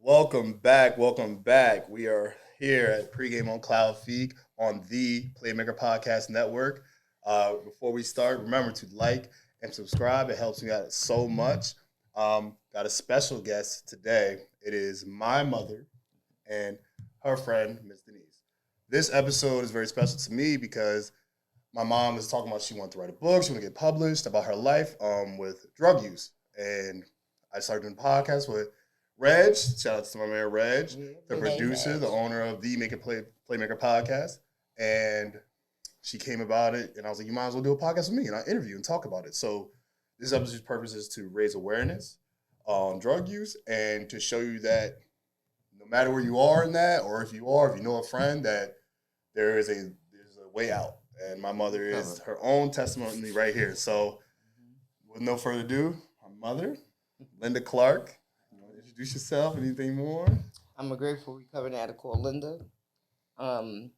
Welcome back. Welcome back. We are here at Pregame on Rafiq on the Playmaker Podcast Network. Before we start, remember to like and subscribe. It helps me out so much. Got a special guest today. It is my mother and her friend, Miss Denise. This episode is very special to me because my mom was talking about she wanted to write a book, she wanted to get published about her life with drug use. And I started doing a podcast with Reg. Shout out to my man Reg, the producer, the owner of the Playmaker podcast. And she came about it, and I was like, you might as well do a podcast with me, and I interview and talk about it. So this episode's purpose is to raise awareness on drug use and to show you that no matter where you are in that, or if you know a friend, that there's a way out. And my mother is her own testimony right here. So with no further ado, my mother, Linda Clark. You want to introduce yourself? Anything more? I'm a grateful recovering addict called Linda. Um,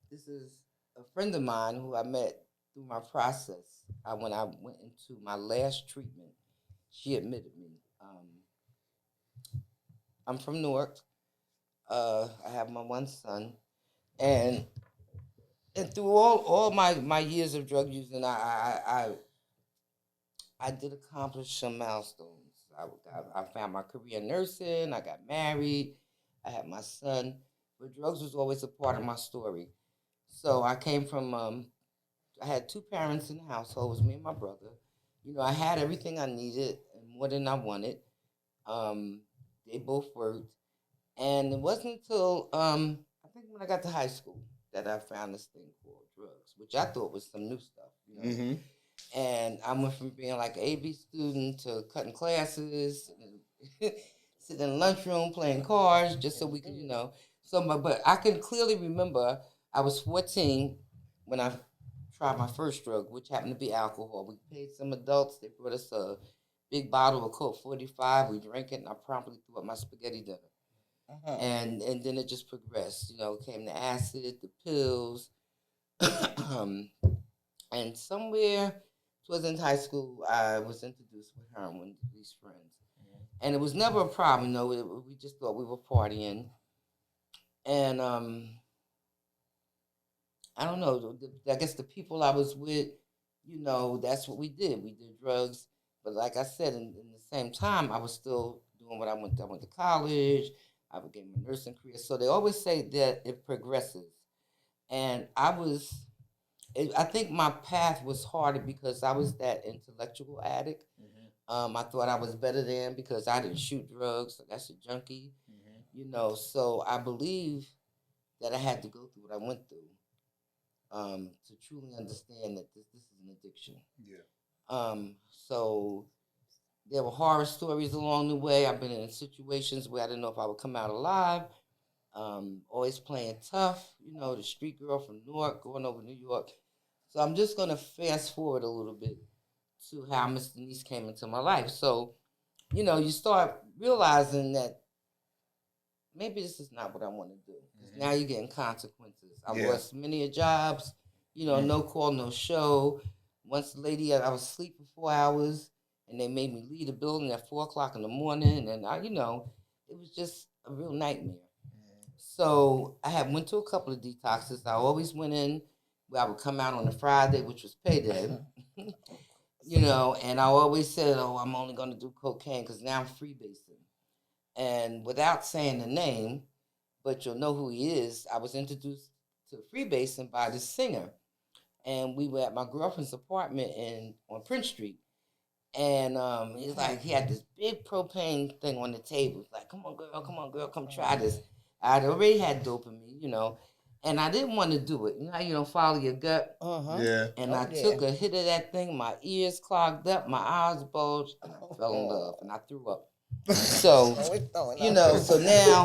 this is a friend of mine who I met through my process. When I went into my last treatment, she admitted me. I'm from Newark. I have my one son, and through all my years of drug using, I did accomplish some milestones. I found my career in nursing. I got married. I had my son, but drugs was always a part of my story. So I came from I had two parents in the household. It was me and my brother. I had everything I needed and more than I wanted. They both worked, and it wasn't until I think when I got to high school that I found this thing called drugs, which I thought was some new stuff. Mm-hmm. And I went from being like an AB student to cutting classes, and sitting in the lunchroom playing cards just so we could. So, but I can clearly remember I was 14 when I tried my first drug, which happened to be alcohol. We paid some adults. They brought us a big bottle of Coke 45. We drank it, and I promptly threw up my spaghetti dinner. And then it just progressed. It came to acid, the pills, and somewhere towards in high school, I was introduced with heroin with these friends, and it was never a problem. We just thought we were partying, and I don't know. I guess the people I was with, that's what we did. We did drugs, but like I said, in the same time, I was still doing what I went. I went to college. I began my nursing career. So they always say that it progresses, and I think my path was harder because I was that intellectual addict. I thought I was better than because I didn't shoot drugs. So that's a junkie, So I believe that I had to go through what I went through to truly understand that this is an addiction. Yeah. So there were horror stories along the way. I've been in situations where I didn't know if I would come out alive. Always playing tough, the street girl from Newark, going over New York. So I'm just going to fast forward a little bit to how Miss Denise came into my life. So, you start realizing that maybe this is not what I want to do. Because now you're getting consequences. I lost many jobs, no call, no show. Once the lady, I was asleep for 4 hours, and they made me leave the building at 4 o'clock in the morning. And it was just a real nightmare. So I went to a couple of detoxes. I always went in where I would come out on a Friday, which was payday, and I always said, oh, I'm only going to do cocaine because now I'm freebasing. And without saying the name, but you'll know who he is, I was introduced to freebasing by this singer. And we were at my girlfriend's apartment on Prince Street. And he's like, he had this big propane thing on the table. He's like, come on, girl, come try this. I'd already had dope in me, and I didn't want to do it. You know how you don't follow your gut? Yeah. And I took a hit of that thing. My ears clogged up, my eyes bulged, and I fell in love, and I threw up. So, so now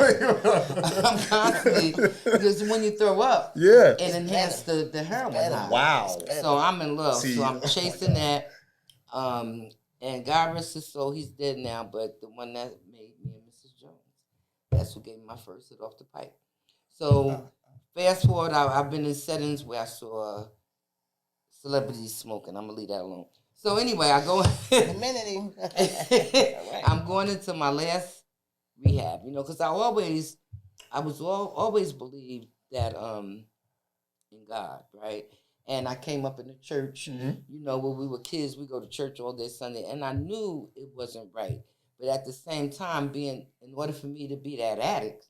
I'm constantly, because when you throw up, it enhances the heroin high. Wow. So I'm in love. So I'm chasing that. And God rest his soul, he's dead now, but the one that made me and Mrs. Jones, that's who gave me my first hit off the pipe. So fast forward, I've been in settings where I saw celebrities smoking. I'm going to leave that alone. So anyway, I go. I'm going into my last rehab. You know, because I was always believed that in God, right? And I came up in the church. You know, when we were kids, we go to church all day Sunday, and I knew it wasn't right. But at the same time, in order for me to be that addict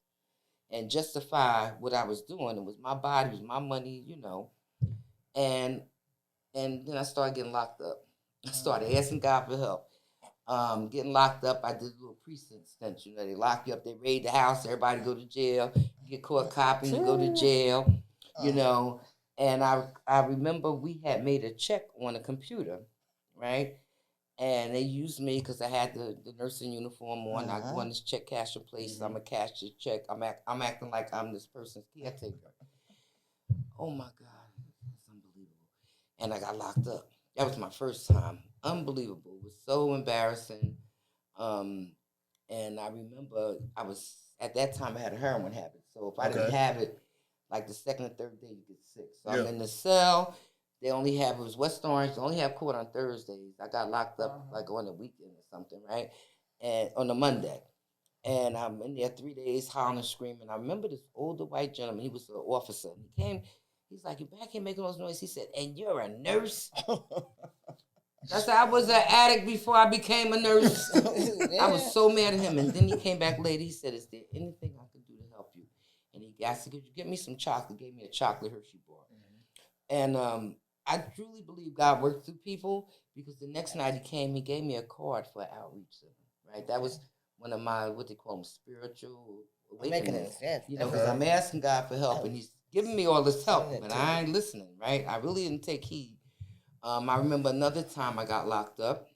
and justify what I was doing, it was my body, it was my money, you know, and then I started getting locked up. I started asking God for help. Getting locked up, I did a little precinct stint. You know, they lock you up, they raid the house, everybody go to jail. You get caught copping, you go to jail. You know, and I remember we had made a check on a computer, right? And they used me because I had the nursing uniform on. I go on this check cashing place. I'm a cash the check. I'm acting like I'm this person's caretaker. Oh my God, it's unbelievable. And I got locked up. That was my first time. Unbelievable. It was so embarrassing. And I remember at that time I had a heroin habit. So if I didn't have it, like the second or third day you get sick. So I'm in the cell. They only have, it was West Orange, they only have court on Thursdays. I got locked up like on a weekend or something, right? And on a Monday. And I'm in there 3 days hollering and screaming. I remember this older white gentleman, he was an officer. He came, he's like, you back here making all this noise. He said, and you're a nurse? I said, I was an addict before I became a nurse. I was so mad at him. And then he came back later. He said, is there anything I can do to help you? And he asked, could you get me some chocolate? Gave me a chocolate Hershey bar. And I truly believe God worked through people, because the next night he came, he gave me a card for outreach center, right? That was one of my, what they call them, spiritual awakenings. You know, because I'm asking God for help, and he's giving me all this help, but I ain't listening, right? I really didn't take heed. I remember another time I got locked up,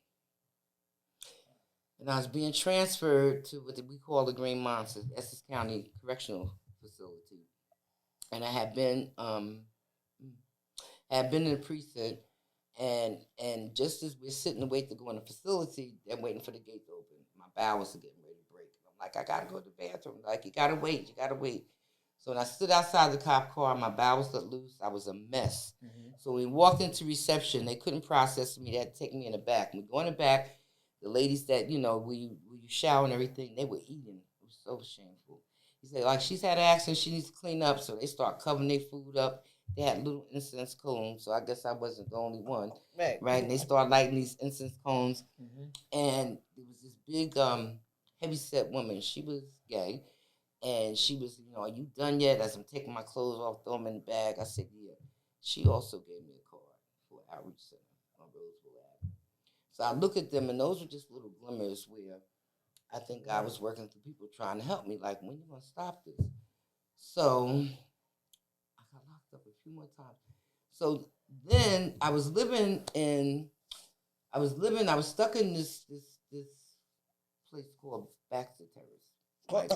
and I was being transferred to what we call the Green Monsters, Essex County Correctional Facility. And I had been in the precinct, and just as we're sitting and waiting to go in the facility, they're waiting for the gate to open. My bowels are getting ready to break. I'm like, I gotta go to the bathroom. Like, you gotta wait. So when I stood outside the cop car, my bowels let loose. I was a mess. So when we walked into reception, they couldn't process me. They had to take me in the back. When we go in the back, the ladies that, you know, you shower and everything, they were eating. It was so shameful. He said, like, she's had an accident, she needs to clean up. So they start covering their food up. They had little incense cones, so I guess I wasn't the only one. Right? And they started lighting these incense cones. And there was this big, heavy-set woman. She was gay. And she was, you know, are you done yet? As I'm taking my clothes off, throw them in the bag. I said, yeah. She also gave me a card for outreach center on Roseville Avenue. So I look at them, and those were just little glimmers where I think God was working through people trying to help me. Like, when you going to stop this? So I got locked up a few more times. So then I was stuck in this place called Baxter Terrace. Right?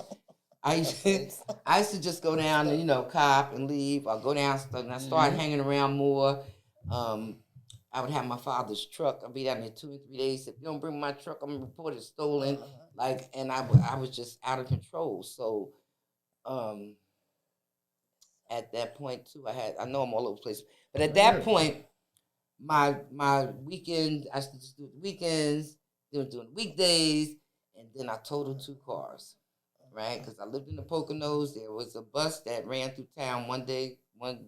I used to just go down and, you know, cop and leave. I'll go down, and I started hanging around more. I would have my father's truck. I'd be down there 2 or 3 days. If you don't bring my truck, I'm gonna report it stolen. Like, and I was just out of control. So, at that point too, I know I'm all over the place, but at that point, my weekend, I used to just do the weekends, then doing the weekdays, and then I totaled 2 cars. Right, because I lived in the Poconos. There was a bus that ran through town one day, I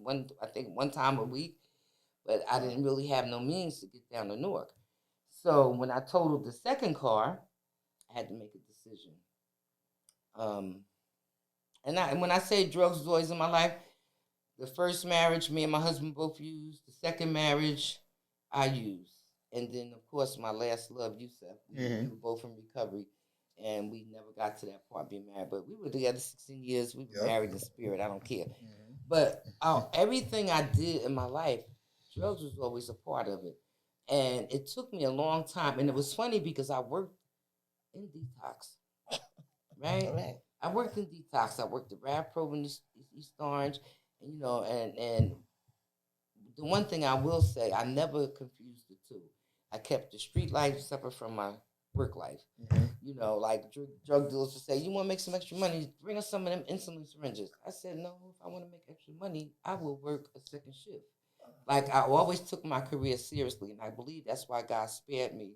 think one time a week, but I didn't really have no means to get down to Newark. So when I totaled the second car, I had to make a decision. And when I say drugs was always in my life, the first marriage, me and my husband both used. The second marriage, I used. And then, of course, my last love, Yusef. We were both in recovery. And we never got to that part being married. But we were together 16 years. We were married in spirit. I don't care. But everything I did in my life, drugs was always a part of it. And it took me a long time. And it was funny because I worked in detox. Right? I worked in detox. I worked at Rad Pro in East Orange. And, you know, and the one thing I will say, I never confused the two. I kept the street life separate from my work life. You know, like drug dealers would say, you want to make some extra money, bring us some of them insulin syringes. I said, no, if I want to make extra money, I will work a second shift. Like, I always took my career seriously, and I believe that's why God spared me,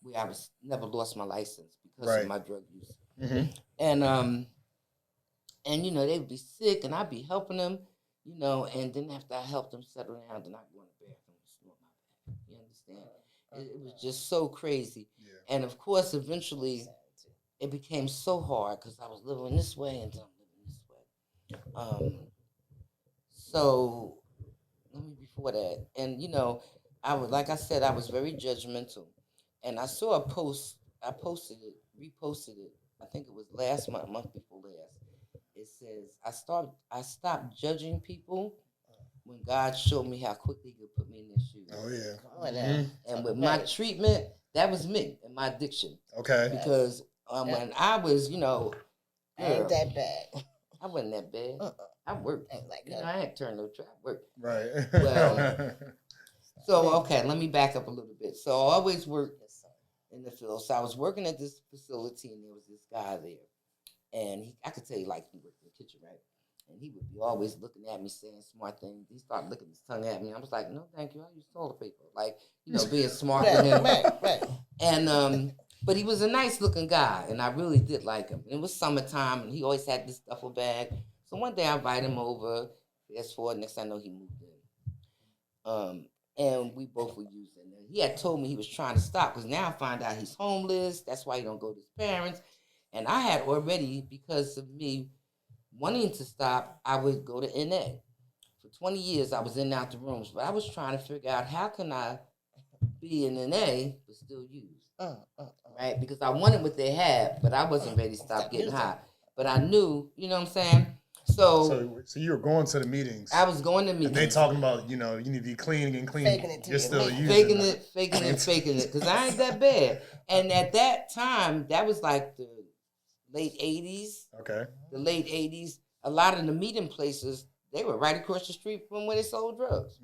where I was never lost my license because of my drug use. And you know, they'd be sick, and I'd be helping them, you know, and then after I helped them settle down, then I'd go in the bathroom and snort my back. You understand? It was just so crazy. Yeah. And of course, eventually, it became so hard because I was living this way and then I'm living this way. So let me before that, and you know, I was like I said, I was very judgmental, and I saw a post. I posted it, reposted it. I think it was last month before last. It says I stopped judging people when God showed me how quickly He could put me in their shoes. Oh yeah. And with my treatment, that was me and my addiction. Okay. Because when I was, you know, ain't that bad. I wasn't that bad. I worked. Like you know, I ain't turned no trap. Work. Right. Well, so okay, let me back up a little bit. So I always worked in the field. So I was working at this facility, and there was this guy there, and I could tell you like he worked in the kitchen, right? And he would be always looking at me, saying smart things. He started licking his tongue at me. I was like, no, thank you. I use toilet paper. Like, you know, being smart with him. Right. And but he was a nice looking guy, and I really did like him. It was summertime, and he always had this duffel bag. So one day I invited him over. Fast forward, next thing I know, he moved in. And we both were using it. He had told me he was trying to stop because now I find out he's homeless. That's why he don't go to his parents. And I had already, because of me wanting to stop, I would go to NA. For 20 years, I was in and out the rooms, but I was trying to figure out how can I be in NA but still use, right? Because I wanted what they had, but I wasn't ready to stop getting high. But I knew, you know what I'm saying? So you were going to the meetings. I was going to meetings. And they talking about, you know, you need to be clean and clean. Faking it. You're still using faking it, because I ain't that bad. And at that time, that was like the late 80s. Okay. The late 80s. A lot of the meeting places, they were right across the street from where they sold drugs.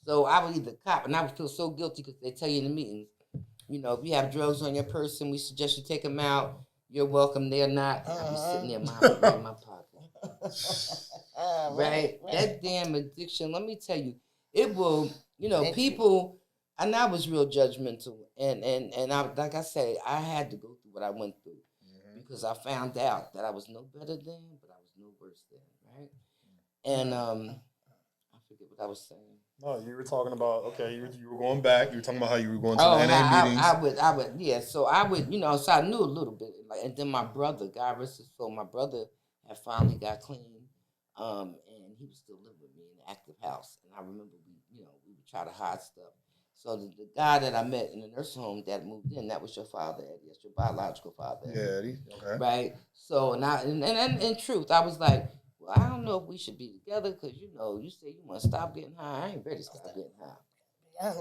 So I would either cop, and I would feel so guilty because they tell you in the meetings, you know, if you have drugs on your person, we suggest you take them out. You're welcome. They're not. I'll be sitting there right in my pocket. Right? That damn addiction, let me tell you, it will, you know, people, and I was real judgmental. And I, like I said, I had to go through what I went through because I found out that I was no better than, but I was no worse than, right? And I forget what I was saying. No, you were talking about, okay, you were going back. You were talking about how you were going to the NA meetings. I would, yeah. So I would, you know, so I knew a little bit. Like, and then my brother, God rest his soul, my brother had finally got clean. And he was still living with me in the active house. And I remember we would try to hide stuff. So the guy that I met in the nursing home that moved in, that was your father, Eddie. That's your biological father, Eddie. Yeah, Eddie. Okay. Right? So, and in truth, I was like, well, I don't know if we should be together because, you know, you say you want to stop getting high. I ain't ready to stop getting high.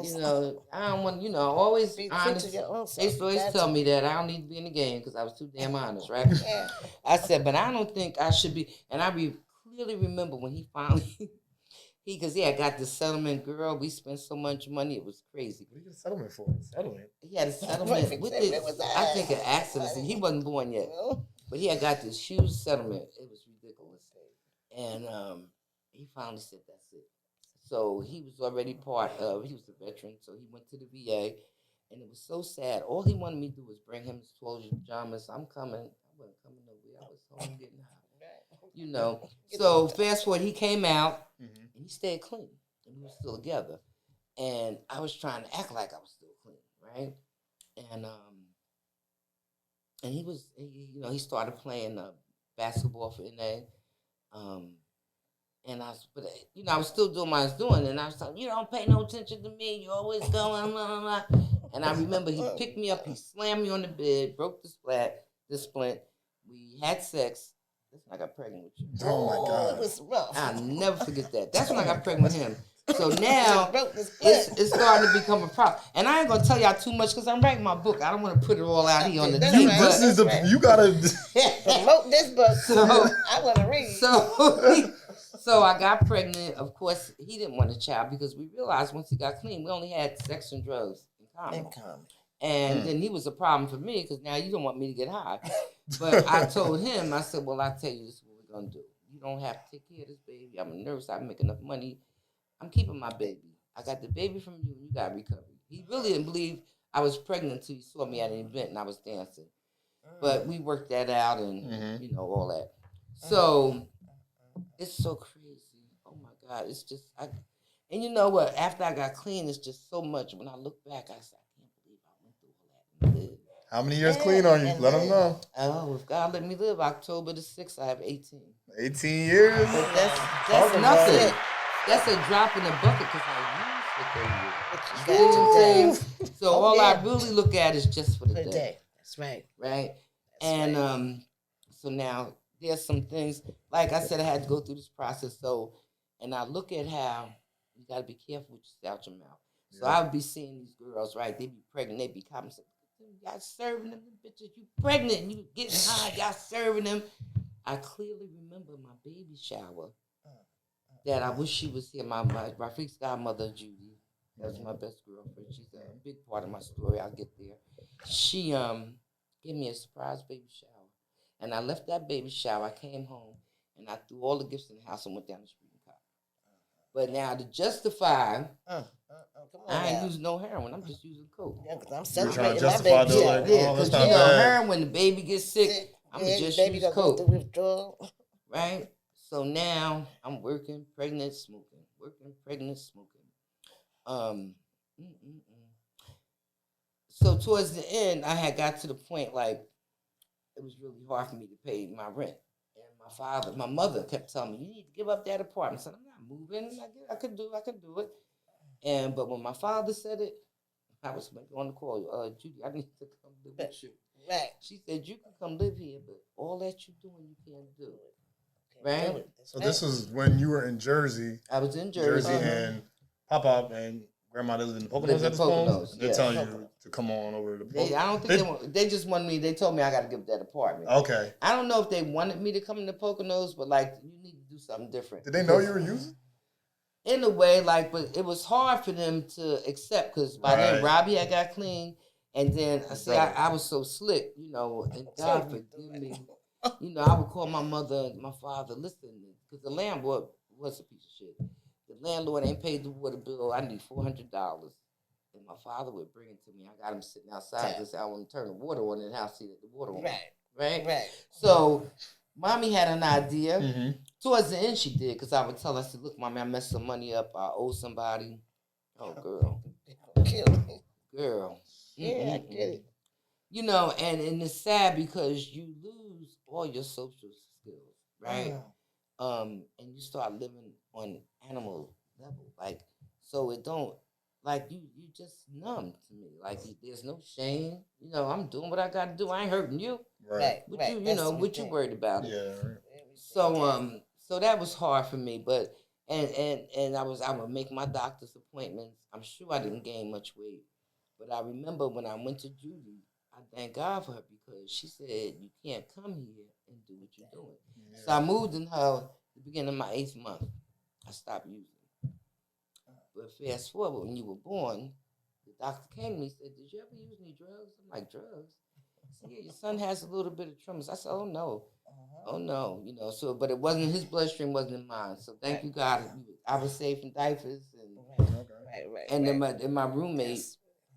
You know, I don't want, you know, always be honest. They always tell me that I don't need to be in the game because I was too damn honest, right? Yeah. I said, but I don't think I should be. And I clearly remember when he finally, because he had got the settlement, girl. We spent so much money, it was crazy. What did you get a settlement for? Settlement? He had a settlement with this, I think, an accident. He wasn't born yet. But he had got this huge settlement. It was ridiculous. And he finally said, that's it. So he was already he was a veteran, so he went to the VA, and it was so sad. All he wanted me to do was bring him his clothes and pajamas. I'm coming. I wasn't coming nowhere. I was home getting high. You know. So fast forward, he came out, and he stayed clean, and we were still together. And I was trying to act like I was still clean, right? And he started playing basketball for NA. And I was still doing what I was doing, and I was like, you don't pay no attention to me. You always going, blah, blah, blah. And I remember he picked me up, he slammed me on the bed, broke the splint. We had sex. That's when I got pregnant with you. Oh my God, it was rough. I'll never forget that. That's when I got pregnant with him. So now it's starting to become a problem, and I ain't gonna tell y'all too much because I'm writing my book. I don't want to put it all out here on the tape. You gotta promote this book. So I want to read. So I got pregnant. Of course, he didn't want a child because we realized once he got clean, we only had sex and drugs in common. And then he was a problem for me because now you don't want me to get high. But I told him, I said, well, I'll tell you this is what we're going to do. You don't have to take care of this baby. I'm a nurse. I make enough money. I'm keeping my baby. I got the baby from you, and you got recovery. He really didn't believe I was pregnant until he saw me at an event and I was dancing. But we worked that out and, you know, all that. So it's so crazy. Oh, my God. It's just, and you know what? After I got clean, it's just so much. When I look back, I said, I can't believe I went through all that. How many years clean are you? Let them know. Oh, if God let me live, October the 6th, I have 18. 18 years? But that's nothing. That's a drop in the bucket because I used for 30 years. You know what I'm saying? So all I really look at is just for the day. That's right. Right? And so now there's some things, like I said, I had to go through this process. So, and I look at how you got to be careful what you say out your mouth. So I would be seeing these girls, right? They be pregnant. They be coming, y'all serving them bitches. You pregnant. You getting high. Y'all serving them. I clearly remember my baby shower that I wish she was here. My Rafiq's godmother, Judy. That was my best girlfriend. She's a big part of my story. I'll get there. She gave me a surprise baby shower. And I left that baby shower. I came home and I threw all the gifts in the house and went down the street and copped. But now to justify, I ain't using no heroin. I'm just using coke. Yeah, because I'm celebrating my baby shower. Yeah, because you know heroin, when the baby gets sick, I'm just use coke. Right? So now I'm working, pregnant, smoking. Working, pregnant, smoking. So towards the end, I had got to the point like it was really hard for me to pay my rent. And my mother kept telling me, you need to give up that apartment. I said, I'm not moving. I could do it. But when my father said it, I was on the call, Judy, I need to come live with you. Right. She said, you can come live here, but all that you're doing, you can't do it. Right? So this was when you were in Jersey. I was in Jersey. And Pop and Grandma lived in the Poconos at this point. They're telling you to come on over to the Poconos. I don't think they just wanted me. They told me I got to give that apartment. Okay. I don't know if they wanted me to come to Poconos, but like you need to do something different. Did they know you were using? In a way, like, but it was hard for them to accept because by then Robbie had got clean, and then I was so slick, you know, and God forgive me. You know, I would call my mother and my father, listen, because the landlord was a piece of shit. The landlord ain't paid the water bill. I need $400. And my father would bring it to me. I got him sitting outside because I want to turn the water on in the house, see that the water on. Right. So, Mommy had an idea. Mm-hmm. Towards the end, she did, because I would tell her, I said, look, Mommy, I messed some money up. I owe somebody. Oh, girl. Kill me. Girl. Yeah, I get it. You know, and it's sad because you lose all your social skills, right? And you start living on animal level. Like, so it don't, like, you just numb to me. Like, there's no shame. You know, I'm doing what I got to do. I ain't hurting you. Right. You know, what you worried about? Yeah. So that was hard for me, but, and I would make my doctor's appointments. I'm sure I didn't gain much weight, but I remember when I went to Judy, I thank God for her because she said, you can't come here and do what you're doing. Yeah. So I moved in her the beginning of my 8th month. I stopped using. But fast forward, when you were born, the doctor came to me and said, did you ever use any drugs? I'm like, drugs? I said, yeah, your son has a little bit of tremors. I said, oh, no. Oh, no. You know, so, but it wasn't, his bloodstream wasn't in mine. So thank you, God. I was safe from diapers. And then my roommate,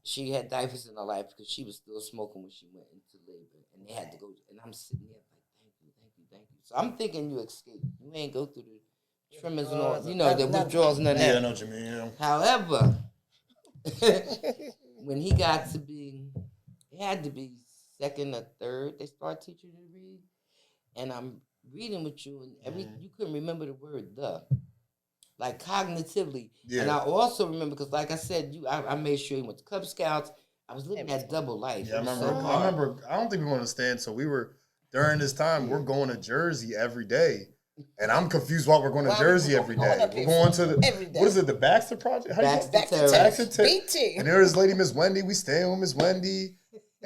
she had diapers in her life because she was still smoking when she went into labor. And they had to go, and I'm sitting there like, thank you. So I'm thinking you escaped. You ain't go through the tremors and all, you know, the withdrawals and all that. Yeah, I know what you mean. Yeah. However, when he got to be, it had to be 2nd or 3rd, they start teaching you to read. And I'm reading with you, and you couldn't remember the word "the," like cognitively. Yeah. And I also remember because, like I said, I made sure you went to Cub Scouts. I was living that double life. Yeah, I remember. I don't think we understand. So we were during this time. We're going to Jersey every day, and I'm confused why we're going to Jersey every day. We're going to what is it? The Baxter Project? Baxter BT. And there was Lady Miss Wendy. We staying with Miss Wendy.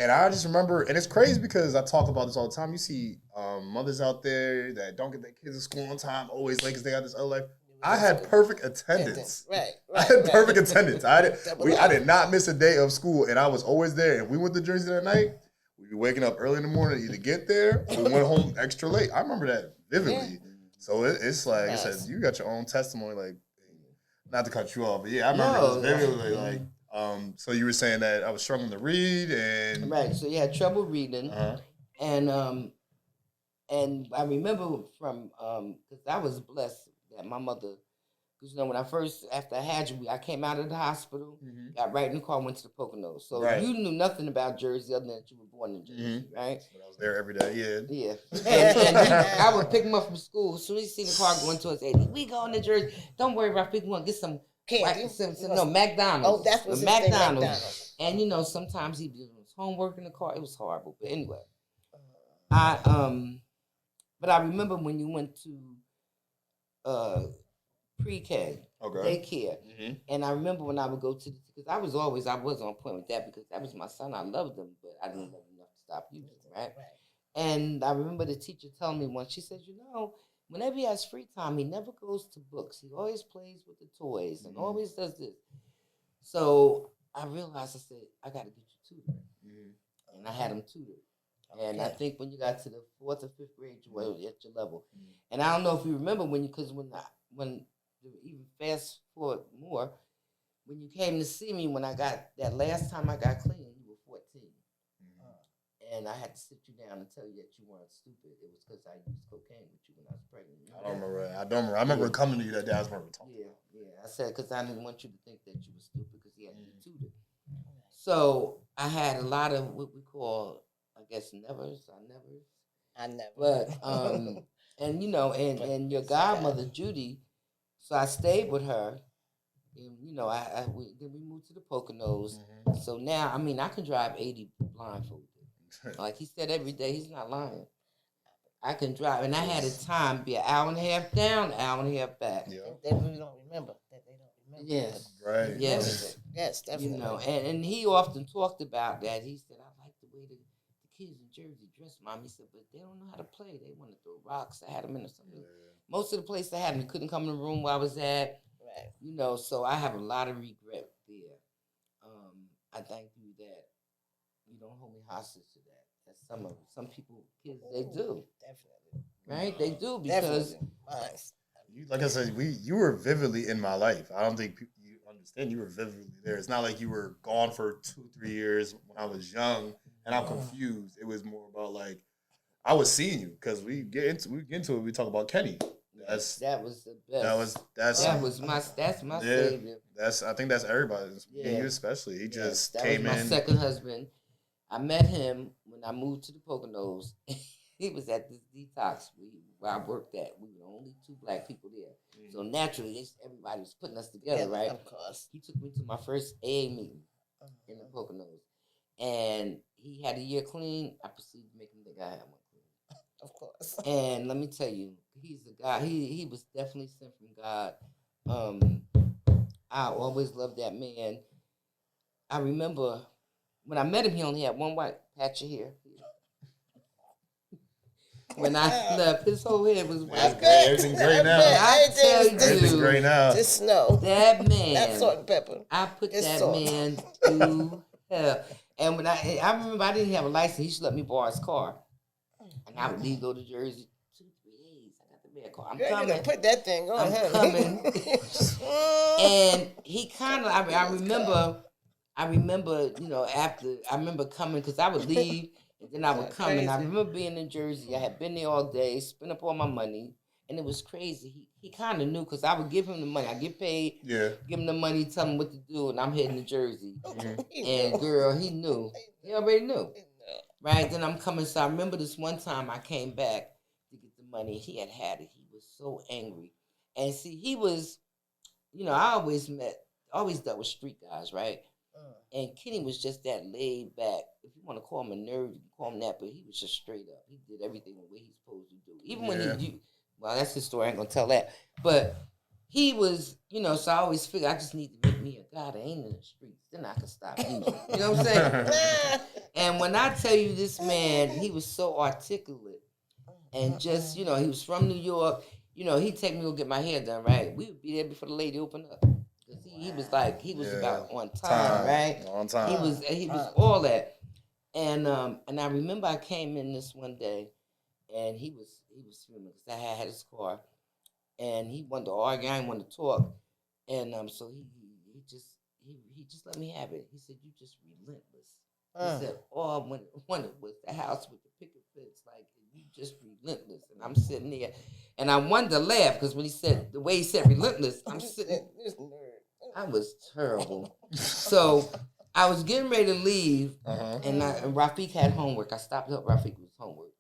And I just remember, and it's crazy because I talk about this all the time. You see mothers out there that don't get their kids to school on time, always late because they got this other life. I had perfect attendance. Right. I had perfect attendance. I did not miss a day of school, and I was always there. If we went to Jersey that night, we'd be waking up early in the morning to either get there or we went home extra late. I remember that vividly. Yeah. So it's like I said, you got your own testimony. Like, not to cut you off, but yeah, I remember it was vividly like. So you were saying that I was struggling to read and right. So you had trouble reading, And I remember from because I was blessed that my mother, because when after I had you, I came out of the hospital, got right in the car, went to the Poconos. So you knew nothing about Jersey other than that you were born in Jersey, right? But I was there every day, yeah. And I would pick him up from school. As soon as he see the car going towards 80, we going to Jersey. Don't worry, Rafiq, we want to get some candy. McDonald's. Oh, that's what McDonald's. And sometimes he did his homework in the car. It was horrible. But anyway, but I remember when you went to pre-K, daycare, and I remember when I would go to because I was on point with that because that was my son. I loved him, but I didn't love him enough to stop using him, right? And I remember the teacher telling me once, she said, whenever he has free time, he never goes to books. He always plays with the toys and always does this. So I realized, I said, I got to get you tutored. And I had him tutored. And I think when you got to the 4th or 5th grade, you were at your level. And I don't know if you remember when even fast forward more, when you came to see me when I got that last time I got clean, you were 14. And I had to sit you down and tell you that you weren't stupid. It was because I used cocaine with you when I was pregnant. I don't remember. I remember coming to you that day. I was talking. Yeah. I said because I didn't want you to think that you were stupid because he had to be tutored. So I had a lot of what we call, I guess, nevers. I never. But and and your godmother Judy. So I stayed with her. And, then we moved to the Poconos. So now, I can drive 80 blindfolded. Like he said every day, he's not lying. I can drive. And I had a time be an hour and a half down, an hour and a half back. Yeah. They really don't remember. Yes. Right. Yes. Yes, definitely. And he often talked about that. He said, I like the way the kids in Jersey dress, Mom. He said, but they don't know how to play. They want to throw rocks. I had them in or something. Most of the places I had them, they couldn't come in the room where I was at. Right. So I have a lot of regret there. I thank you that you don't hold me hostage to that. That's some people, kids, they do. Definitely. Right? They do because like I said, you were vividly in my life. I don't think you understand. You were vividly there. It's not like you were gone for 2-3 years when I was young and I'm confused. It was more about like I was seeing you because we get into it. We talk about Kenny. That was the best. That's my savior. I think that's everybody's. Yeah. You especially. He just came in. That was my second husband. I met him when I moved to the Poconos. He was at this detox where I worked at. We were the only 2 black people there. So naturally, everybody was putting us together, right? Of course. He took me to my first AA meeting in the Poconos. And he had a year clean. I proceeded to make him think I had one clean. Of course. And let me tell you, he's a guy. He was definitely sent from God. I always loved that man. I remember when I met him, he only had one white patch of hair. When I left, his whole head was white. Everything's great now. I tell you, everything's great now. Just snow. That man. That's salt and pepper. I put that man through hell. And when I remember I didn't have a license. He used to let me borrow his car. And I would leave, go to Jersey 2-3 days. I got the bad car. I'm coming. You put that thing on. I'm coming. And he kind of, I remember, after, I remember coming because I would leave and then I would come. Crazy. And I remember being in Jersey. I had been there all day, spent up all my money. And it was crazy. He kind of knew because I would give him the money. I get paid, give him the money, tell him what to do, and I'm heading to Jersey. And girl, he knew. He already knew. Right? Then I'm coming. So I remember this one time I came back to get the money. He had it. He was so angry. And see, he was, I always dealt with street guys, right? And Kenny was just that laid back. If you want to call him a nerd, you can call him that, but he was just straight up. He did everything the way he's supposed to do. Even when well, that's his story. I ain't going to tell that. But he was, so I always figured I just need to make me a guy that ain't in the streets. Then I can stop using. You know what I'm saying? And when I tell you this man, he was so articulate. And just, he was from New York. He'd take me to go get my hair done, right? We would be there before the lady opened up. He was about on time, right? On time. He was all that. And I remember I came in this one day, and he was filming because I had his car, and he wanted to argue. I didn't want to talk, and so he just let me have it. He said, "You just relentless." He said, "All I wanted was the house with the picket It's like you just relentless. And I'm sitting there, and I wanted to laugh because when he said the way he said relentless, I'm sitting. I was terrible. So I was getting ready to leave, and Rafiq had homework. I stopped to help Rafiq with his homework.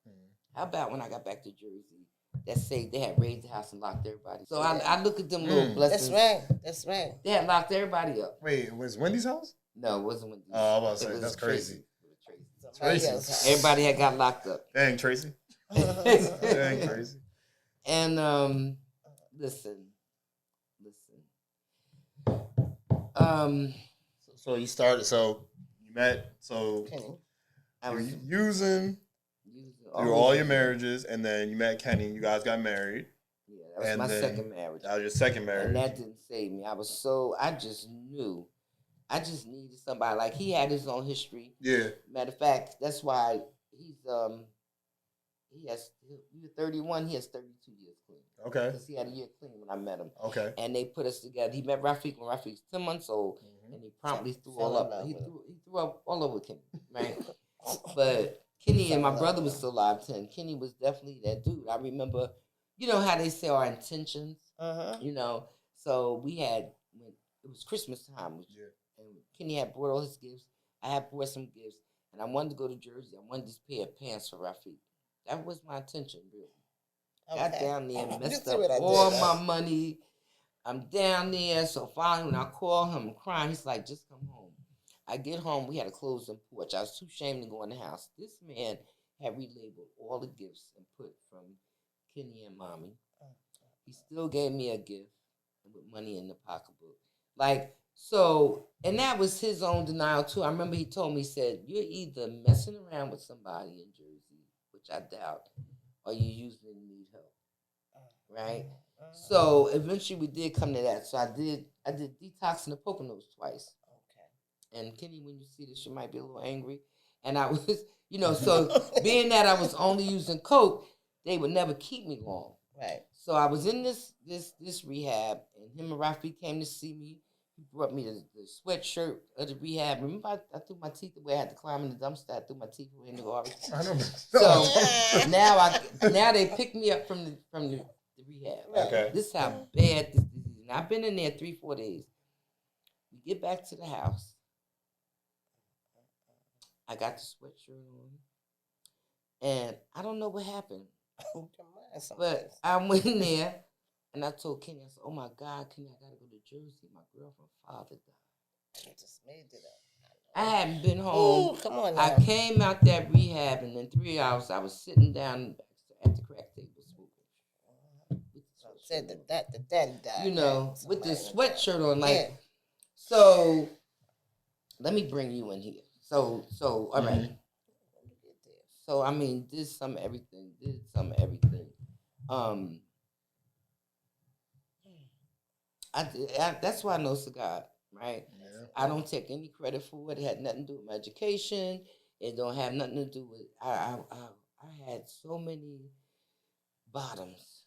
How about when I got back to Jersey? That say they had raided the house and locked everybody. So I look at them little blessings. That's right. They had locked everybody up. Wait, it was Wendy's house? No, it wasn't Wendy's. Oh, I was about to say, that's crazy. Tracy. Everybody had got locked up. Dang, Tracy. Dang, crazy. And listen. So you started. So you met. So I you was were using through all your marriages, and then you met Kenny. You guys got married. Yeah, that was my second marriage. That was your second marriage. And that didn't save me. I just knew. I just needed somebody. Like, he had his own history. Yeah. Matter of fact, that's why he has 31, he has 32 years clean. Okay. Because he had a year clean when I met him. Okay. And they put us together. He met Rafiq when Rafiq was 10 months old, and he promptly threw all up. He threw up all over Kenny, right? But Kenny and my brother was still alive then. Kenny was definitely that dude. I remember, you know how they say our intentions? You know? So we had, when it was Christmas time, and Kenny had brought all his gifts. I had brought some gifts, and I wanted to go to Jersey. I wanted this pair of pants for Rafiq. That was my intention, really. Got down there and messed up all my money. I'm down there, so finally when I call him, I'm crying. He's like, just come home. I get home, we had a closed-in porch. I was too ashamed to go in the house. This man had relabeled all the gifts and put from Kenny and Mommy. He still gave me a gift with money in the pocketbook. Like, so, and that was his own denial, too. I remember he told me, he said, you're either messing around with somebody in Jersey, which I doubt, or you usually need help, right? So, eventually we did come to that. So, I did detoxing the Poconos twice. Okay. And Kenny, when you see this, you might be a little angry. And I was, you know, so being that I was only using coke, they would never keep me long. Right. So, I was in this rehab, and him and Rafi came to see me. He brought me the sweatshirt of the rehab. Remember, I threw my teeth away. I had to climb in the dumpster. I threw my teeth away in the garbage. I know. So now they picked me up from the rehab. Okay. This is how bad this disease is. I've been in there 3-4 days. We get back to the house. I got the sweatshirt on, and I don't know what happened. But I went in there. And I told Kenny, I said, oh my God, Kenny, I got to go to Jersey. My girlfriend's father died. You just made it up. I hadn't been home. Ooh, come on now. I came out that rehab, and in 3 hours, I was sitting down at the crack table smoking. Said that the daddy died. You know, with this sweatshirt on. Like, so, let me bring you in here. So all right. So, I mean, did some everything. That's why I know cigar, right? Yeah. I don't take any credit for it. It had nothing to do with my education. It don't have nothing to do with. I had so many bottoms.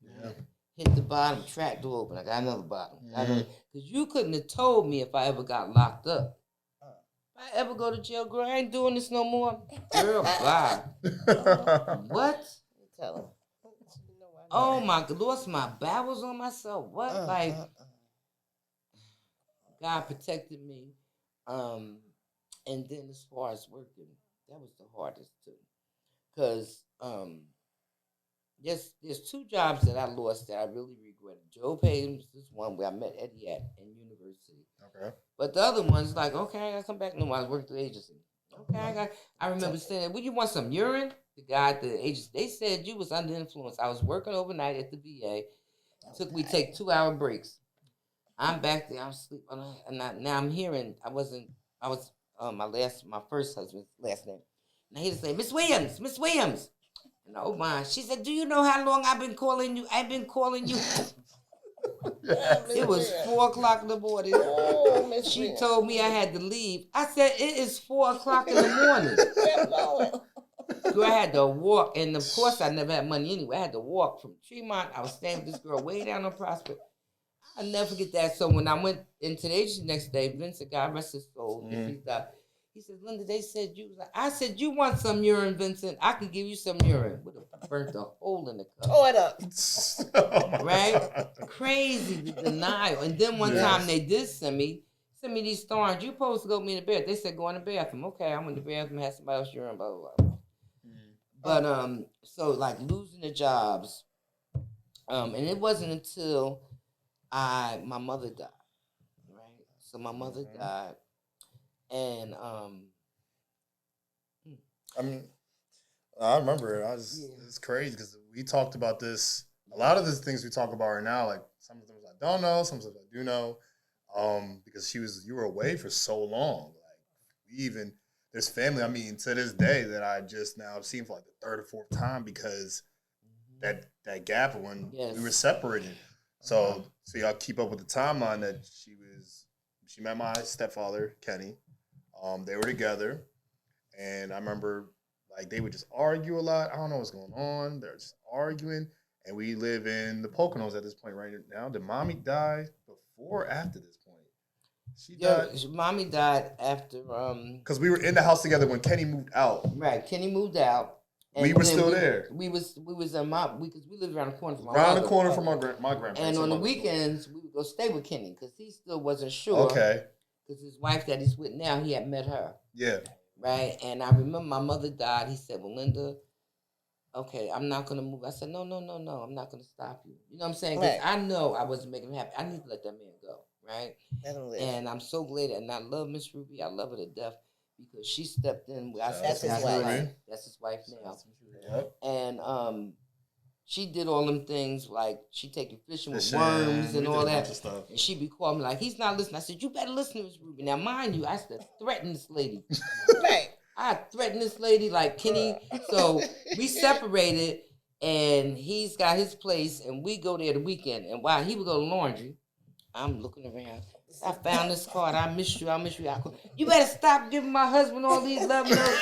Yeah. Hit the bottom, track door open. I got another bottom. Because you couldn't have told me if I ever got locked up. If I ever go to jail, girl, I ain't doing this no more. Girl, bye. What? Tell him. Oh my God, lost my bowels on myself. What? Like, God protected me. And then as far as working, that was the hardest too. Because there's 2 jobs that I lost that I really regretted. Joe Payne's is one where I met Eddie at in university. Okay. But the other one's like, okay, I gotta come back. No, I was working through agency. Okay, I remember saying, well, you want some urine? The guy at the agency, they said you was under influence. I was working overnight at the VA. We take 2-hour breaks. I'm back there. I'm sleeping. And now I'm hearing. I was my first husband's last name. And I hear say, Miss Williams. And oh my, she said, do you know how long I've been calling you? It was 4:00 in the morning. Oh, she told me I had to leave. I said, it is 4:00 in the morning. Girl, I had to walk, and of course I never had money anyway. I had to walk from Tremont. I was staying with this girl way down on Prospect. I'll never forget that. So when I went into the agency the next day, Vincent, God rest his soul, He said, Linda, they said you was like, I said, you want some urine, Vincent? I can give you some urine. Would have burnt a hole in the cup. Pour it up. Right? Crazy, the denial. And then one time they did send me these thorns. You supposed to go meet in the bed. They said, go in the bathroom. Okay, I'm in the bathroom, had somebody else urine, blah, blah, blah. But, so like losing the jobs. And it wasn't until my mother died. Right? So my mother died. And I mean, I remember it. It's crazy because we talked about this. A lot of the things we talk about right now, like some of the things I don't know, some of them I do know, because you were away for so long. Like there's family. I mean, to this day that I just now have seen for like the third or fourth time because that gap of when we were separated. So y'all keep up with the timeline that she met my stepfather Kenny. They were together, and I remember like they would just argue a lot. I don't know what's going on. They're just arguing, and we live in the Poconos at this point right now. Did mommy die before or after this point? She died. Mommy died after because we were in the house together when Kenny moved out. Right, Kenny moved out. And we were still there. We was in because we lived around the corner from my around the corner from my grandparents. And on the weekends we would go stay with Kenny because he still wasn't sure. Okay. Because his wife that he's with now, he had met her. Yeah. Right? And I remember my mother died. He said, well, Linda, okay, I'm not going to move. I said, no, I'm not going to stop you. You know what I'm saying? Because I know I wasn't making him happy. I need to let that man go, right? And I'm so glad. And I love Miss Ruby. I love her to death because she stepped in. That's his wife. That's his wife now. Yep. And she did all them things like she take you fishing with worms and all that. And she be calling me like, he's not listening. I said, you better listen to Miss Ruby. Now, mind you, I said, threaten this lady. Right. I threatened this lady like Kenny. So we separated and he's got his place and we go there the weekend. And while he would go to laundry, I'm looking around. I found this card. I miss you. You better stop giving my husband all these love notes.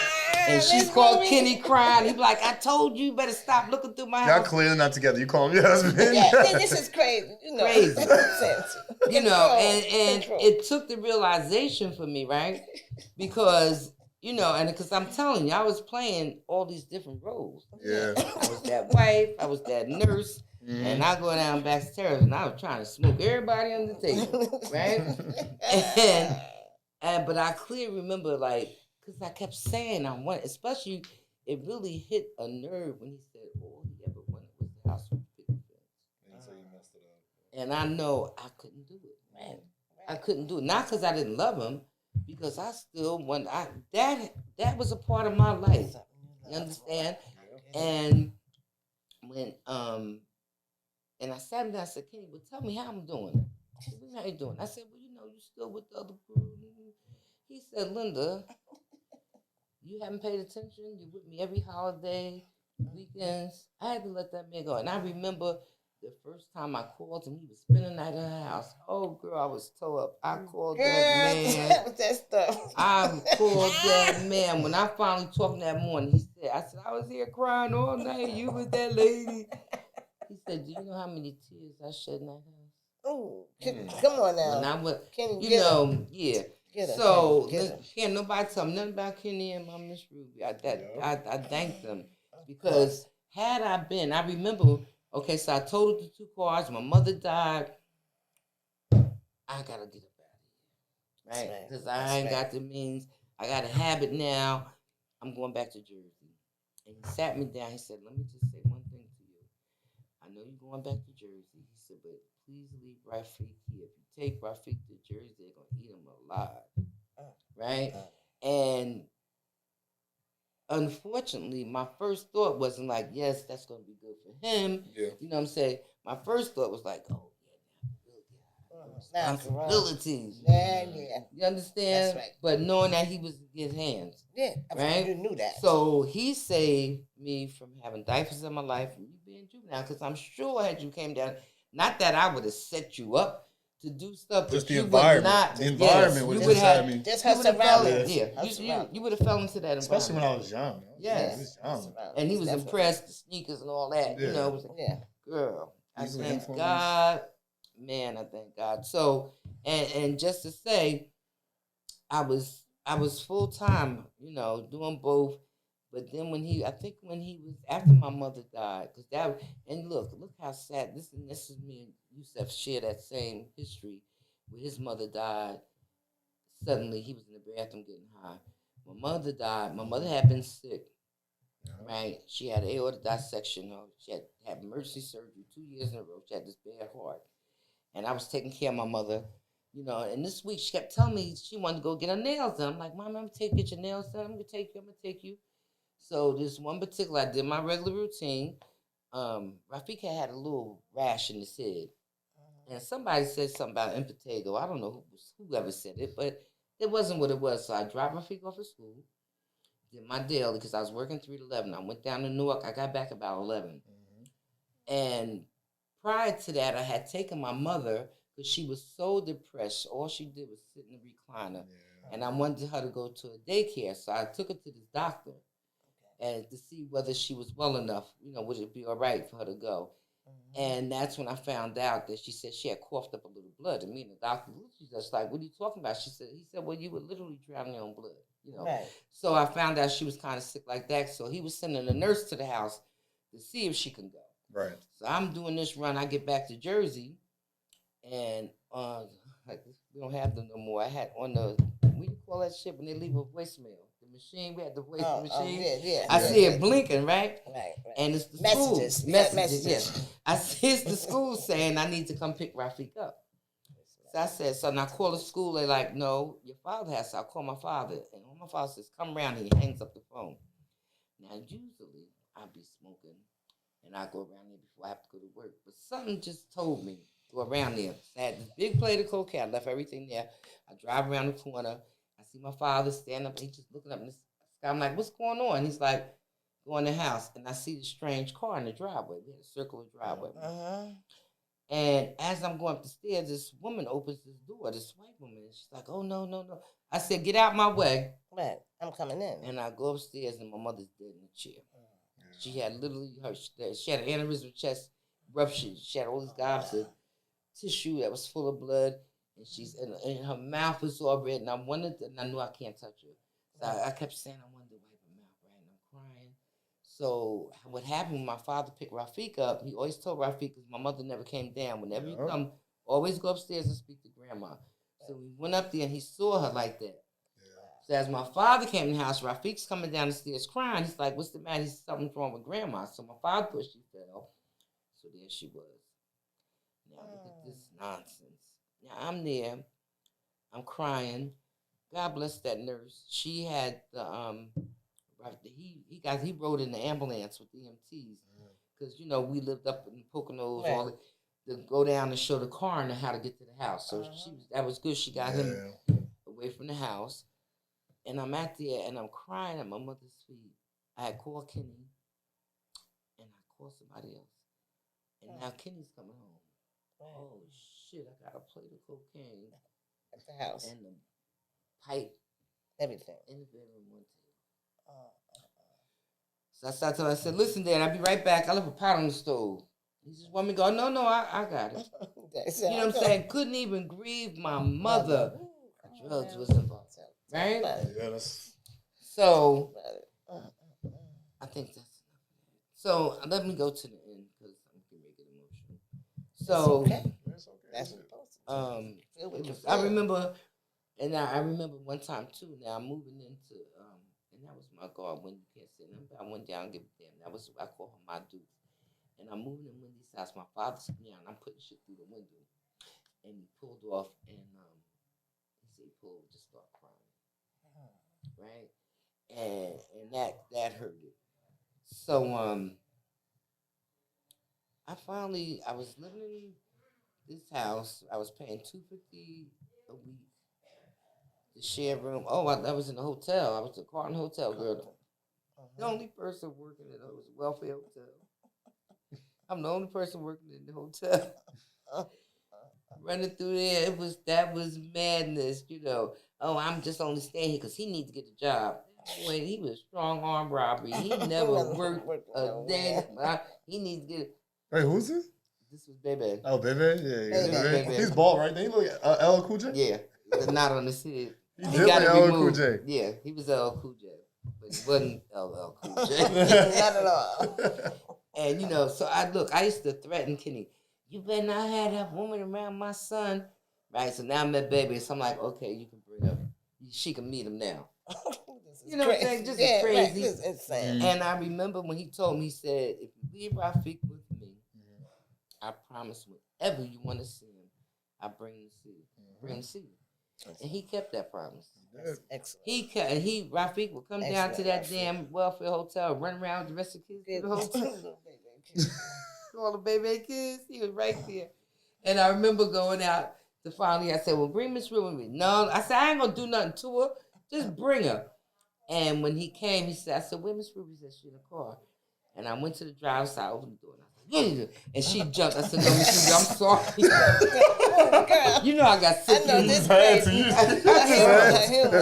And she called Kenny crying. He be like, I told you better stop looking through my house. Y'all clearly not together. You call him your husband. Yeah, this is crazy. You know, crazy. That makes sense. You know, and it took the realization for me, right? Because, you know, and because I'm telling you, I was playing all these different roles. Yeah. I was that wife. I was that nurse. Mm-hmm. And I go down backstairs and I was trying to smoke everybody on the table, right? But I clearly remember, like, because I kept saying I want, especially, it really hit a nerve when he said all he ever wanted was the house with picket fence. And so you messed it up. And I know I couldn't do it, man. I couldn't do it. Not because I didn't love him, because I still want, that was a part of my life. You understand? And when, and I sat him down, I said, Kenny, well, tell me how I'm doing. He said, how you doing? I said, well, you know, you still with the other crew. He said, Linda, you haven't paid attention. You're with me every holiday, weekends. I had to let that man go. And I remember the first time I called him, he was spending the night at her house. Oh, girl, I was tore up. I called that man. That stuff. I called that man. When I finally talked him that morning, I said, I was here crying all night. You with that lady. He said, do you know how many tears I shed in that house? Oh, come on now. When I went, Kenny, you know, yeah. So, can't nobody tell me nothing about Kenny and my Miss Ruby. I thanked them because had I been, I remember, okay, so I totaled the 2 cars. My mother died. I got to get up out of here, right? Because I ain't got the means. I got a habit now. I'm going back to Jersey. And he sat me down. He said, let me just say one thing to you. I know you're going back to Jersey. He said, but please leave Rafiq here. If you take Rafiq to Jersey, they're going to eat him alive. Right? And unfortunately, my first thought wasn't like, yes, that's going to be good for him. Yeah. You know what I'm saying? My first thought was like, oh, yeah, responsibilities. Yeah. You understand? That's right. But knowing that he was in his hands. Yeah, right? You knew that. So he saved me from having diapers in my life and you being juvenile. Because I'm sure had you came down, not that I would have set you up to do stuff, just but the you environment. would not. The environment would just have me. Just her surroundings. Yeah, you would have fell into that environment. Especially when I was young. Yes. And he was impressed, the sneakers and all that. Yeah. You know, girl, I thank God. Man, I thank God. So, and just to say, I was I was full time, doing both. But then when he was after my mother died, and look how sad this is me and Yusef share that same history, where his mother died suddenly. He was in the bathroom getting high. My mother died. My mother had been sick, right? She had aortic dissection. She had emergency surgery 2 years in a row. She had this bad heart, and I was taking care of my mother. And this week she kept telling me she wanted to go get her nails done. I'm like, Mom, I'm gonna get your nails done. I'm gonna take you. So this one particular, I did my regular routine. Rafiq had a little rash in his head, and somebody said something about impetigo. I don't know whoever said it, but it wasn't what it was. So I dropped Rafiq off at school, did my daily because I was working 3 to 11. I went down to Newark. I got back about 11, and prior to that, I had taken my mother because she was so depressed. All she did was sit in the recliner, and I wanted her to go to a daycare. So I took her to this doctor and to see whether she was well enough, would it be all right for her to go? And that's when I found out that she said she had coughed up a little blood. And me and the doctor, she's just like, what are you talking about? He said, well, you were literally drowning your own blood, Right. So I found out she was kind of sick like that. So he was sending a nurse to the house to see if she can go. Right. So I'm doing this run. I get back to Jersey, and we don't have them no more. I had on what do you call that shit when they leave a voicemail? Machine. We had the voice machine. I see it blinking, right? Right. And it's the messages. School. Messages. Yes. I see it's the school saying I need to come pick Rafiq up. So I said, so now I call the school. They're like, no, your father has to. I call my father, and my father says, come around here. He hangs up the phone. Now usually I'd be smoking, and I go around there before I have to go to work. But something just told me go around there. I had this big plate of cocaine. I left everything there. I drive around the corner. I see my father stand up. He's just looking up in the sky. I'm like, what's going on? He's like, go in the house. And I see this strange car in the driveway. We had a circular driveway. And as I'm going up the stairs, this woman opens this door, this white woman. And she's like, oh, no, no, no. I said, get out my way. Right. I'm coming in. And I go upstairs, and my mother's dead in the chair. She had literally, she had an aneurysm chest rupture. She had all these gobs of tissue that was full of blood. And her mouth was all red, and I knew I can't touch her. So I kept saying, I wanted to wipe her mouth, right? And I'm crying. So what happened when my father picked Rafiq up, he always told Rafiq, because my mother never came down, whenever you come, always go upstairs and speak to grandma. So we went up there, and he saw her like that. So as my father came in the house, Rafiq's coming down the stairs crying. He's like, what's the matter? He's something's wrong with grandma. So my father pushed, she fell. So there she was. Now look at this nonsense. Now I'm there, I'm crying. God bless that nurse. She had the he rode in the ambulance with the EMTs because we lived up in Poconos, all to go down and show the coroner how to get to the house. So that was good. She got him away from the house, and I'm at there and I'm crying at my mother's feet. I had called Kenny, and I called somebody else, and now Kenny's coming home. Oh shit! I got a plate of cocaine at the house and the pipe, everything in the bedroom one table. So I started telling him, I said, "Listen, Dad, I'll be right back. I left a pot on the stove." He just want me to go. No, I got it. You know what I'm saying? Couldn't even grieve my mother. Drugs was involved, right? So I think that's enough. So let me go to the end because I'm gonna make it emotional. So that's I remember, and I remember one time too. Now I'm moving into, and that was my God when you can't say nothing. I went down and give a damn. That was what I call her my dude. And I'm moving in Wendy's house. My father's down. I'm putting shit through the window, and he pulled off, and he said he pulled, just start crying, right? And that hurt it. So I was living in this house. I was paying $250 a week to share a room. Oh, I was in a hotel. I was a Carlton Hotel girl. The only person working in it was a welfare hotel. I'm the only person working in the hotel. Running through there, that was madness, Oh, I'm just only staying here because he needs to get a job. Wait, he was strong arm robbery. He never worked a day. He needs to get it. Wait, who's this? This was Bebe. Oh, Bebe? Yeah. Bebe. He's bald, right? Then he look LL Cool J? Yeah, the knot on his head. He got LL Cool J. Yeah, he was LL Cool J, but he wasn't LL Cool J. Not at all. And so I used to threaten Kenny. You better not have that woman around my son, right? So now I'm that baby, so I'm like, okay, you can bring her. She can meet him now. You know what I'm saying? Just crazy. Right. This is insane. And I remember when he told me, he said, if you leave Rafiq with me, I promise whenever you want to see him, I bring him to see you. Bring him to see you. And he kept that promise. That's excellent. Rafiq would come down to that damn welfare hotel, run around with the rest of the kids to the hotel. All the baby kids, he was right there. And I remember going out to finally, I said, well, bring Miss Ruby with me. No, I said, I ain't going to do nothing to her. Just bring her. And when he came, he said, I said, where Miss Ruby? He said, she in the car. And I went to the driver's side, opened the door, and I said, and she jumped. I said, no, Miss Ruby, I'm sorry. You know I got sick. I know this crazy.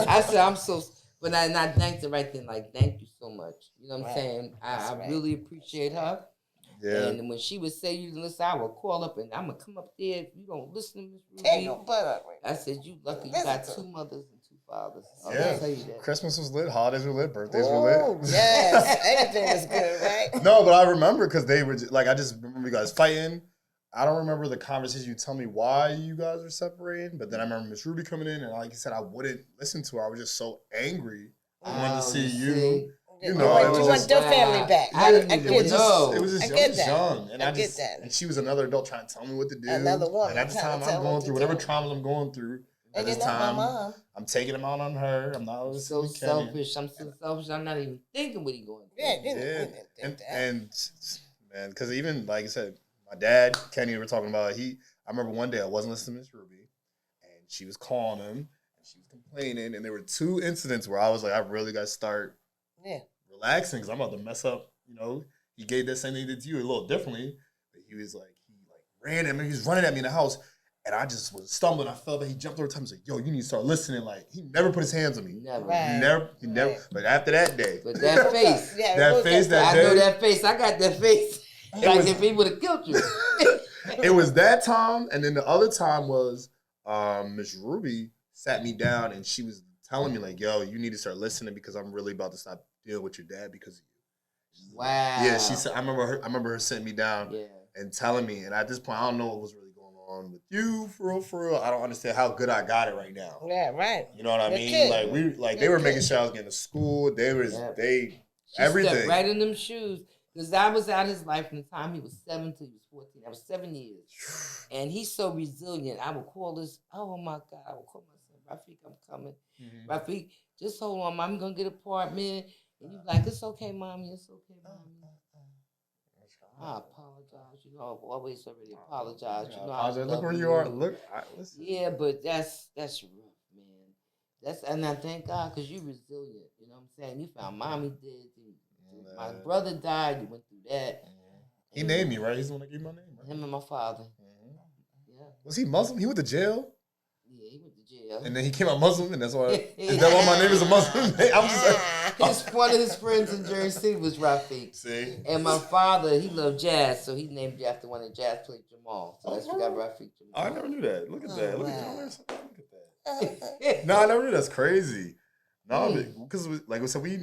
I said, I'm so, but I thanked her right then, like, thank you so much. You know what I'm saying? I really appreciate her. Yeah. And when she would say you listen, I would call up and I'm going to come up there. If you don't listen to Miss Ruby. Ain't no butt up right now. I said, you lucky you got two mothers and two fathers. I'll tell you that. Christmas was lit, holidays were lit, birthdays were lit. Yes, everything was good, right? No, but I remember because they were like, I just remember you guys fighting. I don't remember the conversation. You tell me why you guys were separating, but then I remember Miss Ruby coming in and like you said, I wouldn't listen to her. I was just so angry. I wanted to see you. You know, you want your family back. I didn't even know. It was just young. And I get that. And she was another adult trying to tell me what to do. Another woman. And at the time, I'm going through whatever traumas I'm going through. At this time, I'm taking them out on her. I'm not so selfish. I'm so selfish. I'm not even thinking what he's going through. Yeah. And man, because even, like I said, my dad, Kenny, we were talking about, I remember one day I wasn't listening to Miss Ruby, and she was calling him, and she was complaining, and there were two incidents where I was like, I really got to start relaxing because I'm about to mess up. He gave that same thing to you a little differently, but he ran at me. He was running at me in the house, and I just was stumbling. I felt that he jumped over the top and said, "Yo, you need to start listening." Like he never put his hands on me. Never. Right. He never. But after that day, but that face, that day, I know that face. I got that face. Like if he would have killed you. It was that time, and then the other time was Miss Ruby sat me down and she was telling me like, "Yo, you need to start listening because I'm really about to stop dealing with your dad because of you." Wow. Yeah, she said. I remember her sitting me down and telling me. And at this point, I don't know what was really going on with you for real. I don't understand how good I got it right now. Yeah, right. You know what I mean? Like they were making sure I was getting to school. They everything. Stepped right in them shoes. Because I was out his life from the time he was 7 till he was 14. That was 7 years. And he's so resilient. I would call oh my God, I would call my son, Rafiq, I'm coming. Mm-hmm. Rafiq, just hold on, Mom, I'm going to get an apartment. And you're like, it's okay, Mommy, it's okay, Mommy. I apologize. I've always already apologized. Look where you are. Look. Yeah, but that's rough, man. And I thank God because you're resilient. You know what I'm saying? You found Mommy did. My brother died. You went through that. He named me, right? He's the one that gave my name, right? Him and my father. Yeah. Was he Muslim? He went to jail? Yeah, he went to jail. And then he came out Muslim, and that's why. Is that why my name is a Muslim name? I was just like, one of his friends in Jersey City was Rafiq. See? And my father, he loved jazz, so he named you after one of the jazz players, Jamal. So that's why we got Rafiq Jamal. I never knew that. Look at that. Look at that. No, I never knew. That's crazy. No, because like I said, we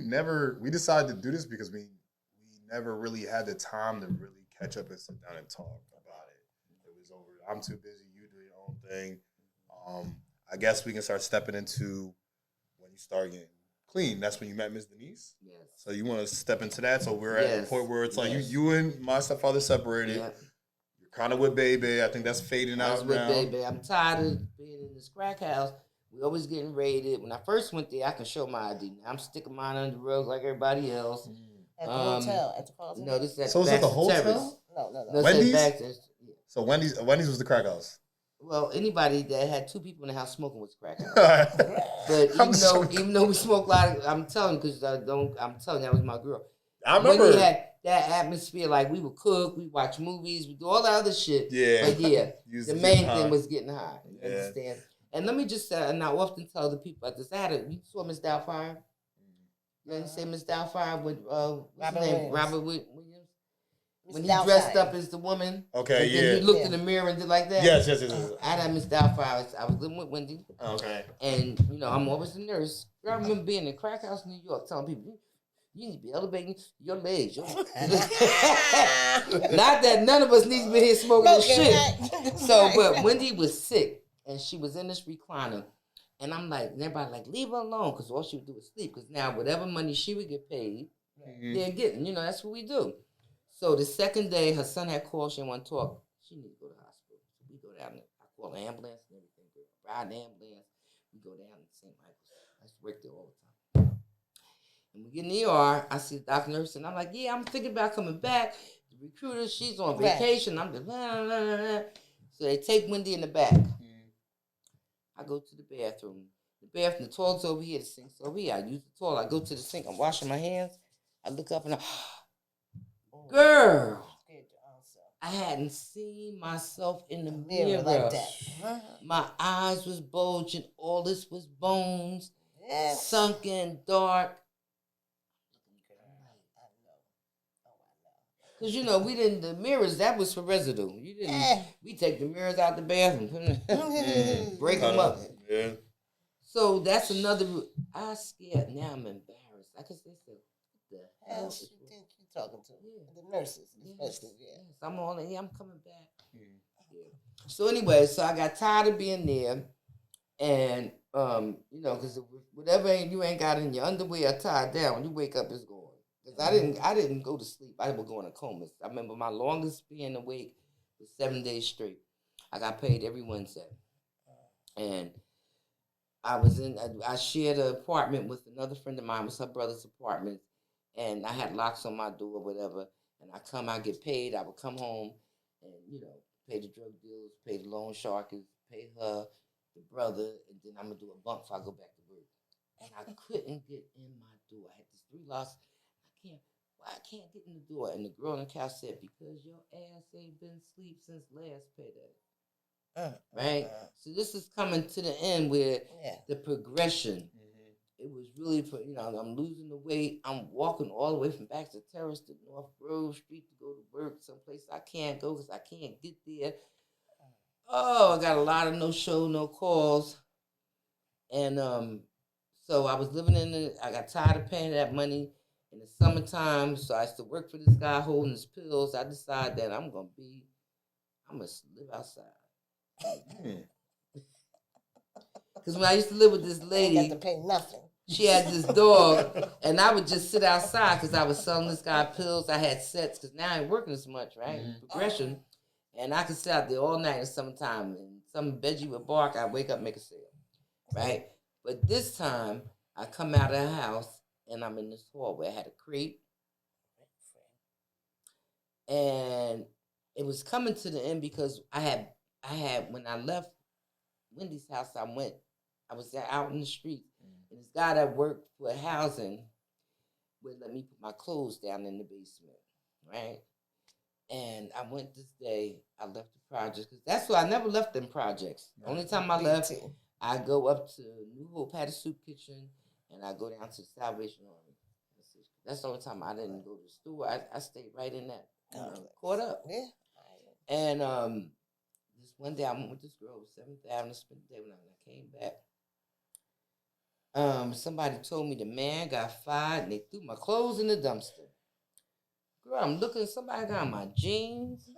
decided to do this because we never really had the time to really catch up and sit down and talk about it. It was over. I'm too busy. You do your own thing. I guess we can start stepping into when you start getting clean. That's when you met Miss Denise. Yes. So you want to step into that. So we're at the point where it's like you and my stepfather separated. Yeah. You're kind of with Baby. I think that's fading out now. With Baby. I'm tired of being in this crack house. We always getting raided. When I first went there, I could show my ID. Now I'm sticking mine under the rug like everybody else. At the hotel, at the Carlton. No, this is at so is it the hotel? No. Wendy's. So Wendy's was the crack house. Well, anybody that had two people in the house smoking was crack house. But even though we smoke a lot, I'm telling you because I'm telling you that was my girl. I remember when we had that atmosphere. Like we would cook, we watch movies, we do all that other shit. Yeah, but the main thing was getting high. You understand? And let me just say, and I often tell the people at this, you saw Miss Doubtfire? You know, you say Miss Doubtfire with, what's his name? Robert Williams. When he dressed up as the woman. Okay, and then he looked in the mirror and did like that. Yes. I had Miss Doubtfire. I was living with Wendy. Okay. And, I'm always a nurse. I remember being in a crack house in New York telling people, you need to be elevating your legs. Not that none of us need to be here smoking this shit. So, but Wendy was sick. And she was in this recliner. And I'm like, and everybody like, leave her alone. Because all she would do was sleep. Because now whatever money she would get paid, they're getting. That's what we do. So the second day, her son had called. She didn't want to talk. She needed to go to the hospital. So we go down there. I call an ambulance and everything. Ride the ambulance. We go down to St. Michael's. I used to work there all the time. And we get in the ER. I see the doctor nurse. And I'm like, yeah, I'm thinking about coming back. The recruiter, she's on vacation. I'm just, blah, blah, blah, blah. So they take Wendy in the back. I go to the bathroom. The toilet's over here. The sink's over here. I use the toilet. I go to the sink. I'm washing my hands. I look up and girl, I hadn't seen myself in the mirror like that. My eyes was bulging. All this was bones, sunken, dark. Because, we didn't, the mirrors, that was for residue. We take the mirrors out the bathroom, break them up. Yeah. So that's another, I scared, now I'm embarrassed. Like I said, what the hell you think you talking to? The nurses, especially, Yes, I'm all in here, I'm coming back. Yeah. So anyway, so I got tired of being there. And, because whatever you ain't got in your underwear tied down, when you wake up, it's gone. Because I didn't go to sleep. I would go in a coma. I remember my longest being awake was 7 days straight. I got paid every Wednesday. And I shared an apartment with another friend of mine. It was her brother's apartment. And I had locks on my door, whatever. And I get paid. I would come home and, pay the drug dealers, pay the loan sharkers, pay her, the brother, and then I'm going to do a bump before I go back to work. And I couldn't get in my door. I had these 3 locks. I can't get in the door. And the girl on the couch said, because your ass ain't been asleep since last payday. Right? So this is coming to the end where the progression, it was really, I'm losing the weight. I'm walking all the way from Baxter Terrace to North Grove Street to go to work, someplace I can't go because I can't get there. Oh, I got a lot of no show, no calls. And so I was living I got tired of paying that money. In the summertime, so I used to work for this guy holding his pills. I decided that I'm going to live outside. Because when I used to live with this lady, I got to pay nothing. She had this dog, and I would just sit outside because I was selling this guy pills. I had sets because now I ain't working as much, right? Progression. And I could sit out there all night in the summertime, and some veggie would bark. I'd wake up and make a sale, right? But this time, I come out of the house, and I'm in this hallway. I had a crate, and it was coming to the end because I had when I left Wendy's house, I was out in the street, and this guy that worked for housing would let me put my clothes down in the basement, right? And I went this day, I left the projects, because that's why I never left them projects. The only time I left, I go up to New Hope, had a soup kitchen, and I go down to the Salvation Army. That's the only time I didn't go to the store. I stayed right in that, caught up. Yeah. And this one day I went with this girl, 7th Avenue, spent the day when I came back. Somebody told me the man got fired and they threw my clothes in the dumpster. Girl, I'm looking, somebody got my jeans.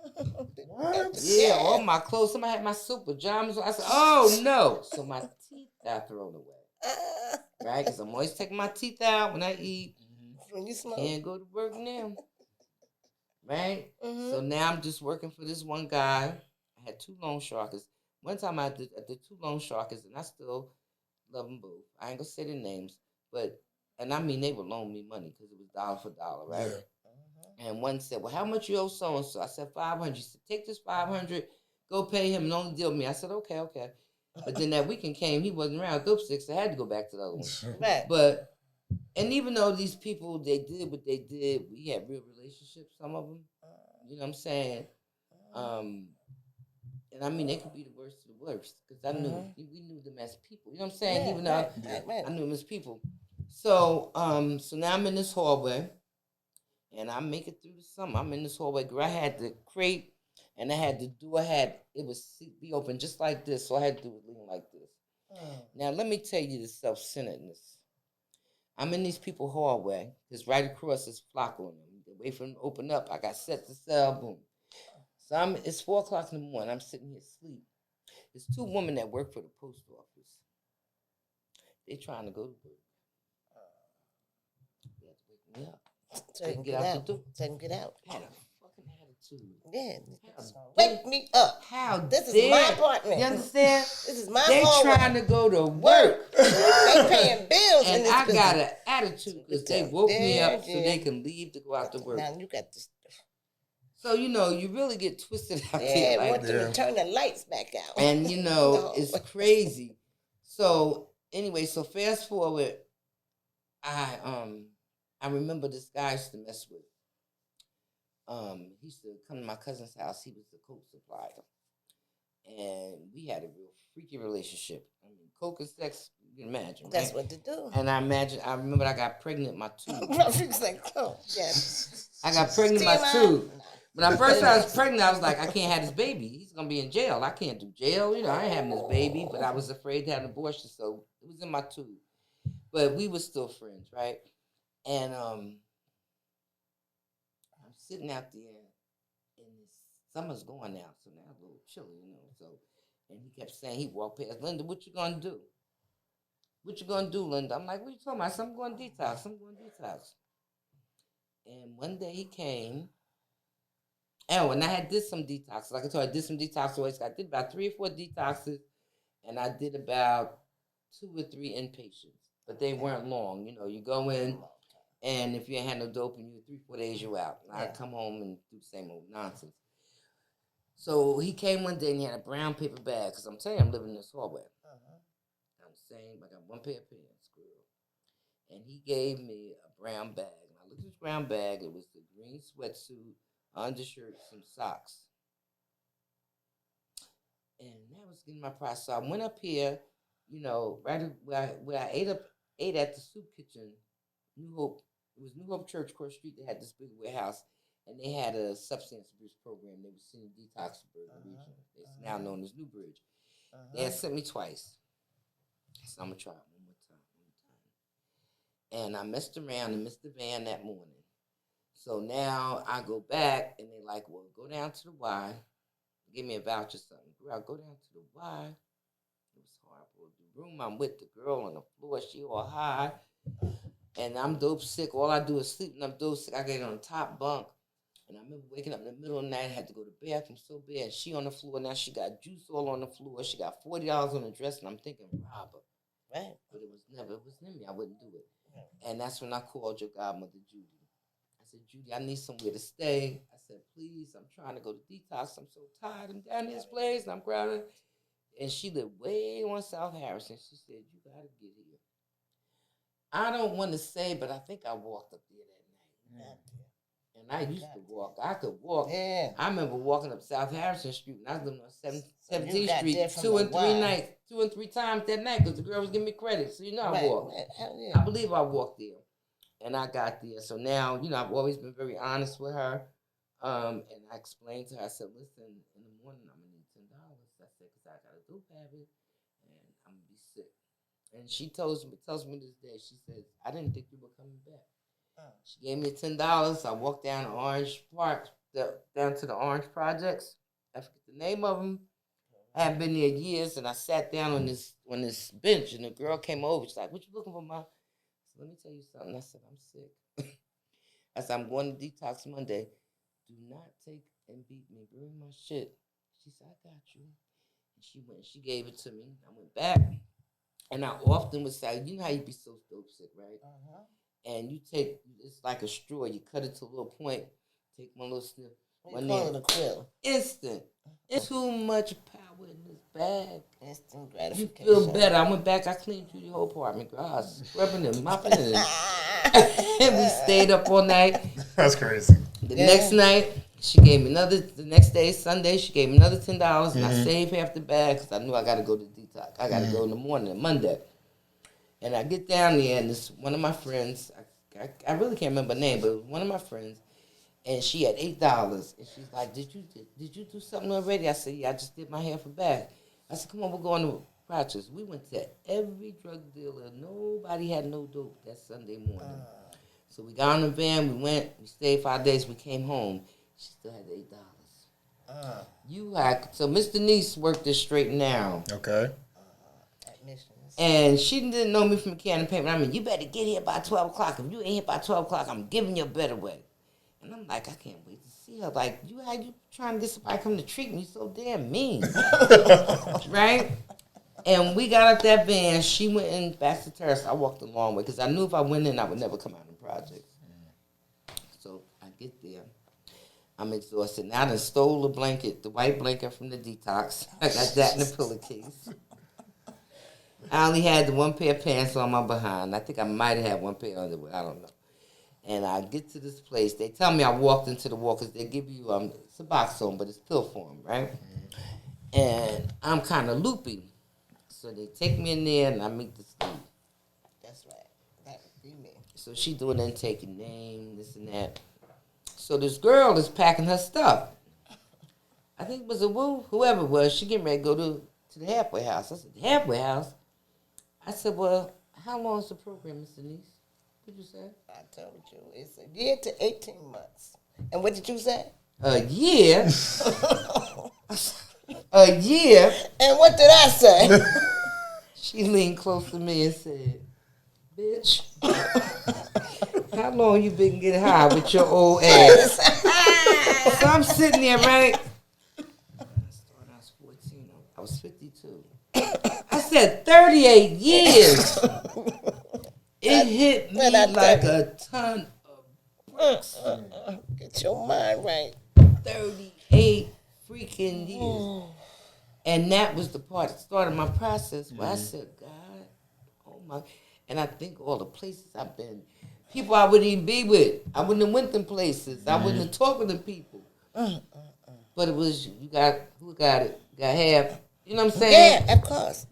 What? Yeah, all my clothes. Somebody had my silk pajamas on. I said, oh no. So my teeth got thrown away. Right? Because I'm always taking my teeth out when I eat. When you smoke. Can't go to work now. Right? So now I'm just working for this one guy. I had 2 loan sharkers. One time I did 2 loan sharkers, and I still love them both. I ain't gonna say their names, but, and I mean, they would loan me money because it was dollar for dollar, right? Yeah. And one said, well, how much you owe so-and-so? I said, 500. He said, take this 500, go pay him and only deal with me. I said, okay. But then that weekend came, he wasn't around, dope sticks, I had to go back to the other one. Right. But, and even though these people, they did what they did, we had real relationships, some of them. You know what I'm saying? And I mean, they could be the worst of the worst, because I knew, we knew them as people. You know what I'm saying? Even though I knew them as people. So, so now I'm in this hallway, And I make it through the summer. I'm in this hallway. Girl, I had the crate, and I had the door. It was be open just like this, so I had to do it lean like this. Now, let me tell you the self-centeredness. I'm in these people's hallway. Because right across is flock on them. They wait for them to open up. I got set to sell. Boom. So it's 4 o'clock in the morning. I'm sitting here asleep. There's 2 women that work for the post office. They trying to go to work. You have to wake me up. So you can get out. So you can get out. I had a fucking attitude. Yeah. Wake me up. How this is my apartment. You understand? This is my They hallway. trying to go to work. They paying bills and in this I business. got an attitude because they woke me up so they can leave to go out to work. Now you got this. So, you really get twisted out Yeah, there. want them to turn the lights back out. And, it's crazy. So, anyway, fast forward, I remember this guy I used to mess with. He used to come to my cousin's house. He was the coke supplier. And we had a real freaky relationship. I mean, coke and sex, you can imagine, right? That's what to do. And I remember I got pregnant in my tube. Rafiq's like, oh, yes. I got pregnant in my tube. When first I was pregnant, I was like, I can't have this baby. He's going to be in jail. I can't do jail. I ain't having this baby, but I was afraid to have an abortion, so it was in my tube. But we were still friends, right? And I'm sitting out there, and summer's going now, so now it's a little chilly, So, and he kept saying, he walked past, Linda, what you gonna do? What you gonna do, Linda? I'm like, what you talking about? I'm going detox. And one day he came. Oh, and I did some detoxes. Like I told you, I did some detox. I did about 3 or 4 detoxes, and I did about 2 or 3 inpatients, but they weren't long. You go in, and if you ain't had no dope in you, 3 or 4 days you out. And I'd come home and do the same old nonsense. So he came one day and he had a brown paper bag, because I'm telling you, I'm living in this hallway. I'm saying, I got 1 pair of pants, girl. And he gave me a brown bag. And I looked at this brown bag. It was the green sweatsuit, undershirt, some socks. And that was getting my price. So I went up here, right where I ate at the soup kitchen, New Hope. It was New Hope Church, across the street. They had this big warehouse, and they had a substance abuse program. They were sending detox to Bergen region. It's now known as New Bridge. They had sent me twice. So I'm going to try it one more time. And I messed around and missed the van that morning. So now I go back, and they're like, well, go down to the Y. Give me a voucher or something. Girl, I go down to the Y. It was horrible. The room I'm with, the girl on the floor, she all high. And I'm dope sick. All I do is sleep, and I'm dope sick. I get on the top bunk. And I remember waking up in the middle of the night. I had to go to the bathroom so bad. And she on the floor. Now she got juice all on the floor. She got $40 on the dress. And I'm thinking, rob her. Right. But it was in me. I wouldn't do it. And that's when I called your godmother, Judy. I said, Judy, I need somewhere to stay. I said, please, I'm trying to go to detox. I'm so tired. I'm down in this place, and I'm crowded. And she lived way on South Harrison. She said, you got to get here. I don't want to say, but I think I walked up there that night. And I used to walk. I could walk. Yeah. I remember walking up South Harrison Street, and I was living on 17th Street 2 and 3 times that night, because the girl was giving me credit. So, I walked. Yeah. I believe I walked there. And I got there. So now, I've always been very honest with her. And I explained to her, I said, listen, in the morning, I'm going to need $10. I said, because I got a dope habit, and I'm going to be sick. And she tells me this day, she says, I didn't think you were coming back. She gave me $10. I walked down to Orange Park, down to the Orange Projects. I forget the name of them. I haven't been there years, and I sat down on this bench, and the girl came over. She's like, what you looking for, Ma? I said, let me tell you something. I said, I'm sick. I said, I'm going to detox Monday. Do not take and beat me. Bring my shit. She said, I got you. And she went, she gave it to me. I went back, and I often would say, you know how you be so dope sick, right? And you take, it's like a straw. You cut it to a little point, take one little sniff. What you call it, a quill? Instant. It's too much power in this bag. Instant gratification. You feel better. I went back, I cleaned through the whole apartment. Girl, I was scrubbing and mopping it. And we stayed up all night. That's crazy. The next night, she gave me the next day, Sunday, she gave me another $10, and I saved half the bag because I knew I got to go to detox. I got to go in the morning, Monday. And I get down there, and one of my friends, I I really can't remember her name, but it was one of my friends, and she had $8, and she's like, "Did you do something already?" I said, "Yeah, I just did my hair for back." I said, "Come on, we're going to practice." We went to every drug dealer. Nobody had no dope that Sunday morning. So we got on the van. We went. We stayed 5 days. We came home. She still had $8. So Miss Denise worked this straight now. Okay. And she didn't know me from a can of paint. I mean, you better get here by 12 o'clock. If you ain't here by 12 o'clock, I'm giving you a better way. And I'm like, I can't wait to see her. Like, how you trying to get somebody come to treat me so damn mean? Right? And we got up that van. She went in back to terrace. I walked a long way because I knew if I went in, I would never come out in the project. So I get there. I'm exhausted. Now I done stole the blanket, the white blanket from the detox. I got that in the pillowcase. I only had the one pair of pants on my behind. I think I might have had one pair of underwear. I don't know. And I get to this place. They tell me I walked into the wall because they give you, it's a box on, but it's pill form, right? And I'm kind of loopy. So they take me in there and I meet the Steve. That's right. That would be me. So she doing intake and name, this and that. So this girl is packing her stuff. I think it was a woo, whoever it was. She getting ready to go to the halfway house. I said, the halfway house? I said, well, how long is the program, Miss Denise? What did you say? I told you. It's a year to 18 months. And what did you say? A year? A year? And what did I say? She leaned close to me and said, bitch, how long you been getting high with your old ass? So I'm sitting there, right? I was 14. I was 52. I said 38 years. It hit me like a ton of bricks. Get your mind right. 38 freaking years. And that was the part that started my process where I said, God, oh my. And I think all the places I've been, people I wouldn't even be with. I wouldn't have went them places. I wouldn't have talked to people. But it was, who got it? Got half. You know what I'm saying? Yeah, of course.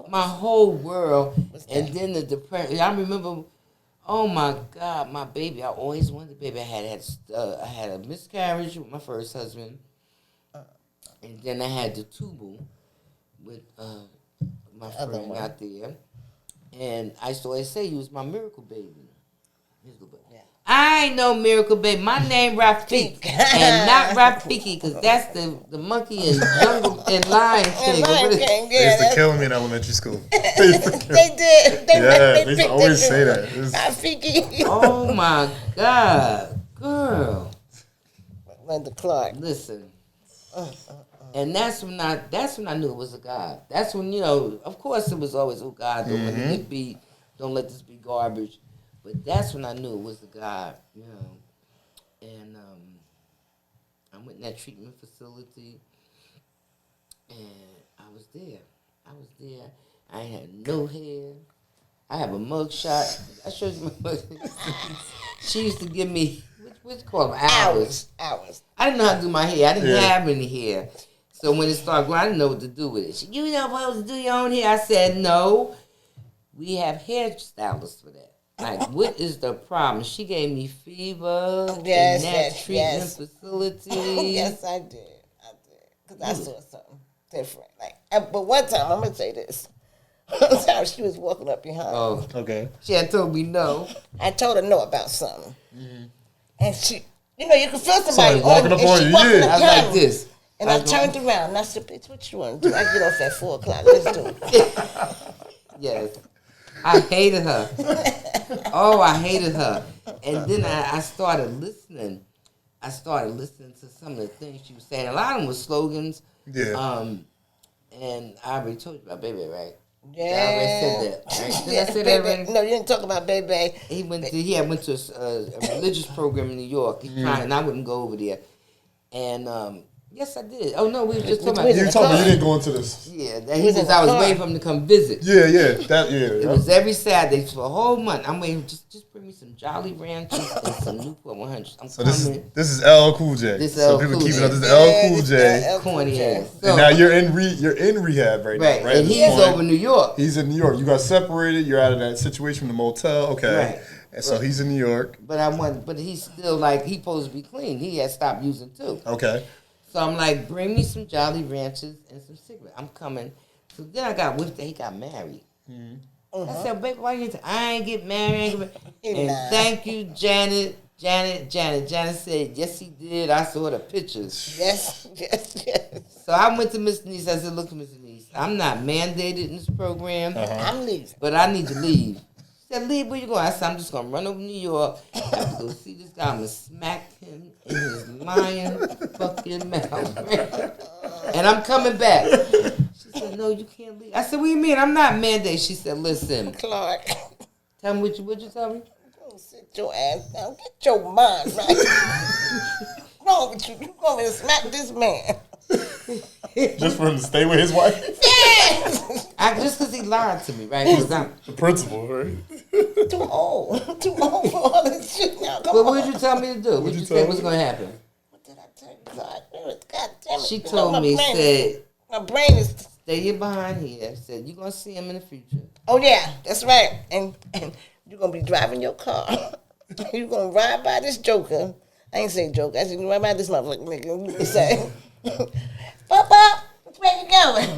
My whole world. And then the depression. I remember, oh my God, my baby. I always wanted a baby. I had a miscarriage with my first husband. And then I had the tubal with my friend out there. And I used to always say, you was my miracle baby. Yeah. I ain't no miracle baby. My name Rafiq. And not Rafiki, because that's the monkey in Jungle and Lion King. They used to kill me in elementary school. They did. They used to always say that. Rafiki. Oh my God. Girl. Linda Clark. Listen. And that's when I knew it was a God. That's when, of course it was always, oh God, don't let this be, don't let this be garbage. But that's when I knew it was a God, And I went in that treatment facility, and I was there. I had no hair. I have a mug shot. I showed you my mug. She used to give me, what's it called? Hours. I didn't know how to do my hair. I didn't have any hair. So when it started growing, I didn't know what to do with it. She, you not supposed to do your own hair. I said, no. We have hairstylists for that. Like, what is the problem? She gave me fever in that treatment facility. Yes, I did. Because I saw something different. But one time, I'm going to say this. One time she was walking up behind me. Oh, okay. She had told me no. I told her no about something. And she, you can feel somebody walking up on you. I was like this. And I turned around and I said, bitch, what you want to do? I get off at 4 o'clock. Let's do it. Yes. I hated her. Oh, I hated her. And then I started listening. I started listening to some of the things she was saying. A lot of them were slogans. Yeah. And I already told you about Baby, right? Yeah. I already said that. Right? Did I say that already? No, you didn't talk about Baby. He went to a religious program in New York. And I wouldn't go over there. And yes, I did. Oh no, we were just talking about. You told me you didn't go into this. Yeah, he says I was waiting for him to come visit. Yeah, It was every Saturday for a whole month. I'm waiting. Just bring me some Jolly Ranchers and some Newport 100. I'm so this is LL Cool J. This so LL people Cool keep J. it up. This is LL Cool J. Corny ass. And now you're in rehab right now, right? And he's over in New York. He's in New York. You got separated. You're out of that situation in the motel. Okay. Right. And so he's in New York. But he's still like, he supposed to be clean. He had stopped using too. Okay. So I'm like, bring me some Jolly Ranchers and some cigarettes. I'm coming. So then I got whipped that he got married. I said, baby, why you? I ain't get married. And thank you, Janet. Janet said, yes, he did. I saw the pictures. Yes. So I went to Miss Denise. I said, look, Miss Denise, I'm not mandated in this program. I'm leaving. But I need to leave. She said, leave, where you going? I said, I'm just going to run over to New York. I have to go see this guy. I'm going to smack him in his lying fucking mouth. And I'm coming back. She said, no, you can't leave. I said, what do you mean? I'm not mandated. She said, listen. Clark. Tell me what you tell me? Go sit your ass down. Get your mind right. What's wrong with you? You going to smack this man. Just for him to stay with his wife? Yes! Just because he lied to me, right? Because I'm the principal, right? Too old. Too old for all this shit now. But what did you tell me to do? What did you think was going to happen? What did I tell you? God damn it. She told me, said, my brain is... stay here behind here. Said, you're going to see him in the future. Oh, yeah. That's right. And you're going to be driving your car. You're going to ride by this joker. I ain't say joker. I said, you ride by this motherfucker, nigga. You say... Papa, where you going?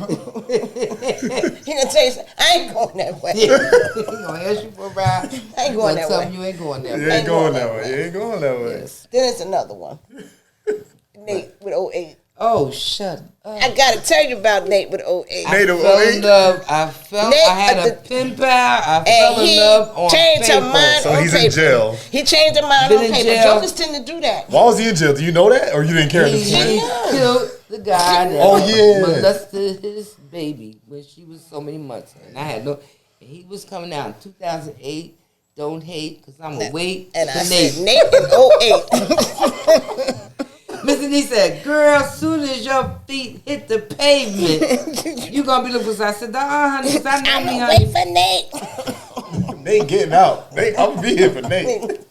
He gonna tell you, I ain't going that way. He gonna ask you for a ride. I ain't going that way. You ain't going that way. You ain't going that way. You ain't going that way. Yes. Then it's another one. Nate with 08. Oh, shut up. I gotta tell you about Nate with 08. Nate with fell 08? in love. I had a pen pal. I fell in love on changed paper. her mind. So he's in jail. He changed her mind Been on in paper. jail. Jokers tend to do that. Why was he in jail? Do you know that? Or you didn't care at this He point? killed the guy that molested his baby when she was so many months. And I had no... And he was coming out in 2008. Don't hate, because I'm going to wait And for I Nate. said, Nate in 08. Mr. Denise said, girl, as soon as your feet hit the pavement, you going to be looking for... I said, honey, because I know I'm me, gonna honey. wait for Nate. Nate getting out. I'm going to be here for Nate.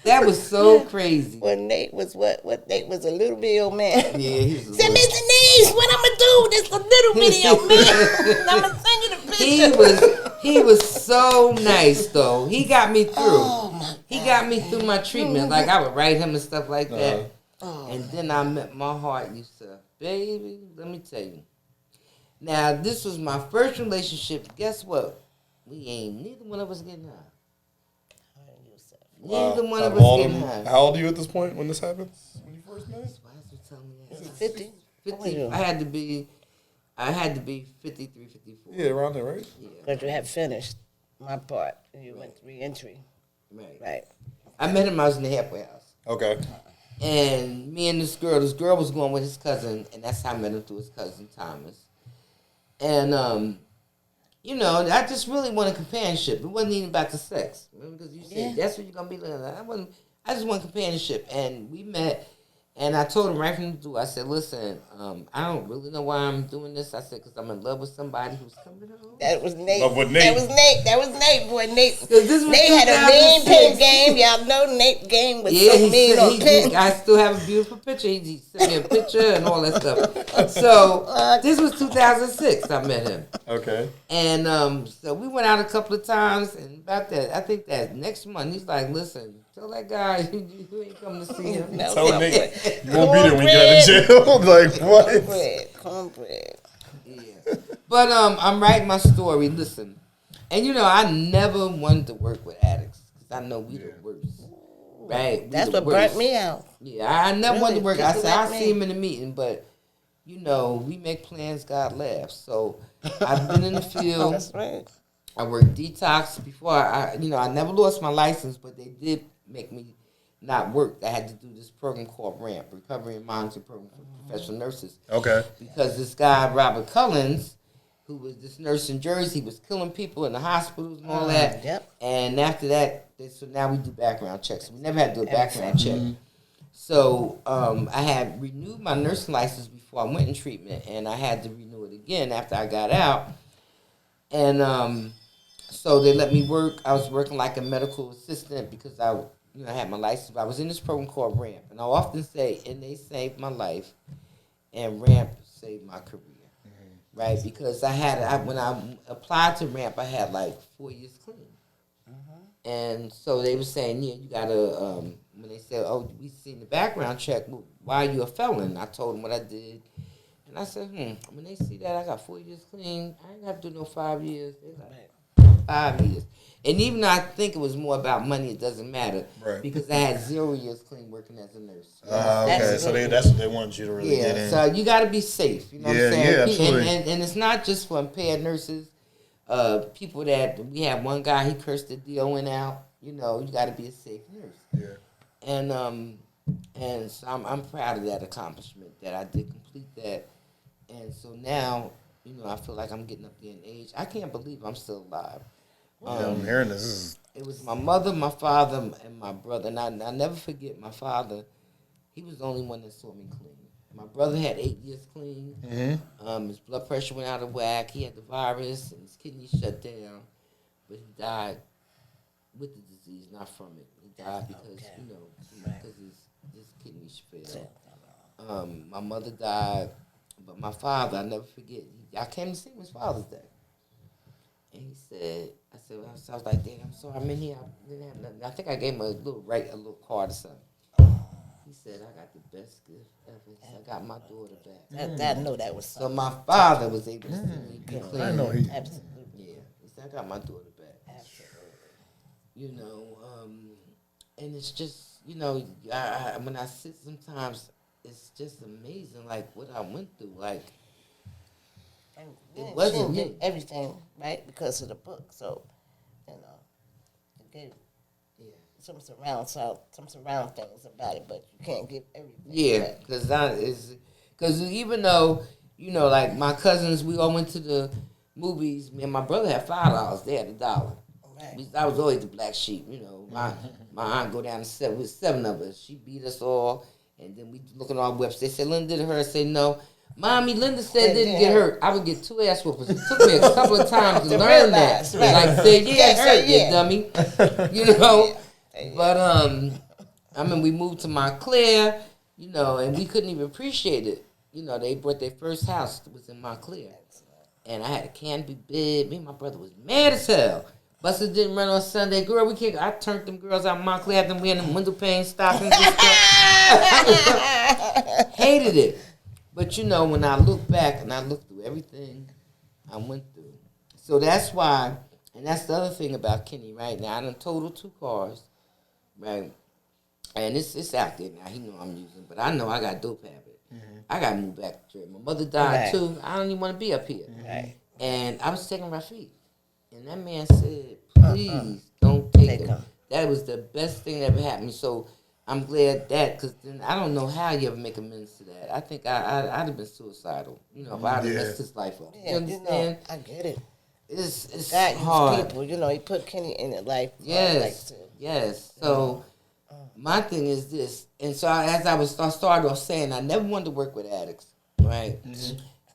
That was so crazy. When Nate was what Nate was a little bitty old man. Yeah, he was a Said, little... Mr. Denise, what I'm gonna do? This a little bitty old man. I'm gonna send you the picture. He was so nice though. He got me through. Oh my God. He got me through my treatment. Like I would write him and stuff like that. And then I met my heart used to, baby, let me tell you. Now this was my first relationship. Guess what? Neither one of us getting high. Neither one of us getting high. How old are you at this point when this happens? When you first met? Why is you telling me that? 50. 50. I had to be 53, 54. Yeah, around there, right? Yeah. Because you had finished my part. And you went to re-entry. Right. Right. I met him, I was in the halfway house. Okay. And me and this girl was going with his cousin, and that's how I met him through his cousin, Thomas. And, you know, I just really wanted companionship. It wasn't even about the sex. Because you said, that's what you're going to be looking at. I just want companionship. And we met, and I told him right from the door, I said, listen, I don't really know why I'm doing this. I said, because I'm in love with somebody who's coming home. That was Nate. Love with Nate. That was Nate, boy. Nate. This was Nate had a mean 2006. pen game. Y'all know Nate game was Yeah, so mean on pen. I still have a beautiful picture. He sent me a picture and all that stuff. So this was 2006. I met him. Okay. And so we went out a couple of times, and about that, I think that next month, he's like, listen, tell that guy you ain't coming to see him. No, Tell Nate you won't be there when you get out of jail. Like, what? Cornbread. Yeah. But I'm writing my story. Listen, and you know, I never wanted to work with addicts because I know we the worst. Right? We That's the what worst. burnt me out. Yeah, I never wanted to work. I People said, like I'll me. see him in the meeting, but you know, we make plans, God laughs. So I've been in the field. That's right. I worked detox before. I never lost my license, but they did make me not work. I had to do this program called RAMP, Recovery and Monitoring Program for Professional Nurses. Okay. Because this guy, Robert Cullens, who was this nurse in Jersey, was killing people in the hospitals and all that. Yep. And after that, so now we do background checks. We never had to do a background check. So I had renewed my nursing license before I went in treatment, and I had to renew it again after I got out. And so they let me work. I was working like a medical assistant because I had my license. But I was in this program called RAMP, and I often say, and they saved my life, and RAMP saved my career, right? Because when I applied to RAMP, I had like 4 years clean. And so they were saying, yeah, you gotta. When they said, oh, we seen the background check, well, why are you a felon? I told them what I did, and I said, when they see that I got 4 years clean, I ain't have to do no 5 years. They like 5 years. And even though I think it was more about money, it doesn't matter. Right. Because I had 0 years clean working as a nurse. Okay, so that's what they wanted you to really get in. So you got to be safe. You know what I'm saying? Yeah, absolutely. And it's not just for impaired nurses. People that, we had one guy, he cursed the DON out. You know, you got to be a safe nurse. Yeah. And so I'm proud of that accomplishment, that I did complete that. And so now, you know, I feel like I'm getting up there in age. I can't believe I'm still alive. I'm hearing this. It was my mother, my father, and my brother. And I never forget my father. He was the only one that saw me clean. My brother had 8 years clean. Mm-hmm. His blood pressure went out of whack. He had the virus, and his kidneys shut down. But he died with the disease, not from it. He died because, because his kidneys failed. My mother died, but my father, I never forget. I came to see him his Father's Day. And he said, I was like, Dad, I'm sorry, I'm in here. I didn't have nothing. I think I gave him a little card or something. He said, I got the best gift ever. He said, I got my daughter back. I know that was so my father was able to see me clean. I know he. Absolutely. Yeah, he said, I got my daughter back. Absolutely. You know, and it's just, you know, I when I sit sometimes, it's just amazing, like, what I went through. Like, it wasn't me. Everything, right, because of the book. So, you know, it gave some surround things about it, but you can't give everything. Yeah, because even though, you know, like my cousins, we all went to the movies. Me and my brother had $5. They had $1. Right. I was always the black sheep, you know. My aunt go down to 7 with 7 of us. She beat us all, and then we look at our website. They said Linda did her. I say no. Mommy, Linda said didn't get hurt. I would get 2 ass whoopers. It took me a couple of times to learn that. Right. Like, say, yeah, it hurt, you dummy. You know? But, I mean, we moved to Montclair, you know, and we couldn't even appreciate it. You know, they bought their first house. It was in Montclair. And I had a canopy bed. Me and my brother was mad as hell. Buster didn't run on Sunday. Girl, we can't. I turned them girls out of Montclair, had them wearing them window pane stockings and stuff. Hated it. But, you know, when I look back and I look through everything I went through. So that's why, and that's the other thing about Kenny right now. I done totaled 2 cars, right? And it's out there now. He know I'm using, but I know I got dope habit. I got to move back to Detroit. My mother died, too. I don't even want to be up here. Right. And I was taking Rafiq. And that man said, please don't take him. That was the best thing that ever happened. So I'm glad that, because then I don't know how you ever make amends to that. I think I'd have been suicidal, you know, if I'd have messed his life up. Yeah, you understand? I get it. It's God hard. used people, you know, he put Kenny in his life. Yes, yes. So my thing is this, and so I started off saying, I never wanted to work with addicts, right?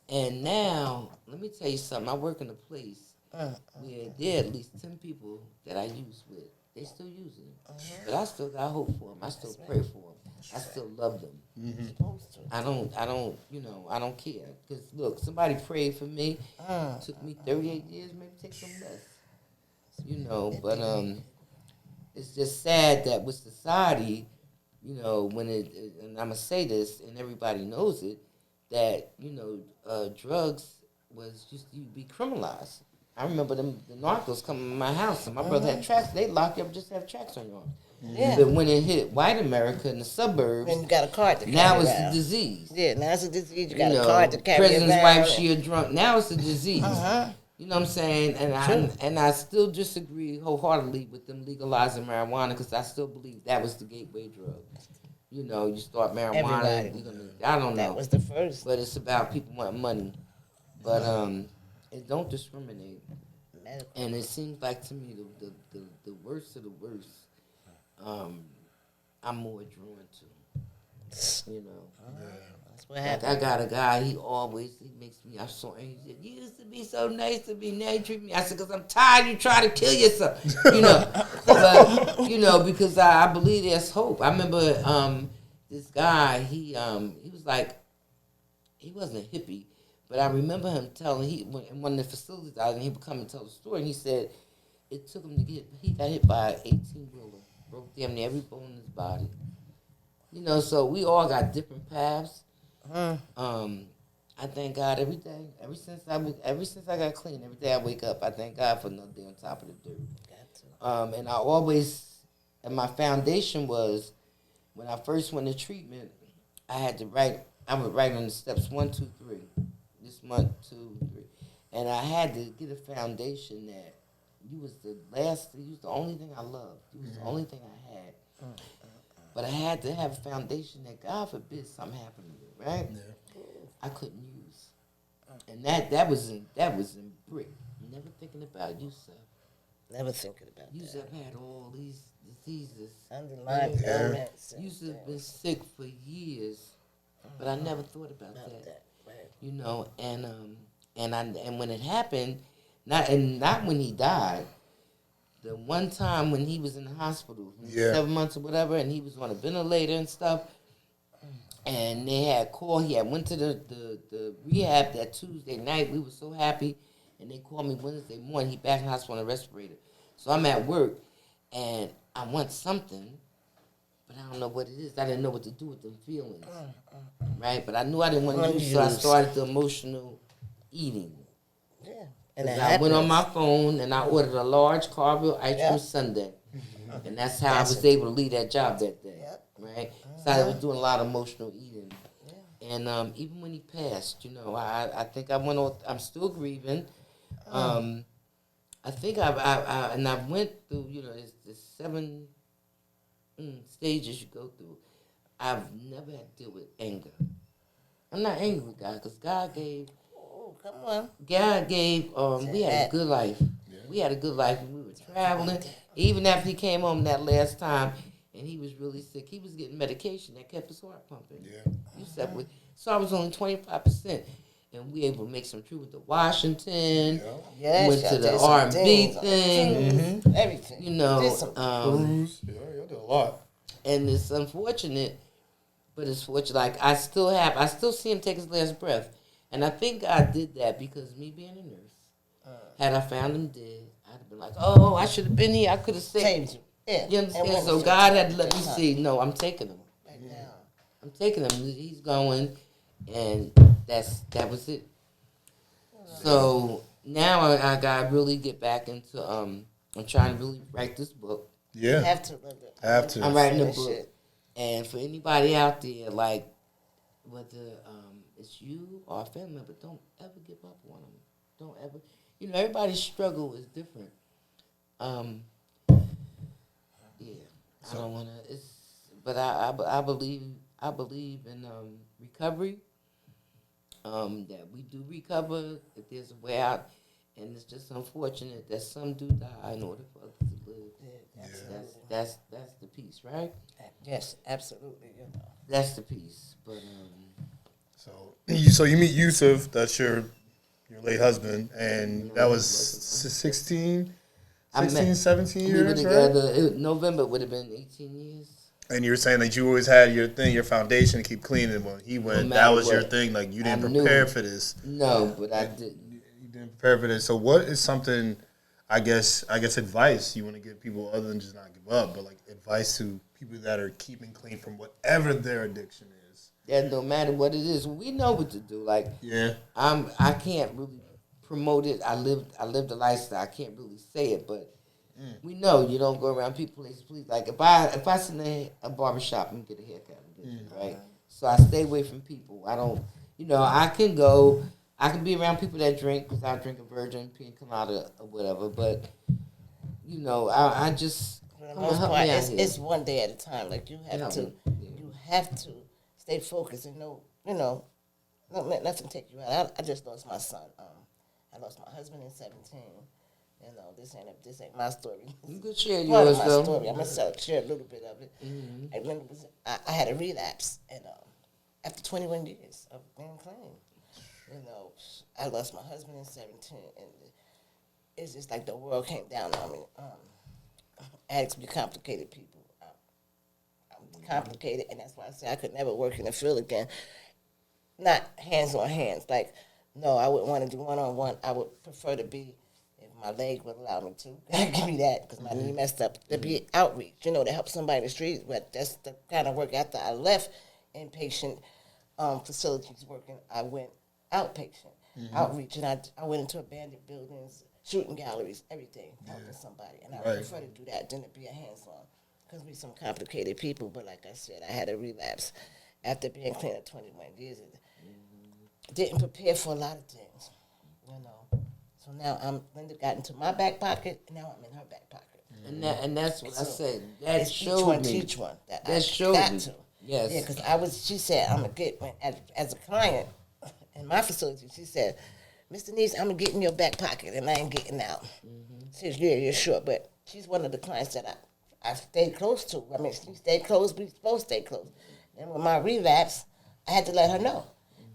And now, let me tell you something. I work in a place where there are at least 10 people that I use with. They still using it. But I still got hope for them. I still pray for them. I still love them. I don't, you know, I don't care. Because, look, somebody prayed for me. Took me 38 years, maybe take some less. You know, but it's just sad that with society, you know, when and I'm going to say this, and everybody knows it, that, you know, drugs used to be criminalized. I remember the narcos coming to my house, and my brother had tracks. They locked you up just to have tracks on your arm. Yeah. But when it hit white America in the suburbs, And you got a card to carry now it's around. a disease. Yeah, now it's a disease. You got You know, a card to carry president's around. wife, she a drunk. Now it's a disease. You know what I'm saying? And I still disagree wholeheartedly with them legalizing marijuana, because I still believe that was the gateway drug. You know, you start marijuana. I don't know. That was the first. But it's about people wanting money. But it don't discriminate. Medical. And it seems like to me the worst of the worst, I'm more drawn to. You know. That's what Like happened. I got a guy, he makes me, I'm so angry. He said, you used to be so nice to me, now you treat me. I said, because I'm tired, you try to kill yourself. You know. But, you know, because I believe there's hope. I remember this guy, he was like, he wasn't a hippie, but I remember him telling, in one of the facilities, and he would come and tell the story, and he said, it took him to get. He got hit by an 18-wheeler, broke damn near every bone in his body. You know, so we all got different paths. I thank God every day. Ever since I got clean, every day I wake up, I thank God for another day on top of the dirt. And I always, and my foundation was, when I first went to treatment, I would write on the steps 1, 2, 3. This month, 2, 3. And I had to get a foundation that you was the only thing I loved. You was the only thing I had. But I had to have a foundation that, God forbid, something happened to me, right? Yeah. I couldn't use. And that was in brick. Never thinking about Yusuf. Never thinking about Yusuf had all these diseases. Underlying ailments. Yusuf been sick for years. But I never thought about that. Right. You know, and when it happened, not when he died. The one time when he was in the hospital, 7 months or whatever, and he was on a ventilator and stuff, and they had called. He had went to the rehab that Tuesday night. We were so happy, and they called me Wednesday morning. He back in the hospital on a respirator. So I'm at work, and I want something, but I don't know what it is. I didn't know what to do with them feelings, right? But I knew I didn't want to use, so I started the emotional eating. Yeah. And I went on my phone and I ordered a large Carville ice cream sundae. And that's how I was able to leave that job that day. Right? So I was doing a lot of emotional eating. And even when he passed, you know, I think I went on, I'm still grieving. I think I went through, you know, there's 7 stages you go through. I've never had to deal with anger. I'm not angry with God because God gave. Come on. God gave, we had a good life. Yeah. We had a good life when we were traveling. Even after he came home that last time and he was really sick, he was getting medication that kept his heart pumping. Yeah. So I was only 25%. And we able to make some trip with the Washington. Yeah. Went to the R&B thing. Everything. You know. Cruise. Yeah, y'all did a lot. And it's unfortunate, but it's fortunate. Like, I still see him take his last breath. And I think God did that because me being a nurse, had I found him dead, I'd have been like, oh, I should have been here. I could have saved him. Yeah. You understand? So God had to let me see, no, I'm taking him. Right now. I'm taking him. He's going, and that was it. So now I got to really get back into, I'm trying to really write this book. Yeah. Have to. I'm writing a book. And for anybody out there, like, whether it's you or a family member, don't ever give up on them. Don't ever. You know, everybody's struggle is different. Yeah, I don't want to. But I believe in recovery. That we do recover if there's a way out, and it's just unfortunate that some do die in order for others to live. That's the piece, right? Yes, absolutely. You know. That's the piece, but. So you meet Yusuf, that's your late husband, and that was 16, 17 years, we were together, right? November would have been 18 years. And you were saying that you always had your thing, your foundation to keep cleaning. When he went, that was your thing. Like, you didn't prepare for this. No, but I didn't. You didn't prepare for this. So what is something, I guess advice you want to give people other than just not give up, but like advice to people that are keeping clean from whatever their addiction is? Yeah, no matter what it is, we know what to do. Like, I can't really promote it. I lived the lifestyle. I can't really say it, but we know you don't go around people please. Like, if I sit in a barbershop and get a haircut, right? So I stay away from people. I don't, I can be around people that drink because I drink a virgin pina colada or whatever. But I just for the most part, it's one day at a time. Like, you have to stay focused and know, don't let nothing take you out. I just lost my son. I lost my husband in 17. This ain't my story. You could share yours, though. Story. I'm gonna share a little bit of it. Mm-hmm. And when I had a relapse, and after 21 years of being clean, I lost my husband in 17, and it's just like the world came down on me. Addicts be complicated people. I'm complicated, and that's why I say I could never work in the field again. Not hands on hands. Like, no, I wouldn't want to do one-on-one. I would prefer to be, if my leg would allow me to. Give me that because my knee messed up. To be outreach, to help somebody in the streets. But that's the kind of work after I left inpatient facilities working. I went outpatient, outreach, and I went into abandoned buildings, shooting galleries, everything, helping somebody. And I prefer to do that than to be a hands-on because we some complicated people. But like I said, I had a relapse after being clean at 21 years. Didn't prepare for a lot of things, So now Linda got into my back pocket, and now I'm in her back pocket. And that's what I said. That showed each one me. teach one. That showed me. Yes. Yeah, because she said, I'm going to get, as a client in my facility, she said, Mr. Neese, I'm going to get in your back pocket, and I ain't getting out. She said, yeah, you're sure. But she's one of the clients that I stayed close to. I mean, she stayed close, we both stayed close. And with my relapse, I had to let her know.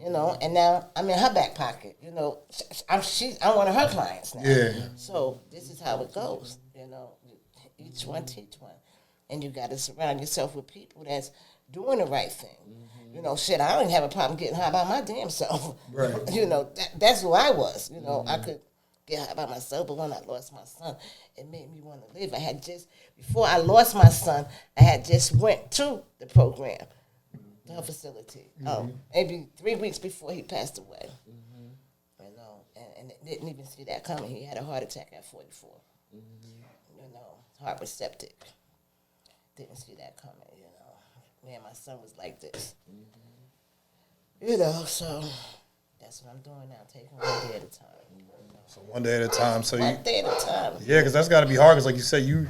And now I'm in her back pocket. I'm one of her clients now. Yeah. So this is how it goes. Each one teach one, and you got to surround yourself with people that's doing the right thing. Shit, I don't have a problem getting high by my damn self. Right. That's who I was. I could get high by myself, but when I lost my son, it made me want to live. Before I lost my son, I had just went to the program. Her facility. Maybe 3 weeks before he passed away. And didn't even see that coming. He had a heart attack at 44. Heart was septic. Didn't see that coming. Man, my son was like this. So that's what I'm doing now, taking one day at a time. So one day at a time. So one day at a time. Yeah, because that's got to be hard. Because like you said, you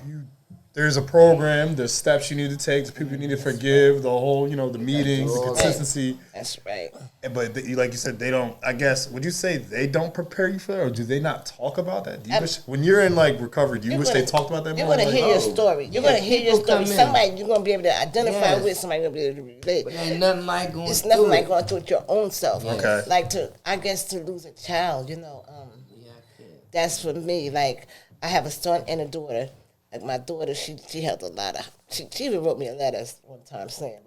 there's a program, there's steps you need to take, the people you need to forgive, the whole, the meetings, the consistency. That's right. But like you said, they don't, I guess, would you say they don't prepare you for that, or do they not talk about that? Do you wish, when you're in recovery, do you wish they talked about that more? You're going to hear your story. You're going to hear your story. Somebody you're going to be able to identify with, somebody you're going to be able to relate. But ain't nothing like going It's nothing like going through it your own self. Okay. Like to lose a child, that's for me. Like, I have a son and a daughter. Like my daughter, she held a lot of. She even wrote me a letter one time saying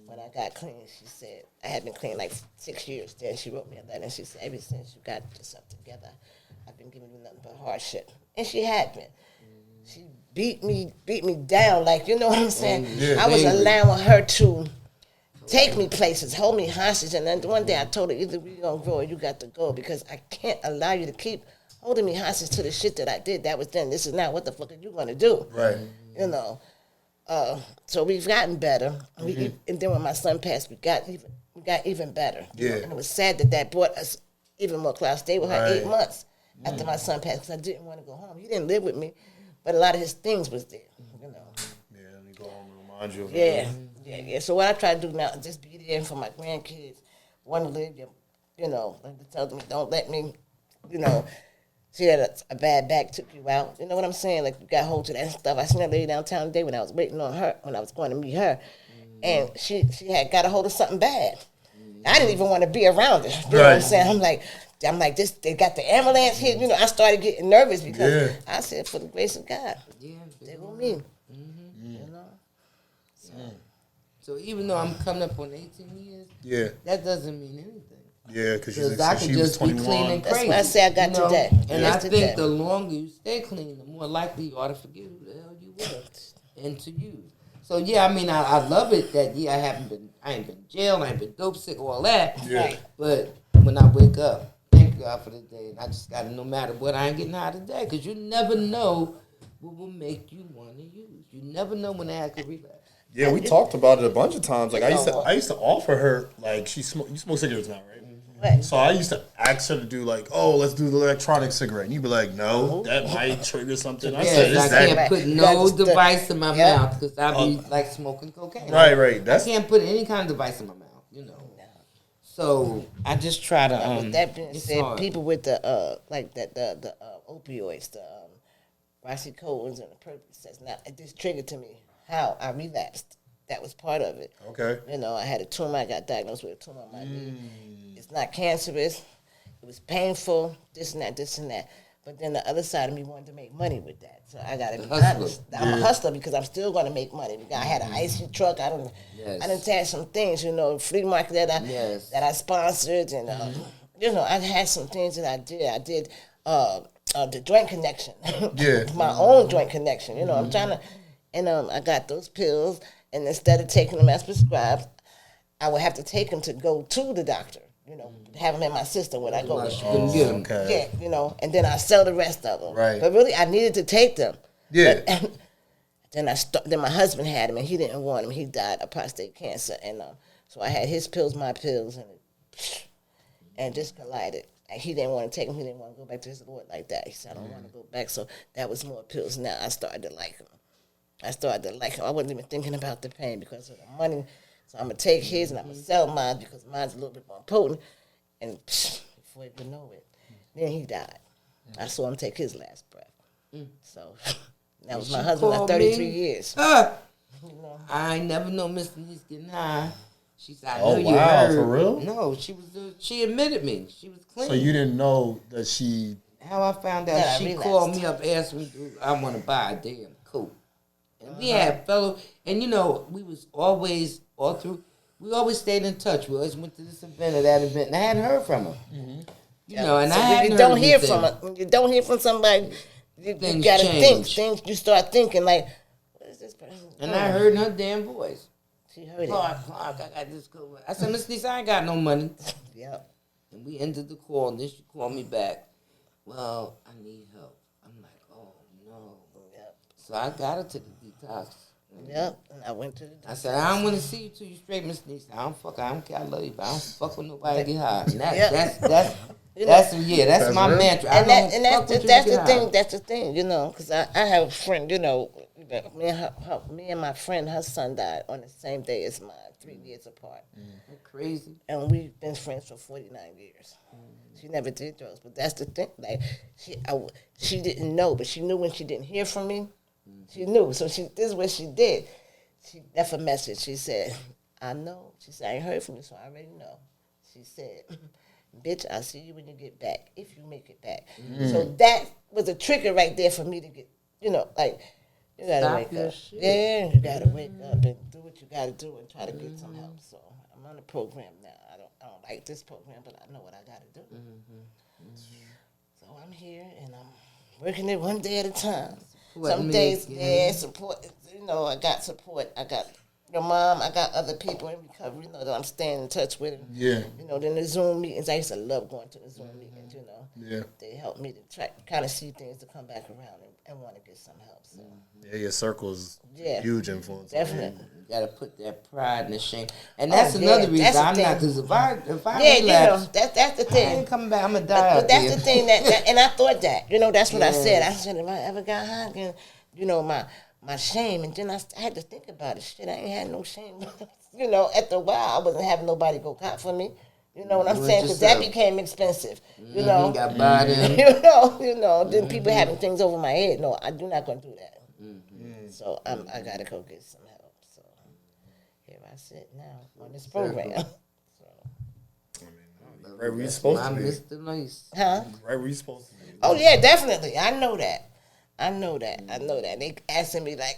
when I got clean, she said I had been clean 6 years. Then she wrote me a letter and she said ever since you got yourself together, I've been giving you nothing but hardship, and she had been. She beat me down, you know what I'm saying. I was allowing her to take me places, hold me hostage, and then one day I told her either we gonna grow or you got to go because I can't allow you to keep holding me hostage to the shit that I did. That was then. This is now. What the fuck are you going to do? Right. So we've gotten better. And then when my son passed, we got even better. Yeah. And it was sad that brought us even more close. I stayed with her 8 months after my son passed because I didn't want to go home. He didn't live with me, but a lot of his things was there. Yeah, and you go home and remind you of Yeah. So what I try to do now is just be there for my grandkids. Want to live, tell them don't let me, she had a bad back, took you out. You know what I'm saying? You got hold to that stuff. I seen that lady downtown today when I was waiting on her, when I was going to meet her. And she had got a hold of something bad. I didn't even want to be around her. You know what I'm saying? I'm like, this, they got the ambulance here. I started getting nervous because I said, for the grace of God, they go me. So even though I'm coming up on 18 years, that doesn't mean anything. Yeah, because I could just be clean and crazy. That's why I say I got today. And I think the longer you stay clean, the more likely you are to forget who the hell you were and to use. So yeah, I love it that I ain't been in jail, I ain't been dope sick, all that. Yeah. But when I wake up, thank God for the day, and I just got to, no matter what, I ain't getting high today, because you never know what will make you want to use. You never know when they have to relapse. Yeah, we talked about it a bunch of times. I used to offer her you smoke cigarettes now, right? Right. So I used to ask her to do let's do the electronic cigarette. And you'd be like, no, that might trigger something. I said, I can't put no device in my mouth because I'd be like smoking cocaine. Right. I can't put any kind of device in my mouth, So I just try to. With that being said, people with the the opioids, the oxycodones and the Percocets, now it just triggered to me how I relapsed. That was part of it. Okay. I had a tumor. I got diagnosed with a tumor on my knee. It's not cancerous. It was painful, this and that. But then the other side of me wanted to make money with that. So I got to be honest. I'm a hustler because I'm still going to make money. I had an icy truck. I done had some things, flea market that I sponsored. And, I had some things that I did. I did the joint connection. Yeah. My own joint connection. You know, I'm trying to, and I got those pills, and instead of taking them as prescribed, I would have to take them to go to the doctor. You know, have them in my system when I go. Okay. Yeah, you know, and then I sell the rest of them. Right. But really, I needed to take them. Yeah. But, then my husband had him, and he didn't want him. He died of prostate cancer, and so I had his pills, my pills, and just collided. And he didn't want to take him. He didn't want to go back to his Lord like that. He said, I don't want to go back. So that was more pills. Now I started to like him. I wasn't even thinking about the pain because of the money. So I'm going to take his and I'm going to sell mine because mine's a little bit more potent. And before you could know it, then he died. I saw him take his last breath. So that was my husband for 33 years. You know? I ain't never know Miss Denise getting high. She said, I know Oh, you wow, heard. for real? No, she admitted me. She was clean. So you didn't know that she... How I found out, Yeah, she called me up, asked me, I want to buy a damn coat. And we had and you know, we was always, all through, we always stayed in touch. We always went to this event or that event, and I hadn't heard from her. You know, and so I hadn't you don't heard hear anything. from her. When you don't hear from somebody, you Things got to think. change. You start thinking like, what is this person And doing? I heard her damn voice. She heard it. Clark, I got this coat. I said, Miss Denise, I ain't got no money. Yep. And we ended the call, and then she called me back. Well, I need help. I'm like, oh, no. Yep. So I got her to the detox. Yep. And I went to the I said, I don't want to see you till you straight, Miss Denise. I don't care, I love you, but I don't fuck with nobody get high. And that's my mantra. And That's that's the thing, you know, because I have a friend, you know, me and my friend, her son died on the same day as mine, 3 years apart. crazy. And we've been friends for 49 years. She never did drugs, but that's the thing. Like she didn't know, but she knew when she didn't hear from me. She knew. So this is what she did. She left a message. She said, I know. She said, I ain't heard from you, so I already know. She said, bitch, I'll see you when you get back, if you make it back. So that was a trigger right there for me to get, you know, like, you gotta Stop wake your up. shit. Yeah, you gotta wake up and do what you gotta do and try to get some help. So I'm on the program now. I don't like this program, but I know what I gotta do. So I'm here and I'm working it one day at a time. Some days, support. You know, I got support. I got your mom. I got other people in recovery. You know that I'm staying in touch with. And, you know, then the Zoom meetings. I used to love going to the Zoom meetings. You know, they helped me to try kind of see things to come back around and want to get some help. So. Yeah, your circle's huge influence. Definitely. You gotta put that pride and the shame, and that's another reason I'm not. Because if I relapse, you know, that's the thing. I ain't coming back. I'm gonna die. But that's the thing that, and I thought that, you know, that's what I said. I said if I ever got high again, you know, my shame, and then I had to think about it. Shit, I ain't had no shame. You know, after a while, I wasn't having nobody go cop for me. You know what I'm saying? Because that became expensive. You know, got body. you know. Then people having things over my head. No, I'm not gonna do that. So I gotta go get some help. So here I sit now on this program. Right where you supposed to be. Mr. Nice. Huh? Right where you supposed to be. Oh yeah, definitely. I know that. They asking me like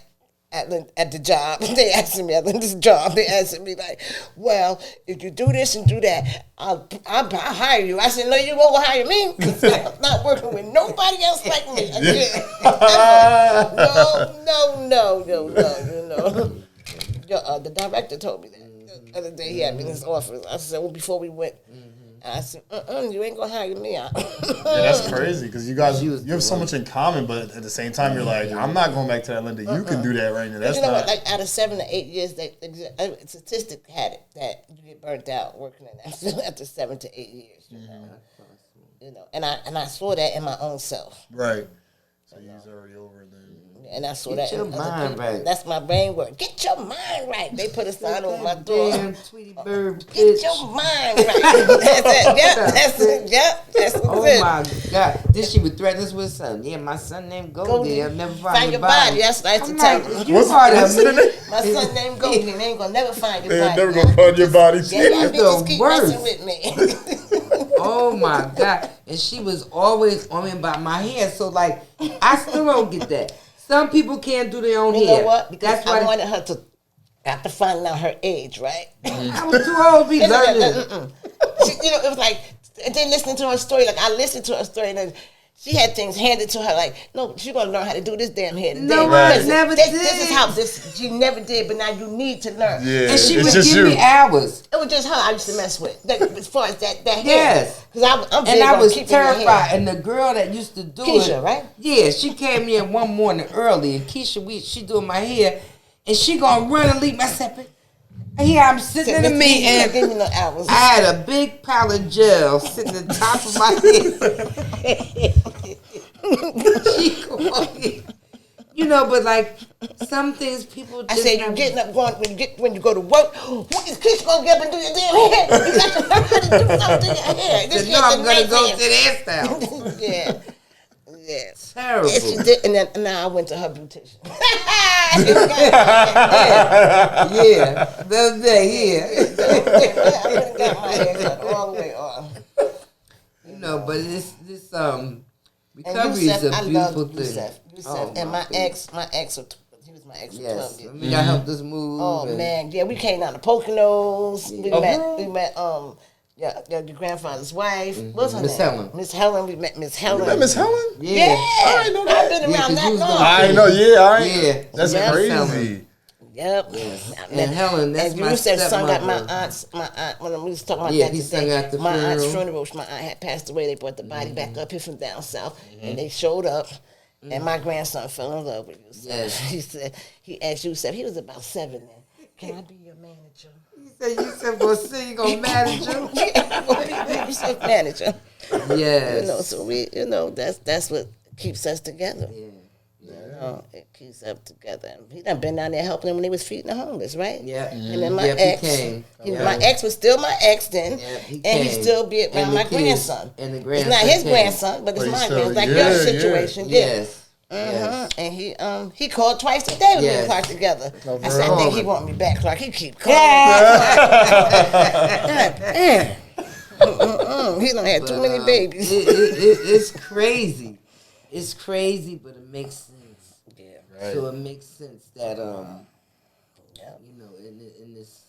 at the job. They asking me at this job. They asking me like, well, if you do this and do that, I'll hire you. I said, no, you won't hire me because I'm not working with nobody else like me. No. You know. The director told me that the other day. He had me in his office. I said, well, before we went. I said, you ain't gonna hire me out. Yeah, that's crazy because you guys, you have so much in common, but at the same time, you're like, I'm not going back to that Linda. You can do that right now. That's you know not. what? Like out of 7 to 8 years, a statistic had it that you get burnt out working in that after 7 to 8 years. You know, and I saw that in my own self. Right. So he's already over it then. And I saw Get that your in other mind people. right. That's my brain word. Get your mind right. They put a sign on my door. Damn Tweety Bird bitch. Get your mind right. That's it. Yep, that's it. Yep, that's it. Oh my God! Then she would threaten us with son. Yeah, my son named Goldie. I'll never find your body. That's what I used to tell you. What's the name? My son named Goldie. They ain't gonna never find your They're body. never going to find your body. Yeah, y'all bitches the keep worst. messing with me. Oh my God! And she was always on me about my hair. So like, I still don't get that. Some people can't do their own hair. You know what? Because That's why I wanted her to have to find out her age, right? I was too old to be learning. You know, it was like, and then listening to her story, like I listened to her story, and then She had things handed to her like, no, she's gonna learn how to do this damn hair today. No, Right. I never did. This is how she never did, but now you need to learn. Yeah, And she it's would just give me hours. It was just her I used to mess with. As far as that hair. Yes. Because I'm big And I on was keeping your hair. terrified. And the girl that used to do Keisha, it, right? Yeah, she came in one morning early, and Keisha, she doing my hair, and she gonna run and leave my separate. And here I'm sitting in the meeting. Give me no hours. I had a big pile of gel sitting at the top of my head. She going, you know, but like some things people just I said, you getting up going when you go to work. What is Keisha gonna get up and do your damn hair? You got to learn how to do something to your hair. said, no, I'm gonna go to the hairstyle. Yeah. Yes. Terrible. Yes, she did, and then now I went to her beautician. Yeah, the other day, yeah. I got my hair cut all the way off. You know, but this recovery Yusef, is a I beautiful love thing. Yusef. Oh, and my goodness. ex, he was my ex for 12 Yes, years. I mean, I helped us move. Oh and- man, yeah, we came down to Poconos. Yeah. We met your grandfather's wife. What's her Miss name? Helen. Miss Helen. We met Miss Helen. You met Miss Helen? Yeah. Yeah, I know that. I've been Yeah, around 'cause that you was long. gonna- I know, yeah, all right. Yeah. That's Yeah. crazy. Yep. Yes. I And met- Helen, that's and my Yusef sung at my stepmother. aunt, when we was talking about Yeah, that he today. sung at the my aunt's funeral. funeral. My aunt had passed away. They brought the body back up here from down south, and they showed up. And my grandson fell in love with Yusef. Yes. He said, he asked Yusef, he was about 7 then. Can I be your manager? He said, you said, well, see, you gonna manage him? Yusef manager. Yes. You know, so we, that's what keeps us together. Yeah. You know, it keeps us together. He done been down there helping them when they was feeding the homeless, right? Yeah. And then my Yep, ex, he came. my ex was still my ex then, Yep, he and he came. still be around And the my kids- grandson. and the It's grandson not his came. grandson, but it's But my he's still- grandson. Like yeah, your yeah. situation, yeah. Yes. Yes. And he called twice a day when we Yes. were Clark together. Oh, I said, I bro. think he want me back, Clark. He keep calling. God damn. He done had too many babies. It's crazy. It's crazy, but it makes sense. Yeah. Right. So it makes sense that you know, in this.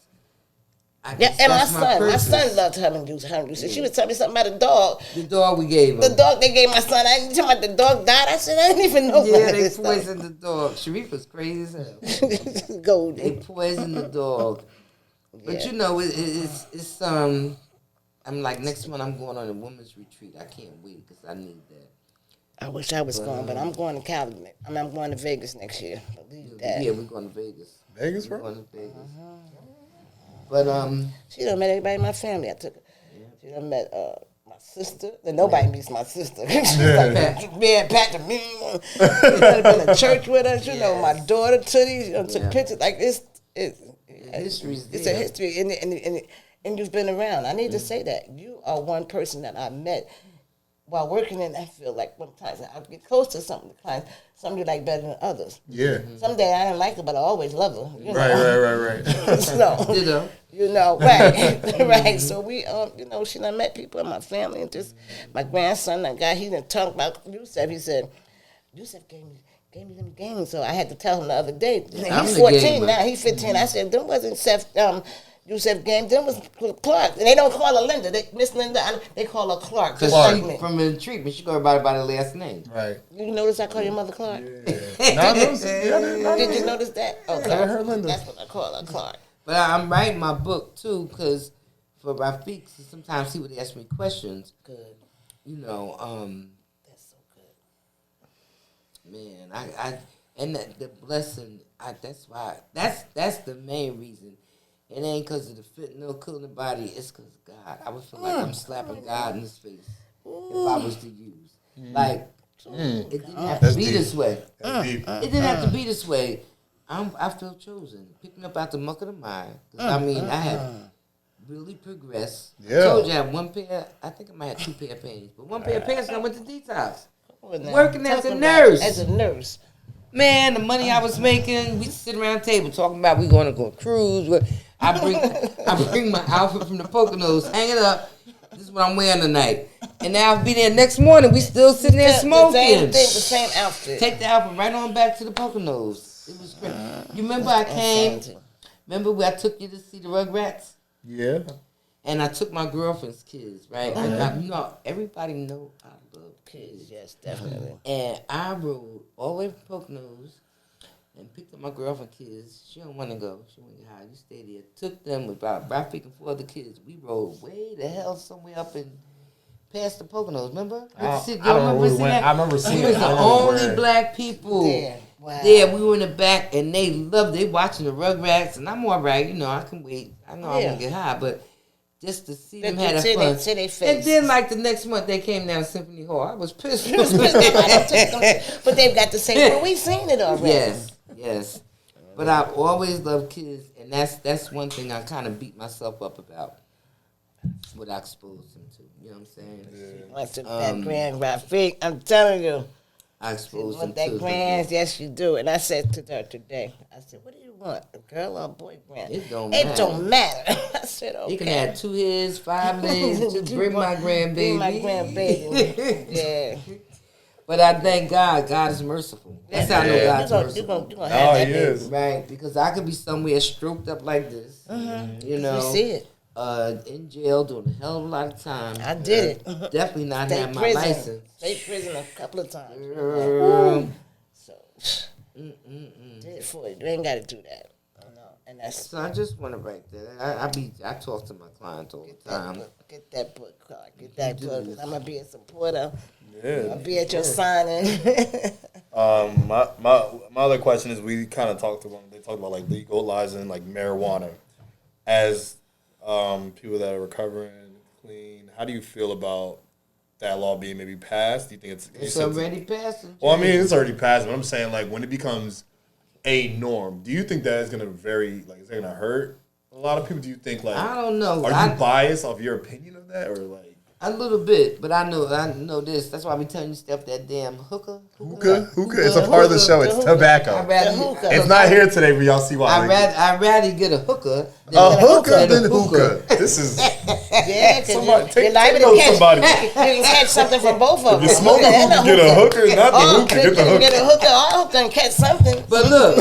I Yeah, guess and my that's son purpose. loved Helen Juice. She was telling me something about a dog. The dog we gave him. The dog they gave my son. I didn't tell about the dog died. I said I didn't even know Yeah, about they this poisoned the dog. Sharif was crazy as hell. stuff. Golden. They poisoned the dog. But you know, it's I'm like, next month I'm going on a women's retreat. I can't wait because I need that. I wish I was going, but I'm going to Cali. I'm going to Vegas next year. Believe that. Yeah, we're going to Vegas. Vegas, We're bro? going to Vegas. But She done met everybody in my family. I took her. She done met my sister. And nobody meets my sister. She's like, me and Pat, the mean one. She done been to church with us. You know, my daughter Tootie. Took pictures. Like it's history's It's there. a history, and you've been around. I need to say that you are one person that I met while working in that field. Like sometimes I get close to some clients, some you like better than others. Yeah. Someday I didn't like her, but I always love her. You know? Right. So, You know. right, right. So we, she done met people in my family, and just my grandson, that guy, he didn't talk about Yusef. He said, Yusef gave me them games, so I had to tell him the other day. I'm He's the 14 gamer. now. He's 15. I said, them wasn't Yusef game. Them was Clark, and they don't call her Linda. Miss Linda, they call her Clark. Because Just like me. from the treatment, she go everybody by the last name. Right. You notice I call your mother Clark? Did Did you notice that? Oh, Never heard Linda. That's what I call her, Clark. But I'm writing my book too, because for Rafiq, sometimes he would ask me questions. Good. You know, That's so good. man, I and the blessing. That's the main reason. It ain't because of the fentanyl killing the body. It's because of God. I would feel like I'm slapping God in his face if I was to use. Like, it didn't have to That's be deep. this way. That's deep. It didn't have to be this way. I feel chosen. Pick me up out the muck of the mind. 'Cause, I mean, I have really progressed. Yeah. I told you I had one pair. I think I might have 2 pair of pants. But one pair of pants and I went to detox. Working as a nurse. As a nurse. Man, the money I was making, we sit around the table talking about we going to go cruise. I bring my outfit from the Poconos, hang it up. This is what I'm wearing tonight. And now I'll be there next morning. We still sitting there smoking. The same thing, the same outfit. Take the outfit right on back to the Poconos. It was great. You remember I came? Remember where I took you to see the Rugrats? Yeah. And I took my girlfriend's kids, right? Everybody know I love kids. Yes, definitely. And I rode all the way from Poconos and picked up my girlfriend's kids. She don't want to go. She want to get high. You stay there. Took them with about Rafiq and 4 other kids. We rode way the hell somewhere up in past the Poconos. Remember? I remember seeing We it. was the only black people. Yeah. Wow. There, we were in the back, and they loved. They watching the Rugrats, and I'm all right. I can wait. I know I won't get high, but just to see them had a fun. And then, like the next month, they came down to Symphony Hall. I was pissed. But they've got the same. But we've seen it already. Yes. But I've always loved kids, and that's one thing I kind of beat myself up about. What I exposed them to. You know what I'm saying? I took that grand Rafiq. I'm telling you. I exposed them that to grand, yes, you do. And I said to her today, I said, what do you want, a girl or a boy grand? It don't matter. I said, okay. You can have 2 heads, 5 legs. Just bring my grandbaby. Bring my grandbaby. Yeah. But I thank God. God is merciful. That's how I know God's merciful. You're gonna have that baby. Right, because I could be somewhere stroked up like this. You see it. In jail doing a hell of a lot of time. I did it. Definitely not State have my prison. license. State prison a couple of times. So, did it for you. You ain't got to do that. And that's So I just want to write that. I talk to my clients all the time. Get that book, Clark. Get that book. I'm gonna be a supporter. Yeah. I'll be at your signing. My other question is, we kind of talked about, they talked about like legalizing like marijuana as people that are recovering clean. How do you feel about that law being maybe passed? Do you think it's already passed? Well, I mean, it's already passed, but I'm saying like when it becomes a norm, do you think that is going to is that going to hurt a lot of people? Do you think like, I don't know. Are you biased off your opinion of that, or like? A little bit, but I know this. That's why we telling you stuff. That damn hookah. It's a part of the show. It's tobacco. It's not here today, but y'all see why. I'd rather get a hookah than hookah. This is somebody take notes, somebody. You can catch something from both of them. If you smoke a hookah, get a hookah, not the hookah. Get the hookah. Get a hookah or hookah and catch something. But look,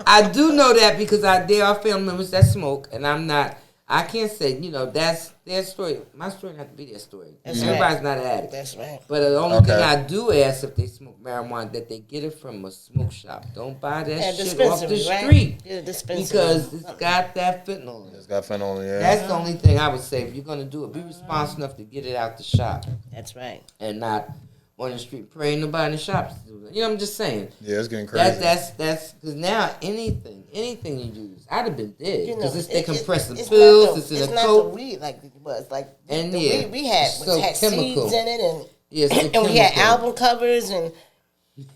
I do know that because there are family members that smoke, and I can't say, that's their story. My story doesn't have to be their story. Everybody's not an addict. That's right. But the only thing I do ask if they smoke marijuana, that they get it from a smoke shop. Don't buy that shit off the street. Get a dispensary. Because it's got that fentanyl in it. It's got fentanyl in it. That's the only thing I would say. If you're going to do it, be responsible enough to get it out the shop. That's right. And not on the street praying nobody in the shops to do that. I'm just saying. Yeah, it's getting crazy. That's because now anything you use, I'd have been dead because they compress the it's pills. It's in a not coat. the weed like it was. Like And the weed we had had chemical. seeds in it, and and we had album covers and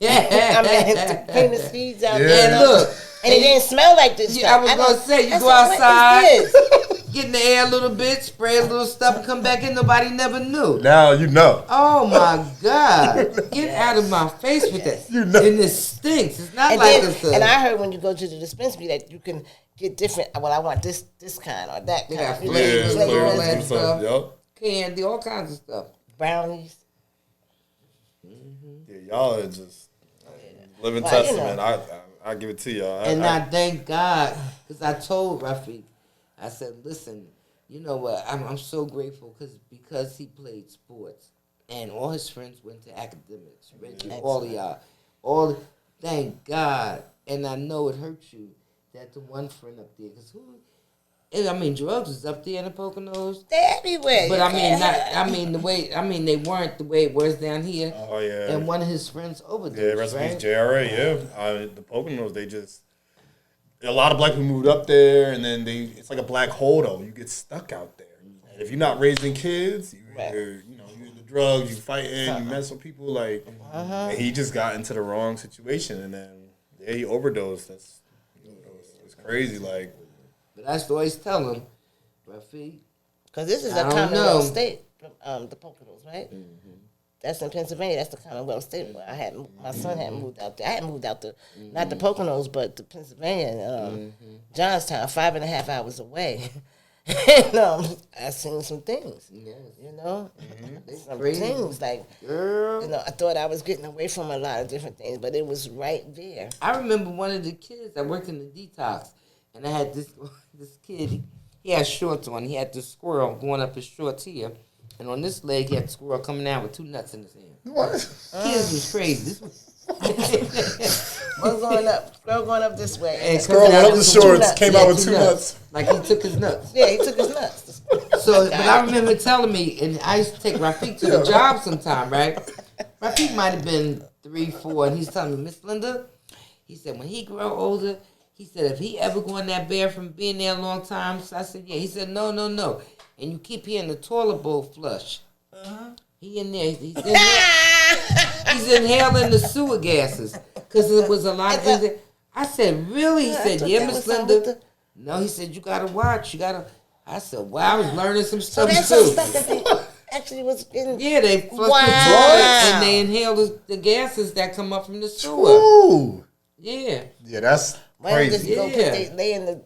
to clean the seeds out. And look, and it didn't smell like this. I was gonna say you go outside. Get in the air a little bit, spray a little stuff, and come back in. Nobody never knew. Now you know. Oh my God! Get out of my face with that. And it stinks. It's not And I heard when you go to the dispensary that you can get different. Well, I want this kind or that they kind. Got flavors, all that stuff. Yep. Candy, all kinds of stuff. Brownies. Yeah, y'all are just living testament. I give it to y'all. I thank God because I told Rafiq. I said, listen, you know what? I'm so grateful because he played sports and all his friends went to academics. Reggie, all of y'all. Thank God. And I know it hurt you that the one friend up there, because drugs is up there in the Poconos. They're everywhere. But they weren't the way it was down here. Oh, yeah. And one of his friends overdosed. Yeah, recipes, JRA, yeah. The Poconos, a lot of black people moved up there, and then it's like a black hole, though. You get stuck out there. And if you're not raising kids, you're in the drugs, you fighting, you mess with people, and he just got into the wrong situation, and then, he overdosed. It's crazy, But I used to always tell him, Rafiq. Because this is a Commonwealth state, the Poconos, right? Mm-hmm. That's in Pennsylvania. That's the Commonwealth state where my son had moved out there. I hadn't moved out to, not the Poconos, but to Pennsylvania, Johnstown, 5.5 hours away. And I seen some things, some things I thought I was getting away from a lot of different things, but it was right there. I remember one of the kids, I worked in the detox, and I had this kid, He had shorts on. He had the squirrel going up his shorts here. And on this leg, he had the squirrel coming out with 2 nuts in his hand. What? Kids was crazy. One going up, squirrel going up this way. And Squirrel went up the shorts, came out with 2 nuts. Like he took his nuts. Yeah, he took his nuts. So, but I remember telling me, and I used to take Rafiq to the job sometime, right? Rafiq might have been 3, 4, and he's telling me, Miss Linda, he said, when he grow older, he said, if he ever go in that bathroom, being there a long time, so I said, yeah. He said, no. And you keep hearing the toilet bowl flush. He in there, he's inhaling the sewer gases, because it was a lot of, I said, really? He said, yeah, Miss Linda. No, he said, you got to watch, I said, wow, I was learning some stuff That's too. some stuff that they actually was in. Yeah, they flush Wow. the toilet and they inhale the gases that come up from the sewer. Ooh. Yeah. Yeah, that's Why don't crazy. just go Yeah. lay in the,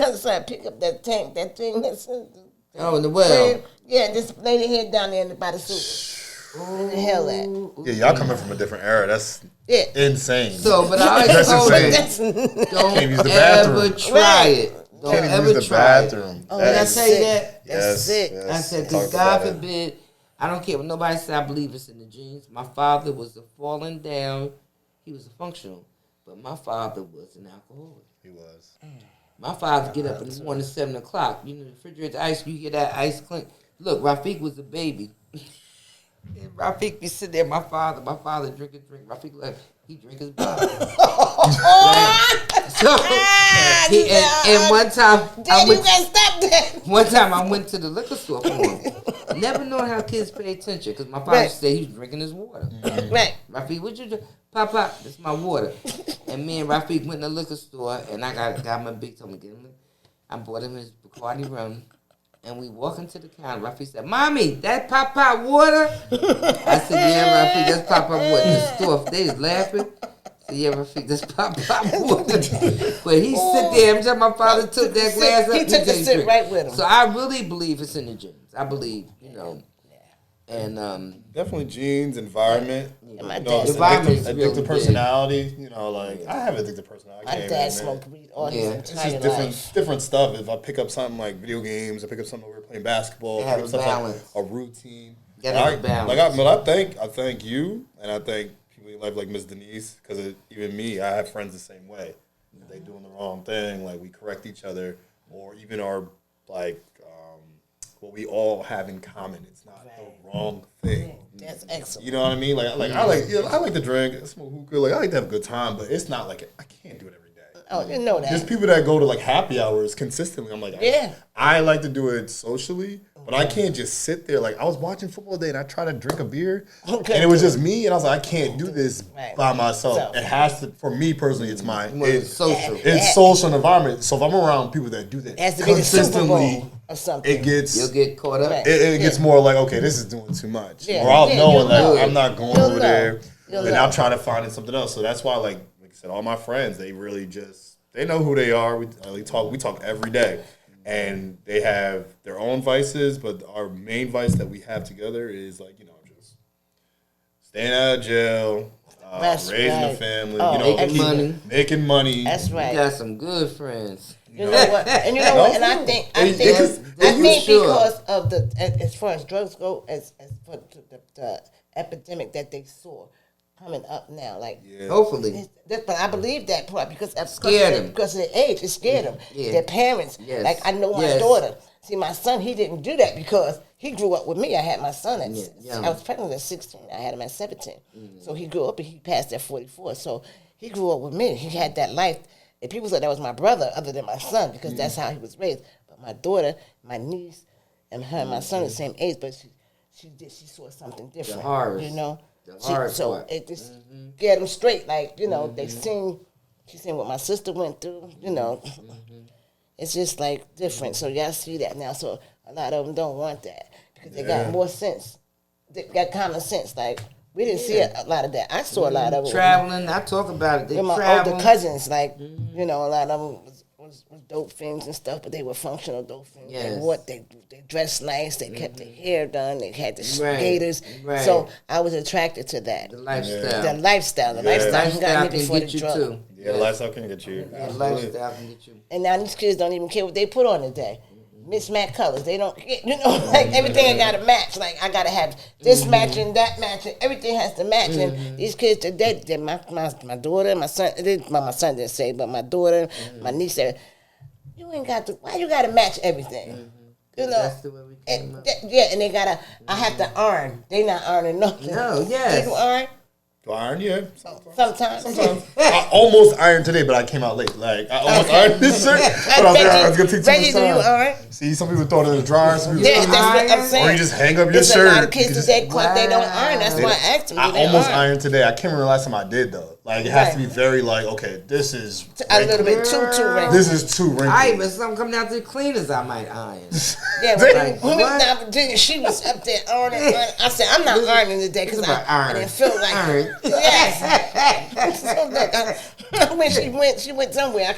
other side, pick up that tank, that thing that's in the Oh, in the well. Yeah, just lay your head down there by the sewer. Inhale that. Yeah, y'all coming from a different era. That's Yeah. insane. So, but I That's always told insane. him, don't Can't use the ever bathroom. try Right. it. Don't Can't even ever use the try bathroom. it. Oh, Did I that's tell you sick. that? That's sick. yes. I said, Talk because God about it. forbid, I don't care what nobody said, I believe it's in the genes. My father was a falling down. He was a functional. But my father was an alcoholic. He was. My father get up in the morning 7 o'clock. You know, the refrigerator ice, you hear that ice clink. Look, Rafiq was a baby. And Rafiq be sitting there, my father drink. Rafiq like, he drink his bottle. So, and one time, Daddy, you gotta stop that. one time I went to the liquor store for him. Never knowing how kids pay attention, because my father Right. said he was drinking his water. Right. Rafiq, what you drink? Pop, this my water. And me and Rafiq went in the liquor store, and I got my big, told me, I bought him his Bacardi rum. And we walk into the counter. Rafiq said, Mommy, that Pop water? I said, yeah, Rafiq, that's Pop water. In the store, they was laughing. I said, yeah, Rafiq, that's Pop water. But he sit there, every time my father took that glass up, He took the sip right with him. So I really believe it's in the genes. I believe, And Definitely genes, environment. My You know, dad, Environment is addictive really big. personality. You know, like I have addictive personality. I my can't dad even admit smoked it. weed all Yeah. his It's entire just life. different stuff. If I pick up something like video games, I pick up something over playing basketball, You pick have up a stuff balance. like a routine. You gotta have a balance. But I thank you, and I thank people in life like Miss Denise, because even me, I have friends the same way. If they doing the wrong thing, like we correct each other, or even our like what we all have in common. It's not the wrong thing. That's excellent. You know what I mean? Like I like to drink, I smoke hookah, like I like to have a good time, but it's not like I can't do it every day. Oh, you know that. There's people that go to like happy hours consistently. I'm like, Yeah. I like to do it socially, but I can't just sit there. Like I was watching football today and I tried to drink a beer, and it was just me, and I was like, I can't do this Right. by myself. So- It has to, for me personally, it's mine. it's social. It's social environment. So if I'm around people that do that It has to be the Super consistently, Bowl or something. it gets You'll get caught up. Right. it gets more like, okay, this is doing too much. Yeah. Or I'll Yeah, know you'll like know. I'm not going You'll over know. there. You'll And know. I'll try to find something else. So that's why, like I said, all my friends, they really just, they know who they are. We talk every day. And they have their own vices, but our main vice that we have together is like, just staying out of jail, That's raising a right. family, Oh, making money. making money. That's You right. got some good friends. You know what? And you know what? And I think Sure. because of as far as drugs go, as for the epidemic that they saw coming up now, like. Hopefully. But I believe that part because Scared them. because of their age, it scared them. Yeah. Their parents, Yes. like I know my Yes. daughter. See, my son, he didn't do that because he grew up with me. I had my son at Yeah. I was pregnant at 16. I had him at 17. So he grew up and he passed at 44. So he grew up with me. He had that life. And people said that was my brother, other than my son, because that's how he was raised. But my daughter, my niece, and her and my son are the same age, but she saw something different. horrors. You know. The She- hard so part. it just get them straight. Like, they she seen what my sister went through, It's just like different. So y'all see that now. So a lot of them don't want that because they got more sense. They got common sense. Like, we didn't see a lot of that. I saw a lot of it. Traveling, I talk about it. They With my travel. older cousins, like, a lot of them was was dope fiends and stuff, but they were functional dope fiends. Yes. They dressed nice. They kept their hair done. They had the Right. skaters. Right. So I was attracted to that. The lifestyle. The lifestyle. The lifestyle got me can before the get you drug. too. Yeah, the lifestyle can get you. The lifestyle can get you. And now these kids don't even care what they put on today. Mismatched colors. They don't, like everything I gotta match. Like I gotta have this matching, that matching. Everything has to match. And these kids today, my daughter, my son. My son didn't say, but my daughter, my niece said, "You ain't got to. Why you gotta match everything?" You know. That's the way we came up. And they gotta. I have to earn. They not earning nothing. No, yes. You earn. Do I iron? Yeah. Sometimes. I almost ironed today, but I came out late. Like, I almost ironed this shirt, but I was like, I was going to take too Reggie, much do you time. earn? See, some people throw it in the dryer. Some people Yeah, that's what I'm saying. or you just hang up your It's shirt. a lot of kids You just- today clock they don't earn. That's why I asked them. Do I they almost earn? ironed today. I can't remember the last time I did, though. Like, it has to be very, like, okay, this is A little bit too wrinkled. This is too wrinkled. I even some coming out to the cleaners I might iron. Yeah, Like, when we what? was down in Virginia, she was up there earning. I said, I'm not earning today because I didn't feel like Earn. Yes. So look, when she went somewhere,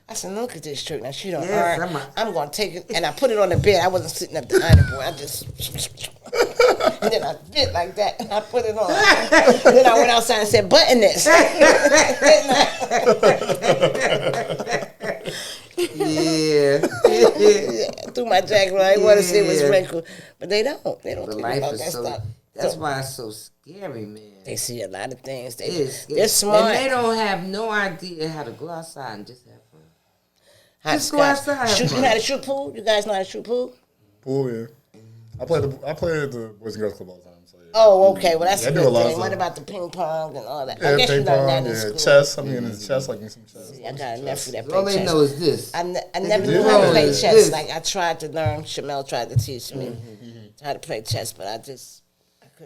I said, look at this shirt. Now she don't Yes, earn. I'm gonna take it, and I put it on the bed. I wasn't sitting up the iron board. I just, and then I did like that, and I put it on. And then I went outside and said, button this. Yeah. Threw my jacket on. I didn't want to see it was Yeah. wrinkled, but they don't. They don't But think life about is that so. stuff. That's So why it's so scary, man. they see a lot of things. It's They're smart. And they don't have no idea how to go outside and just have fun. Hot Just go scotch. outside, have Shoot, you fun. know how to shoot pool? You guys know how to shoot pool? Pool, yeah. I play at the Boys and Girls Club all the time. So yeah. Oh, okay. Well, that's Yeah, I a do good a lot of thing. What stuff. about the ping pong and all that? Yeah, I guess you ping learned that pong, in yeah, school. chess. I'm getting into chess, like some chess. I got a nephew that All plays they chess. know is this. I never do knew how to know play this. chess. Like, I tried to learn. Shamel tried to teach me how to play chess, but I just...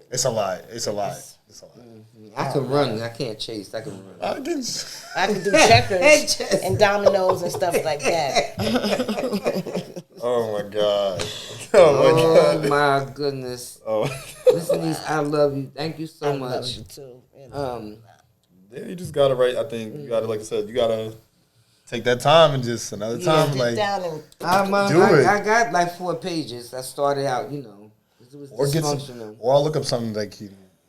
It's a lot. It's a lot. It's a lot. I can run. I can't chase. I can run. I can. I can do checkers and dominoes and stuff like that. Oh my god. Oh my Oh god. my goodness. Oh. Listen, Niece, I love you. Thank you so I love much. you, too. You know. Yeah, you just gotta write. I think you gotta, like I said, you gotta take that time and just another time, Sit like, down and... Do it. I got like 4 pages. I started out, 'cause it was or get some, dysfunctional. or I'll look up something like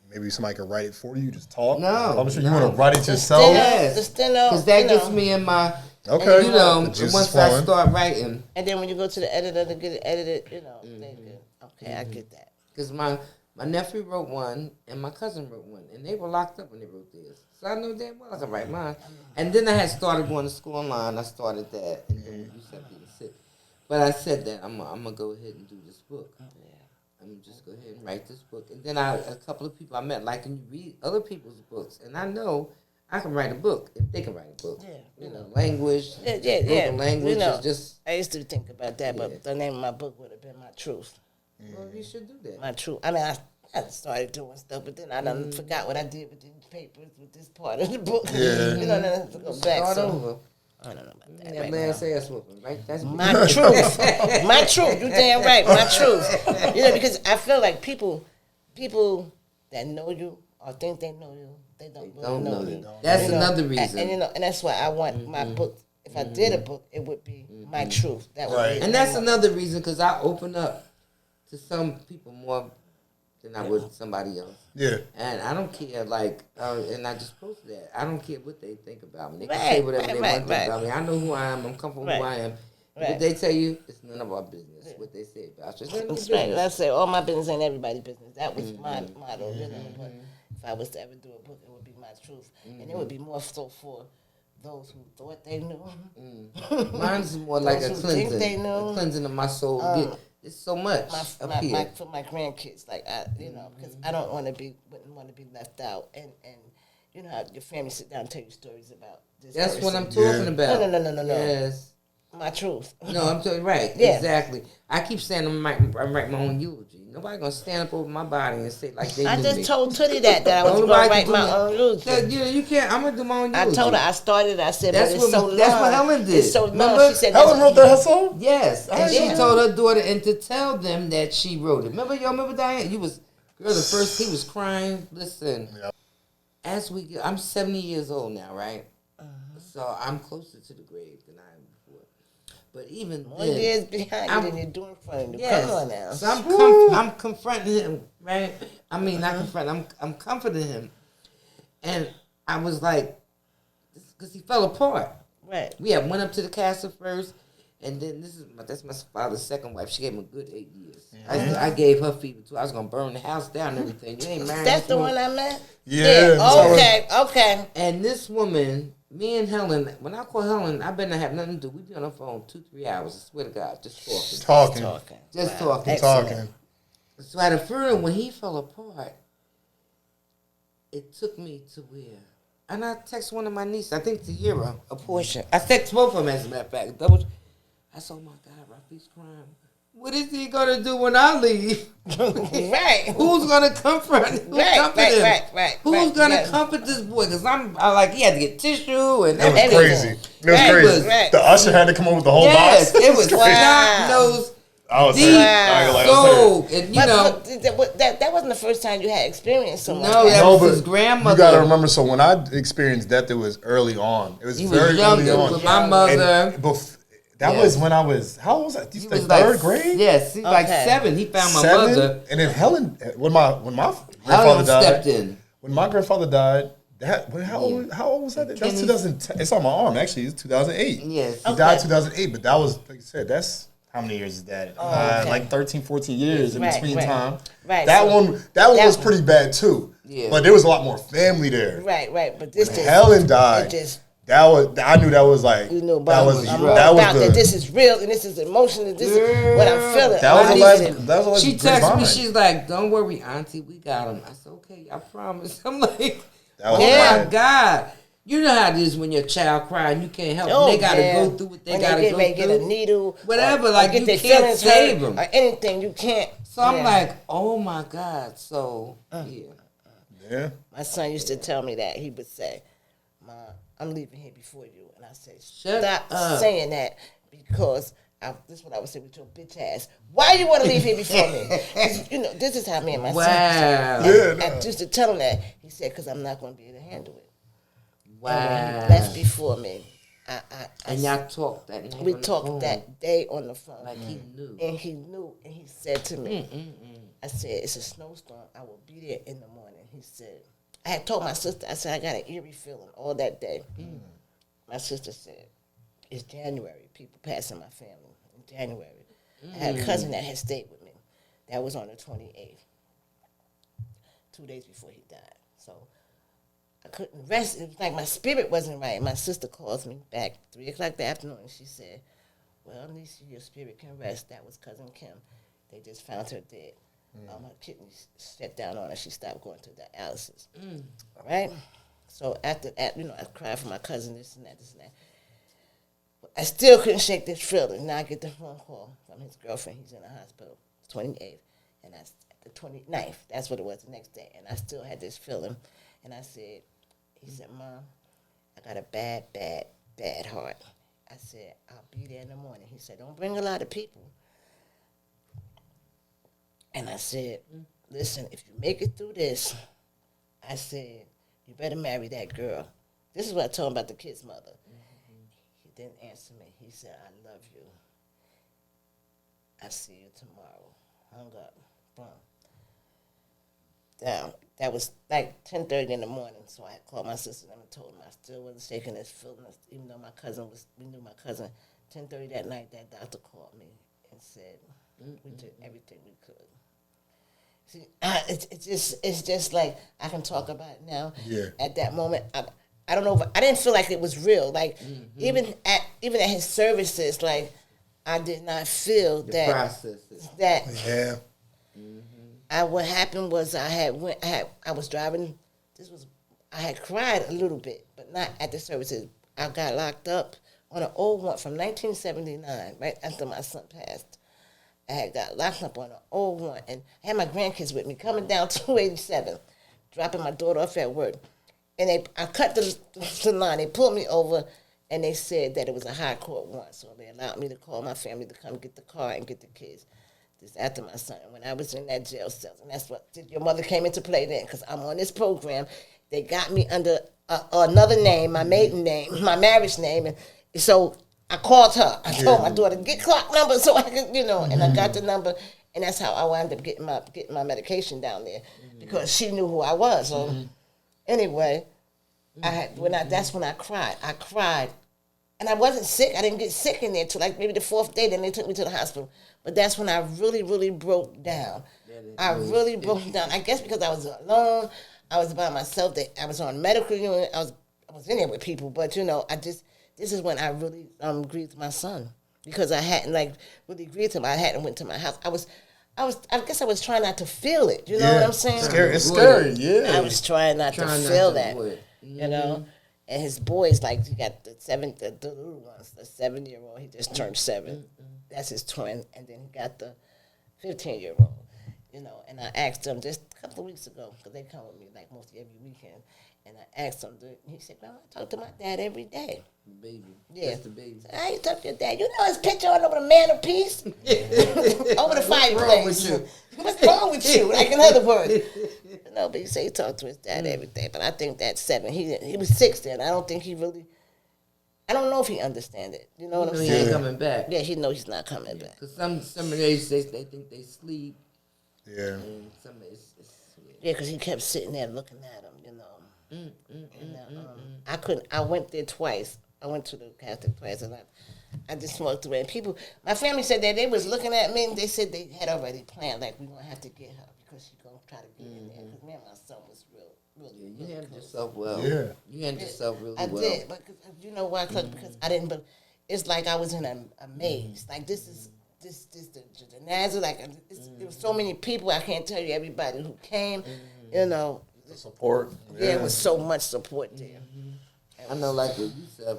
maybe somebody can write it for you. Just talk. No, I'm sure no. you want to write it yourself. Yes. The steno, Because that you gets know. me in my, Okay. The juice is once I flowing. start writing. And then when you go to the editor to get it edited, they do. Okay, I get that. Because my nephew wrote one and my cousin wrote one. And they were locked up when they wrote theirs. So I know damn well I can write mine. And then I had started going to school online. I started that. And then you said being sick. But I said that I'm going to go ahead and do this book. I'm going to just go ahead and write this book. And then a couple of people I met, like, and you read other people's books. And I know I can write a book if they can write a book. Yeah. Language. Yeah. Broken language is just... I used to think about that, but the name of my book would have been My Truth. Well, you should do that. My Truth. I mean, I started doing stuff, but then I done forgot what I did with these papers, with this part of the book. Yeah. Then I have to go back. Start So over. I don't know about that That right last now. ass whooping, right? That's My truth. My truth. You damn right. My truth. Because I feel like people that know you or think they know you, they don't really know you. That's You know, another reason. And that's why I want my book. If I did a book, it would be My Truth. That would Right. be And that's another reason because I open up to some people more than I would somebody else. Yeah. And I don't care, and I just posted that. I don't care what they think about me. They can Right, say whatever they right, want to right. think about me. I know who I am. I'm comfortable Right. who I am. Right. What they tell you, it's none of our business. What they say about you, it's none of your That's right. business. I say all my business ain't everybody's business. That was my motto, But if I was to ever do a book, it would be My Truth, and it would be more so for those who thought they knew. Mine's more like a Those who think cleansing. they know. A cleansing of my soul. It's so much up here. For my grandkids, because I don't wouldn't want to be left out, and you know how your family sit down and tell you stories about this. That's what I'm person. talking about. No. Yes. My truth. No, I'm telling you, right. Yeah. Exactly. I keep saying I write my own eulogy. Nobody gonna stand up over my body and say like they I knew just me. told Tootie that I was going to Nobody write can my do own eulogy. You can't. I'm gonna do my own I eulogy. told her I started. I said, That's but it's what- so long. that's what Helen did. It's so long. Remember? She said, Helen wrote that herself? Yes, and Yeah. she told her daughter and to tell them that she wrote it. Remember Diane? He was crying. Listen, Yep. I'm 70 years old now, right? So I'm closer to the grave than I am before. But even More then, years behind you than you're doing in front of you. yes. Come on now. So I'm confronting him, right? I mean, not confronting. I'm comforting him, and I was like, because he fell apart. Right. We had went up to the castle first, and then that's my father's second wife. She gave him a good 8 years. I gave her fever too. I was gonna burn the house down and everything. You ain't married. That's the one I met? Yeah. Okay. And this woman, me and Helen, when I call Helen, I better not have nothing to do. We be on the phone 2-3 hours. I swear to God, just talking. Just talking. Talking. So at a funeral, when he fell apart, it took me to where? And I text one of my nieces, I think Tahira, a portion. I text both of them, as a matter of fact. I said, oh my God, Rafiq's crying. What is he going to do when I leave? Right. Who's going to comfort him? Right. Who's going to comfort this boy? Because I like, he had to get tissue and It was everything. crazy. It was crazy. Right. The usher had to come over with the whole Yes, box. it was crazy. snot nose. I was deep, so, and that wasn't the first time you had experience someone. No, that was his grandmother. You gotta remember. So when I experienced death, it was early on. It was very early on. With my mother. That was when I was. How old was I? You was third grade. Yes, he was like 7. He found my mother, and then Helen. When my grandfather Helen died, stepped in. When my grandfather died. How old was that? That was 2010. It's on my arm. Actually, it's 2008. Yes, he died 2008. But that was, like you said, that's. How many years is that? Like 13, 14 years in between time. Right. That one was pretty bad too. Yeah. But there was a lot more family there. Right. But this when Helen died. I knew that was like about that this is real and this is emotional and this is what I'm feeling. That was she texted me. She's like, "Don't worry, Auntie, we got him." I said, "Okay, I promise." I'm like, "Oh my God." You know how it is when your child crying, you can't help them. They got to go through what they got to go through. Get a needle. Whatever, like you can't save them. Or anything, you can't. So I'm like, oh my God. So, yeah. My son used to tell me that. He would say, "Mom, I'm leaving here before you." And I said, stop saying that because this is what I would say with your bitch ass. Why you want to leave here before me? This is how me and my son I used to tell him that. He said, because I'm not going to be able to handle it. Wow. And that's before me. And y'all talked that night. We talked that day on the phone. Like he knew. And he knew. And he said to me, I said, it's a snowstorm. I will be there in the morning. He said, I had told my sister, I said, I got an eerie feeling all that day. My sister said, it's January. People passing my family in January. I had a cousin that had stayed with me. That was on the 28th. 2 days before he died. So I couldn't rest. It was like my spirit wasn't right. My sister calls me back 3 o'clock the afternoon, and she said, well, at least your spirit can rest. That was Cousin Kim. They just found her dead. Her kidneys shut down on her. She stopped going to dialysis. Right? So after that, I cried for my cousin, this and that. I still couldn't shake this feeling. Now I get the phone call from his girlfriend. He's in the hospital, 28th. And that's the 29th. That's what it was the next day. And I still had this feeling. And I said, he said, Mom, I got a bad, bad, bad heart. I said, I'll be there in the morning. He said, don't bring a lot of people. And I said, listen, if you make it through this, I said, you better marry that girl. This is what I told him about the kid's mother. He didn't answer me. He said, I love you. I'll see you tomorrow. Hung up. Boom. Down. That was like 10:30 in the morning, so I called my sister and told him I still wasn't shaking this feeling, even though we knew my cousin. 10:30 that night, that doctor called me and said, we did everything we could. See, it's just like I can talk about it now. Yeah. At that moment, I don't know. I didn't feel like it was real. Like even at his services, like I did not feel that. Yeah. What happened was I was driving. I had cried a little bit, but not at the services. I got locked up on an old one from 1979, right after my son passed. I had got locked up on an old one, and I had my grandkids with me coming down 287, dropping my daughter off at work. And I cut the line. They pulled me over, and they said that it was a high court warrant, so they allowed me to call my family to come get the car and get the kids. This after my son, when I was in that jail cell, and that's what your mother came into play then, because I'm on this program. They got me under another name, my maiden name, my marriage name, and so I called her. I told my daughter, get clock number so I could, and I got the number, and that's how I wound up getting my medication down there, because she knew who I was. So anyway, that's when I cried. I cried, and I wasn't sick. I didn't get sick in there till like maybe the 4th day. Then they took me to the hospital. But that's when I really, really broke down. I really broke down. I guess because I was alone. I was by myself. I was on medical unit. I was in there with people. But this is when I really grieved my son, because I hadn't really grieved him. I hadn't went to my house. I guess I was trying not to feel it. You know what I'm saying? It's scary. Yeah. I was trying not to feel that. And his boys, he got the little ones, the 7-year-old. He just turned 7. That's his twin. And then he got the 15-year-old. And I asked him just a couple of weeks ago, because they come with me most every weekend. And I asked him, he said, "Well, I talk to my dad every day." Baby. Yeah. That's the baby. So, how you talk to your dad? You know his picture all over the mantelpiece? Over the fireplace. What's wrong with you? In other words. No, but he said he talked to his dad every day. But I think that's 7. He was 6 then. I don't think he really, I don't know if he understands it. You know what I'm saying? He ain't coming back. Yeah, he knows he's not coming back. Because some of these, they think they sleep. Yeah. And some of Yeah, because he kept sitting there looking at him, I went there twice. I went to the Catholic twice, and I just walked away. And my family said that they was looking at me, and they said they had already planned, we're going to have to get her, because she's going to try to get in there. Because me and my son was really you handled yourself well. Yeah. You handled yourself really well. I did, but you know why? Because I didn't, but it's like I was in a maze. This is the Nazareth. There was so many people. I can't tell you everybody who came. The support. Yeah, it was so much support there. I know, what you said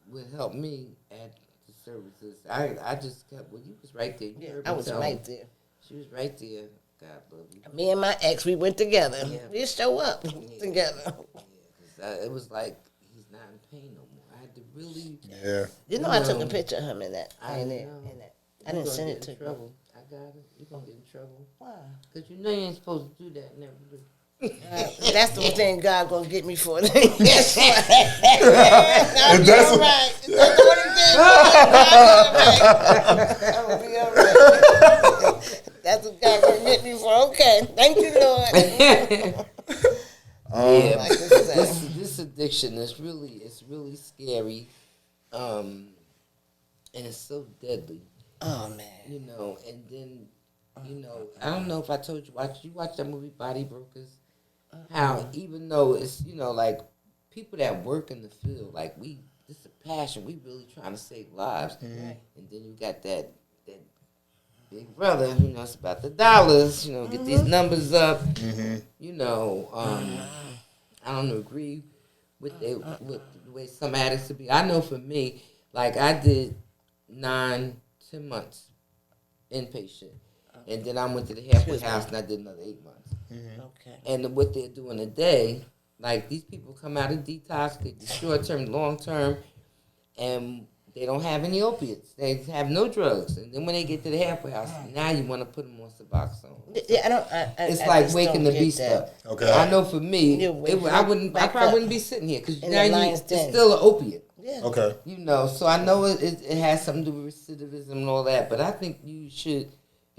would help me at the services. I just kept. Well, you was right there. I was right there. She was right there. God love you. Me and my ex, we went together. Yeah. We show up together. Yeah, it was like he's not in pain no more. I had to really. Yeah. I took a picture of him in that. I didn't send it to you. Trouble. I got it. You're gonna get in trouble. Why? Because you ain't supposed to do that. Never do. That's the thing God gonna get me for. That's right. I'll be all right. That's what he did. I'm gonna be all right. That's what God gonna get me for. Okay, thank you, Lord. This addiction is really scary, and it's so deadly. Oh man. And then I don't know if I told you watch that movie Body Brokers. How even though it's people that work in the field, this is a passion. We really trying to save lives, and then you got that big brother. It's about the dollars. Get these numbers up. I don't agree with the way some addicts to be. I know for me, I did 9-10 months inpatient. And then I went to the halfway house and I did another 8 months. Okay. And what they're doing today, these people come out of detox, they do short term, long term, and they don't have any opiates. They have no drugs. And then when they get to the halfway house, now you want to put them on Suboxone. Yeah, it's like waking the beast up. Okay. I know for me, I probably wouldn't be sitting here because now it's still an opiate. Yeah. Okay. So I know it has something to do with recidivism and all that, but I think it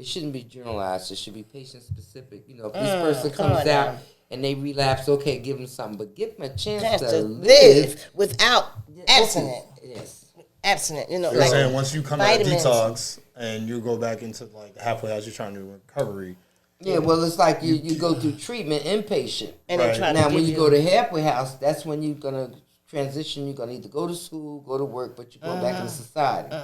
shouldn't be generalized. It should be patient specific. If this person comes out and they relapse, okay, give them something, but give them a chance to live without abstinent. Yes. Abstinent, You're saying once you come out of detox and you go back into the halfway house, you're trying to do recovery. Yeah, well, it's like you go through treatment inpatient. And now, when you go to halfway house, that's when you're gonna transition. You're gonna either go to school, go to work, but you go back into society.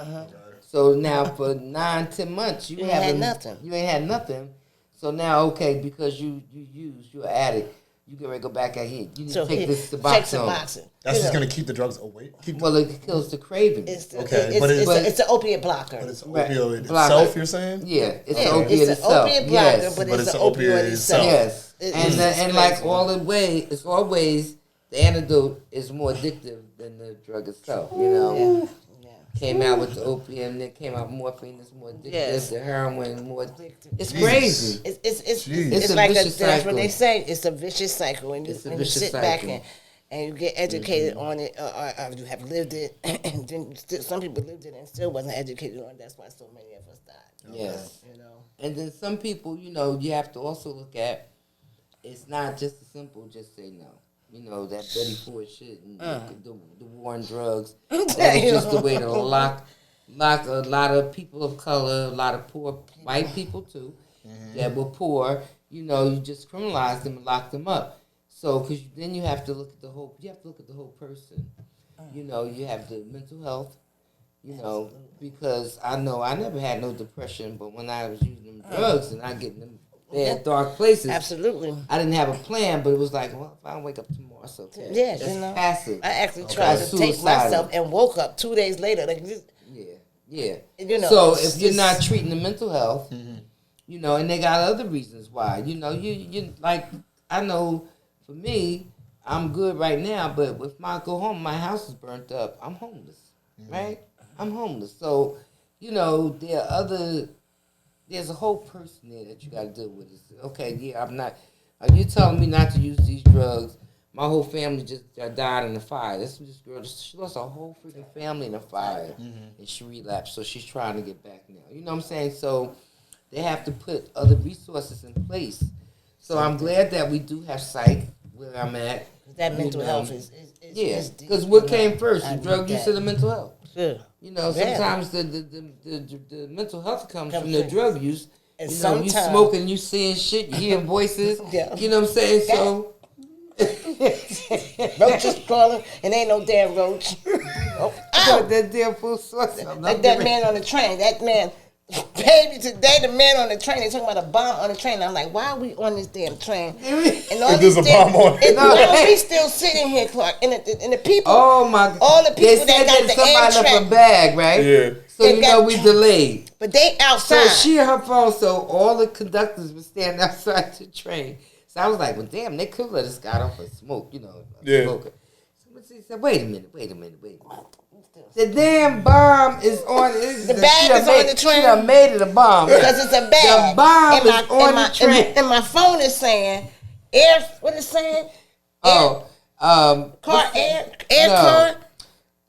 So now for 9-10 months, you ain't had nothing. You ain't had nothing. So now, okay, because you're an addict, you can go back out here. You need to take this Suboxone. That's just going to keep the drugs away? Well, it kills the craving. It's an opiate blocker. But it's opioid itself, you're saying? Yeah, it's an opiate itself. It's an opiate blocker, but it's an opioid itself. Yes. And like it's always, the antidote is more addictive than the drug itself, Yeah. came out with the opium, then came out morphine, that's more addictive, Yes. the heroin, more addictive. It's Jeez. crazy. It's It's a like vicious that's what cycle. they say. It's a vicious cycle, and It's a when you vicious sit back cycle. and you get educated on it, or you have lived it, and then some people lived it and still wasn't educated on it. That's why so many of us died. Yes. You know. And then some people, you have to also look at, it's not just as simple, just say no. That Betty Ford shit and the war on drugs. That is just the way to lock a lot of people of color, a lot of poor white people too, that were poor. You just criminalize them and lock them up. So, because then you have to look at the whole. You have to look at the whole person. You have the mental health. Because I know I never had no depression, but when I was using them drugs and I get in them bad dark places, Absolutely. I didn't have a plan, but it was like, well, if I don't wake up tomorrow, it's okay. Yeah, that's passive. I actually tried to take Suicidal. myself and woke up 2 days later. Like this, Yeah. it's So if you're just- not treating the mental health, and they got other reasons why. You like I know for me, I'm good right now, but if I go home, my house is burnt up. I'm homeless, right? I'm homeless. So, there's a whole person there that you got to deal with. It's, okay, yeah, I'm not. Are you telling me not to use these drugs? My whole family just died in a fire. This girl, she lost her whole freaking family in a fire, and she relapsed. So she's trying to get back now. You know what I'm saying? So they have to put other resources in place. So I'm glad that we do have psych where I'm at. that mental health is Yeah, deep, because what you know. came first, I the drug get use that. or the mental health? Sure. Sometimes the mental health comes from the from- drug use. And You sometimes smoking, you seeing shit, you hearing voices. Yeah. You know what I'm saying? So roaches crawling and ain't no damn roach. Ow! that damn fool source. Like that man on the train. That man, baby, today the man on the train. They talking about a bomb on the train. I'm like, why are we on this damn train? And all There's these a bomb on it. and why are we still sitting here, Clark? And the people. Oh my God! All the people they said that got the somebody left Amtrak. a bag, right? Yeah. So They you got- know we delayed. But they So outside. she and her phone. So all the conductors were standing outside the train. So I was like, well, damn, they could let us got off a smoke, a Yeah. smoker. Someone said, wait a minute. The damn bomb is on. The bag is on the train. She done made it a bomb. Because it's a bag. The bomb and is on the train. And my phone is saying, what is saying? Car Air No.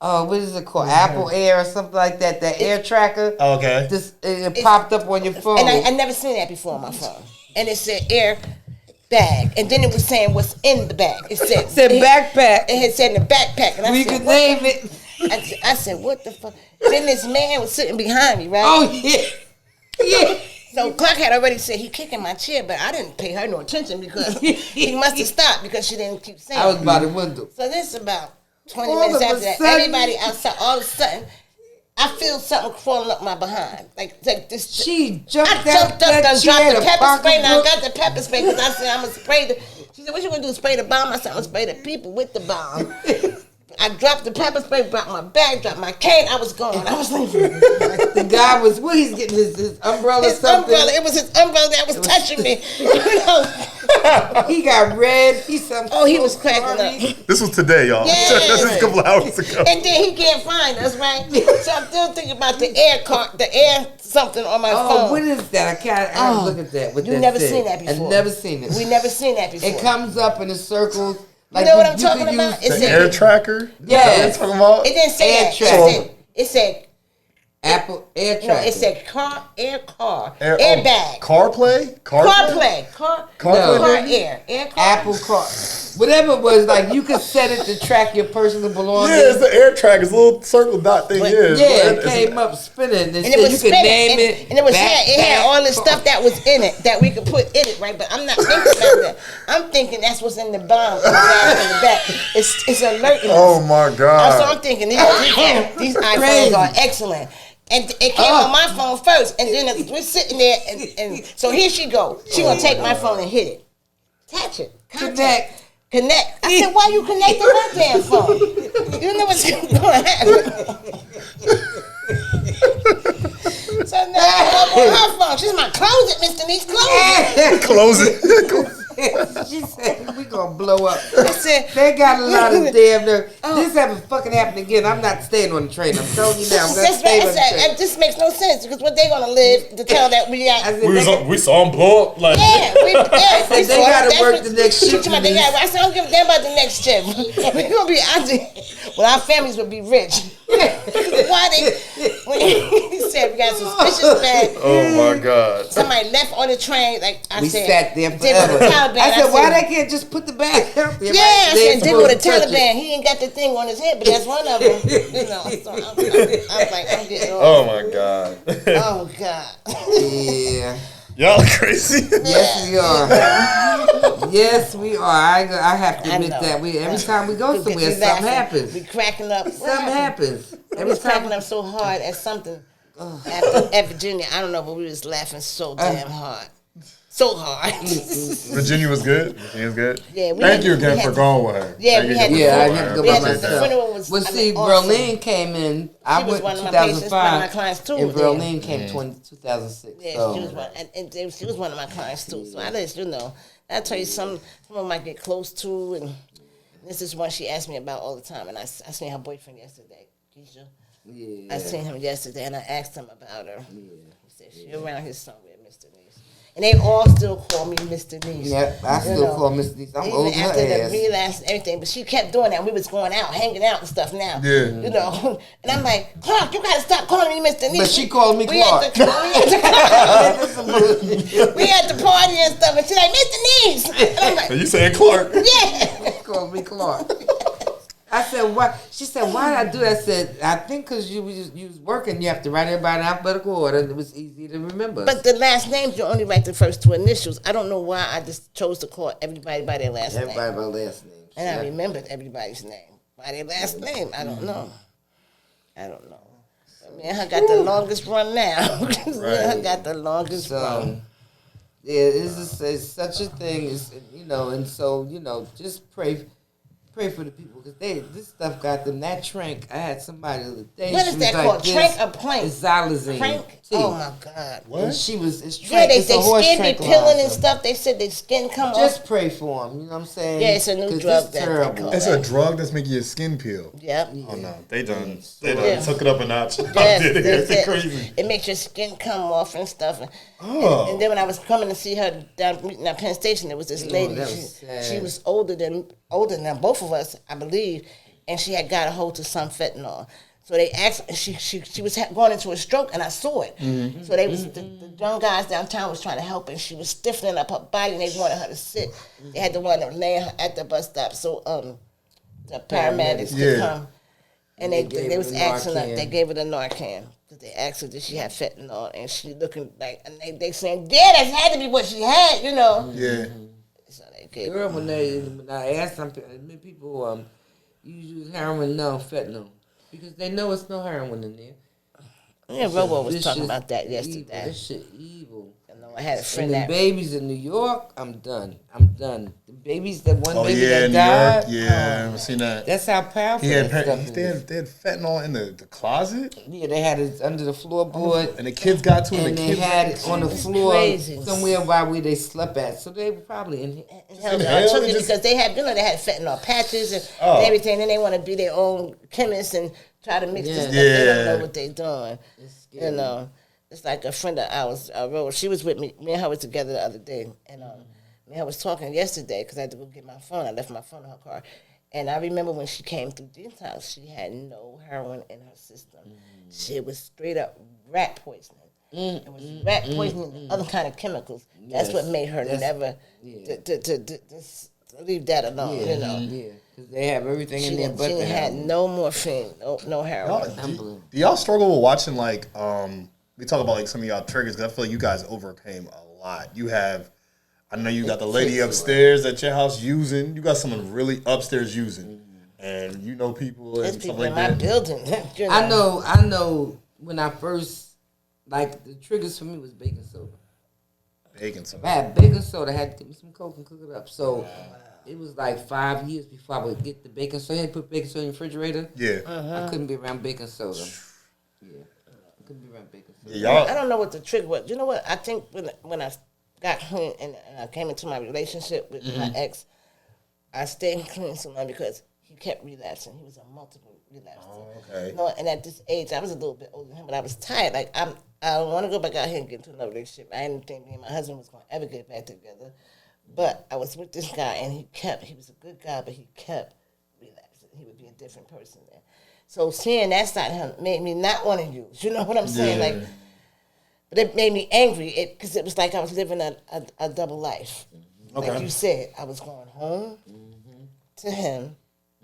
car. what is it called? Apple Air or something like that. That air tracker. Okay. It popped up on your phone. And I never seen that before on my phone. And it said air bag. And then it was saying what's in the bag. It said, backpack. It had said in the backpack. And I We said, could what name the- it. I said, what the fuck? Then this man was sitting behind me, right? Oh yeah. Yeah. So Clark had already said he kicking my chair, but I didn't pay her no attention because he must have stopped because she didn't keep saying I was it. by the window. So this is about 20 All minutes of a after that. sudden- Everybody outside, all of a sudden, I feel something crawling up my behind. Like this. She jumped I jumped up and she dropped had the a pepper spray, and I pocketbook. got the pepper spray because I said I'm gonna spray the. She said, "What you gonna do? Spray the bomb?" I said, "I'm gonna spray the people with the bomb." I dropped the pepper spray, dropped my bag, dropped my cane. I was gone. I was like, The guy was he's getting his umbrella. his something. umbrella. It was his umbrella that was touching me. You know? He got red. He something. Oh, he was cracking up. This was today, y'all. Yeah. This is a couple of hours ago. And then he can't find us, right? So I'm still thinking about the air something on my Oh, phone. what is that? I can't. I Oh, look at that. What you that never said. seen that before. I've never seen it. We never seen that before. It comes up in the circles. Like You know what I'm could talking about? use It's The a- air tracker? Yes. Is that what you're talking about? It didn't say Air that. tracker. It said Apple Air no. tracker. It said car, airbag, CarPlay? CarPlay, CarPlay, No. baby? air car. Apple Car. Whatever it was, like you could set it to track your personal belongings. Yeah, it's the air tracker. It's a little circle dot thing. But- Yeah, it It's- came up spinning. And And said it was you could spinning, name and, it. and it had all this backpack, stuff that was in it that we could put in it, right? But I'm not thinking about that. I'm thinking that's what's in the bomb in the back. It's alerting us. Oh my God. So I'm thinking these iPhones Crazy. are excellent. And it came on my phone first, and then we're sitting there, and so here she go. She gonna take my phone and hit it, touch it, Connect. connect. I said, why you connecting my damn phone? You know what's going to happen. So now I'm on her phone. She's my close it, Mr. Needs close it. Close it. She said, we gonna blow up. I said, They got a lot of damn nerve. This haven't fucking happened again. I'm not staying on the train. I'm telling you now. I'm not staying on the train. It just makes no sense because what they gonna live to tell that we got. We saw him blow up. Like, They gotta work the next shift. I said, I don't give a damn about the next shift. We're gonna be out there. Well, our families would be rich. Why when he said we got suspicious man. Oh my God. Somebody left on the train. Like I said, sat there forever. I said, why they can't just put the bag out there? Yeah, I said, did with the Taliban. He ain't got the thing on his head, but that's one of them. You know, so I'm like, I'm getting old. Oh my God. Oh God. Yeah. Y'all crazy. Yes, we are. Yes, we are. I have to admit that every time we go somewhere, something happens. We cracking up. Something happens. We was cracking up so hard at something at Virginia. I don't know, but we was laughing so damn hard. So hard. Virginia was good. Virginia was good. Yeah, Thank you again for going with her. Yeah, we had to I had to go by myself. Well, see, Berlin came in. I went in 2005. One of my clients too. And Berlin came 2006. Yeah, so. she was one, and she was one of my clients too. So I let you know. I tell you, some of them I get close to, and this is one she asked me about all the time. And I seen her boyfriend yesterday, Keisha. Yeah. I seen him yesterday, and I asked him about her. Yeah. He said she around here somewhere, Mr. Niece. And they all still call me Mr. Niece. Yep, I still call Mr. Niece. I'm old after her the ass. relapse and everything, but she kept doing that. We was going out, hanging out and stuff now. Yeah. You know. And I'm like, Clark, you gotta stop calling me Mr. Niece. But she called me Clark. We at the party and stuff, and she's like, Mr. Niece. And I'm like, Are you saying Clark? yeah. Called me Clark. I said, why? She said, why did I do that? I said, I think because you was working, you have to write everybody in alphabetical order, and it was easy to remember. But the last names, you only write the first two initials. I don't know why I just chose to call everybody by their last name. Everybody by last name. And I remembered everybody's name by their last name. I don't know. But man, I got the longest run now. I got the longest run. Yeah, it's such a thing. It's, and so, just pray for the people because this stuff got them that trank. I had somebody the other day. What is that called? Trank or plank? It's xylazine. Trank? Oh my God! What? And it's trank. Yeah, they skin be peeling and stuff. They said their skin come off. Just pray for them. You know what I'm saying? Yeah, it's a new drug. That's terrible. It's a drug that's making your skin peel. Yep. Oh no, they done took it up a notch. Yes, It's crazy. It makes your skin come off and stuff. Oh. And then when I was coming to see her down meeting at Penn Station, there was this lady. She was older than both of us, I believe, and she had got a hold of some fentanyl. So they asked, she was going into a stroke, and I saw it. Mm-hmm. So they was the young guys downtown was trying to help, and she was stiffening up her body, and they wanted her to sit. They had to want to lay her at the bus stop, so the paramedics could come, and they was asking her. They gave her the Narcan because they asked her did she have fentanyl, and she looking like, and they saying, yeah, that had to be what she had, Yeah. So they gave her. When I asked some people, you use heroin, no fentanyl. Because they know it's no heroin in there. Yeah, Robo was talking about that yesterday. This shit evil. I had a friend and the that babies in New York, I'm done. The babies, that one baby that New died. York. Yeah, I've seen that. That's how powerful they had fentanyl in the closet. Yeah, they had it under the floorboard. And the kids got to it. And they had it on the floor somewhere where they slept at. So they were probably in here. I took it because they had fentanyl patches and everything. And they want to be their own chemists and try to mix this stuff. They don't know what they're doing. It's like a friend of ours, Rose. She was with me. Me and her was together the other day, and me and her was talking yesterday because I had to go get my phone. I left my phone in her car, and I remember when she came through detox, she had no heroin in her system. She was straight up rat poisoning. It was rat poisoning and other kind of chemicals. That's what made her never to leave that alone. Yeah, because they have everything in there. But she had no morphine, no heroin. Do y'all struggle with watching we talk about some of y'all triggers because I feel like you guys overcame a lot. I know you got the lady upstairs at your house using. You got someone really upstairs using, and people and stuff like that. There's people in my building. I know. When I first the triggers for me was baking soda. Baking soda. I had baking soda. I had to get me some Coke and cook it up. So it was 5 years before I would get the baking soda. I had to put baking soda in the refrigerator. Yeah. I couldn't be around baking soda. Yeah. I couldn't be around baking soda. Yeah, I don't know what the trigger was. You know what? I think when I got clean and I came into my relationship with my ex, I stayed clean so long because he kept relapsing. He was a multiple relapser. Oh, okay. You know, and at this age, I was a little bit older than him, but I was tired. Like, I don't want to go back out here and get into another relationship. I didn't think me and my husband was going to ever get back together. But I was with this guy, and he was a good guy, but he kept relapsing. He would be a different person then. So seeing that side of him made me not want to use. You know what I'm saying? Yeah. Like, but it made me angry because it was like I was living a double life. Okay. Like you said, I was going home to him,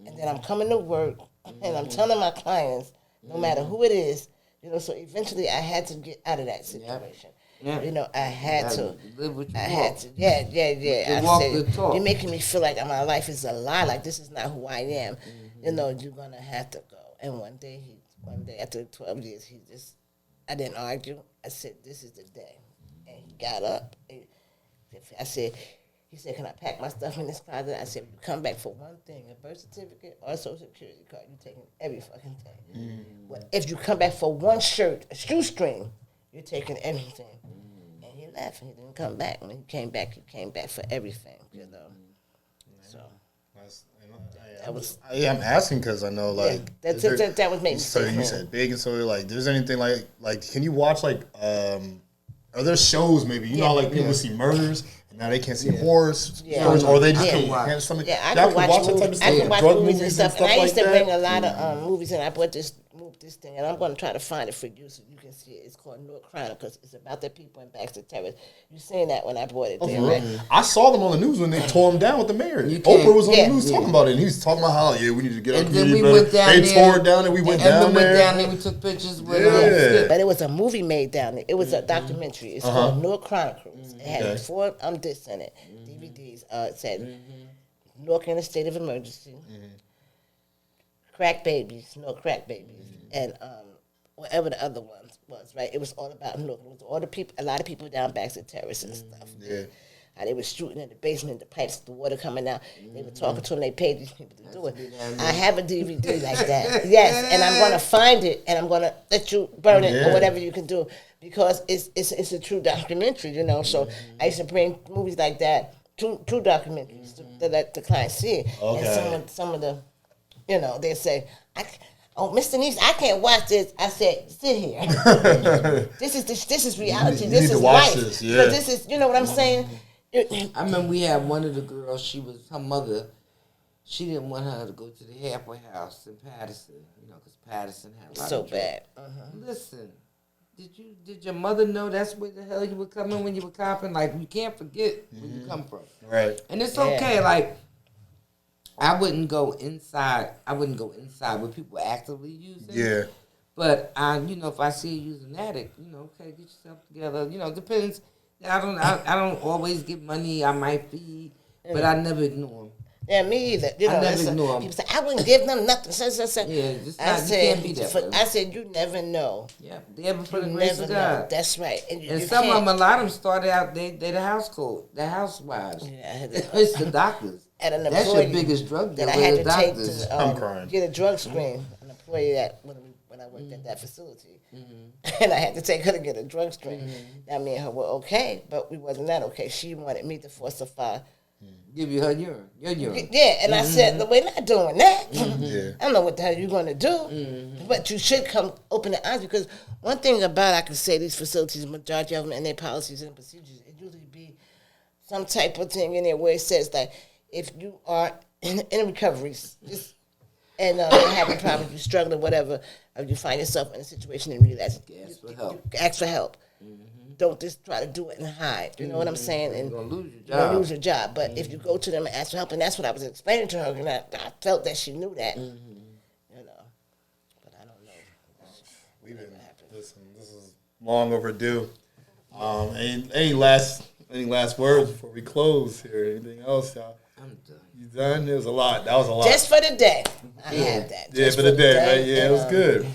and then I'm coming to work, and I'm telling my clients, no matter who it is, you know. So eventually, I had to get out of that situation. Yeah. You know, I had to. Live with I had to. Yeah. The I walk, said, the talk. you're making me feel like my life is a lie. Like this is not who I am. You know, you're gonna have to go. And one day after 12 years, I didn't argue. I said, this is the day. And he got up. He said, can I pack my stuff in this closet? I said, you come back for one thing, a birth certificate or a social security card. You're taking every fucking thing. Well, if you come back for one shirt, a shoestring, you're taking everything. And he left, and he didn't come back. When he came back for everything, you know. So I'm asking because I know like that was making so sense. you said big and so like there's anything like can you watch like are there shows maybe you know how, like people see murders and now they can't see horror stories or they just can't something. Yeah, I y'all can watch that type of movies. stuff, I can watch drug movies and stuff. And I used to like bring that? a lot of movies, and I bought this thing, and I'm going to try to find it for you so you can see it. It's called North Chronicles. It's about the people in Baxter Terrace. You seen that when I bought it there, right? I saw them on the news when they tore them down with the mayor. Oprah was on the news talking about it, and he was talking about how we need to get And our then community we better. went down They there. tore it down, and we went And down then there. went down there. We took pictures with Yeah. But it was a movie made down there. It was a documentary. It's called North Chronicles. It had 4 discs in it, DVDs. It said Newark in a state of emergency, crack babies, no crack babies, and whatever the other ones was. Right, it was all about Newark. It was all the people, a lot of people down Baxter Terrace and stuff. Yeah. How they were shooting in the basement, the pipes, the water coming out. They were talking to them. They paid these people to do it. I have a DVD like that. Yes, and I'm going to find it, and I'm going to let you burn it or whatever you can do because it's a true documentary, you know. So I used to bring movies like that, two documentaries to let the clients see. Okay. And some of the, you know, they say, "Oh, Mr. Niece, I can't watch this." I said, "Sit here. This is reality. You this need is to watch life. this, yeah. But this is, you know what I'm saying." I remember we had one of the girls, her mother, she didn't want her to go to the halfway house in Patterson, you know, because Patterson had a lot So of drugs. bad. Listen, did your mother know that's where the hell you were coming when you were copping? Like, you can't forget where you come from. Right. And it's okay, like, I wouldn't go inside where people actively using. Yeah. But if I see you using addict, okay, get yourself together. It depends. I don't always get money. I might be, but I never ignore them. Yeah, me either. You know, I never ignore them. people say I wouldn't give them nothing. Yeah, I can't be that way. I said you never know. Yeah, they ever for the You grace never of know. God. That's right. And some of them, a lot of them started out. They the housewives. Yeah, It's the doctors. and an That's your employee biggest drug dealer. that I had to the take doctors. to I'm crying. get a drug screen. An employee that when I worked at that facility, and I had to take her to get a drug screen. Now me and her were okay, but we wasn't that okay. She wanted me to falsify. Give you her urine. Your urine. Yeah, and I said, "No, we're not doing that. Yeah. I don't know what the hell you're going to do, but you should come open the eyes because one thing about I can say these facilities, majority of them, and their policies and procedures, it usually be some type of thing in there where it says that if you are in recovery and you're having problems, you're struggling, whatever, or you find yourself in a situation and realize Ask for help. ask for help. Don't just try to do it and hide. You know what I'm saying? And You're gonna lose your you're gonna job. lose your job. But if you go to them and ask for help, and that's what I was explaining to her, and I felt that she knew that. You know, but I don't know. Listen, this is long overdue. Any last words before we close here? Anything else, y'all? I'm done. You done? It was a lot. That was a lot. Just for the day, I had that. Yeah, Just for the day, right? Yeah, and, it was good.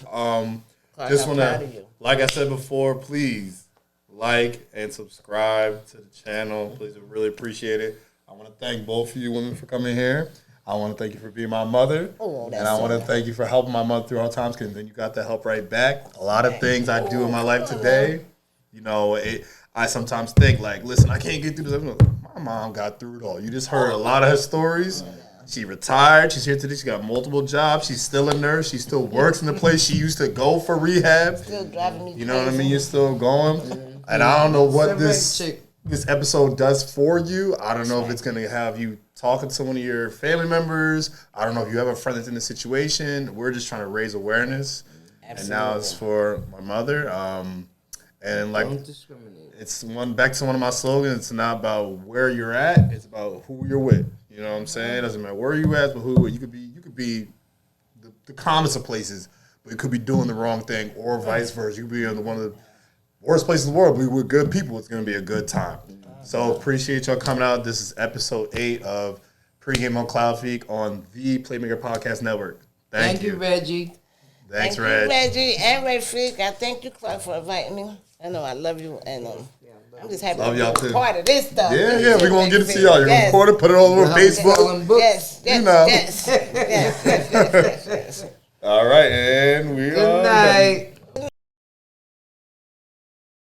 Clark, Just I'm want proud to, of you. like I said before, please like and subscribe to the channel. Please, I really appreciate it. I want to thank both of you women for coming here. I want to thank you for being my mother. Oh, that's and I want to so thank you for helping my mother through hard times, because then you got that help right back. A lot of things I do in my life today, I sometimes think like, listen, I can't get through this. My mom got through it all. You just heard a lot of her stories. She retired. She's here today. She got multiple jobs. She's still a nurse. She still works in the place she used to go for rehab. Still driving me. You know what I mean? You're still going. And I don't know what this episode does for you. I don't know if it's going to have you talking to one of your family members. I don't know if you have a friend that's in the situation. We're just trying to raise awareness. Absolutely. And now it's for my mother. And like, it's back to one of my slogans. It's not about where you're at. It's about who you're with. You know what I'm saying? It doesn't matter where you at, but who you could be the calmest of places, but you could be doing the wrong thing, or vice versa. You could be in one of the worst places in the world, but we're good people. It's going to be a good time. So appreciate y'all coming out. This is episode 8 of Pregame on Cloudfeek on the Playmaker Podcast Network. Thank you, Reggie. Thanks, Thank you, Reggie and Rafiq. I thank you, Clark, for inviting me. I know I love you, and I'm just happy to be part of this stuff. Yeah, we're going to get it to y'all. You're going to record it, put it all over Facebook. Yes. All right, and we are Good night.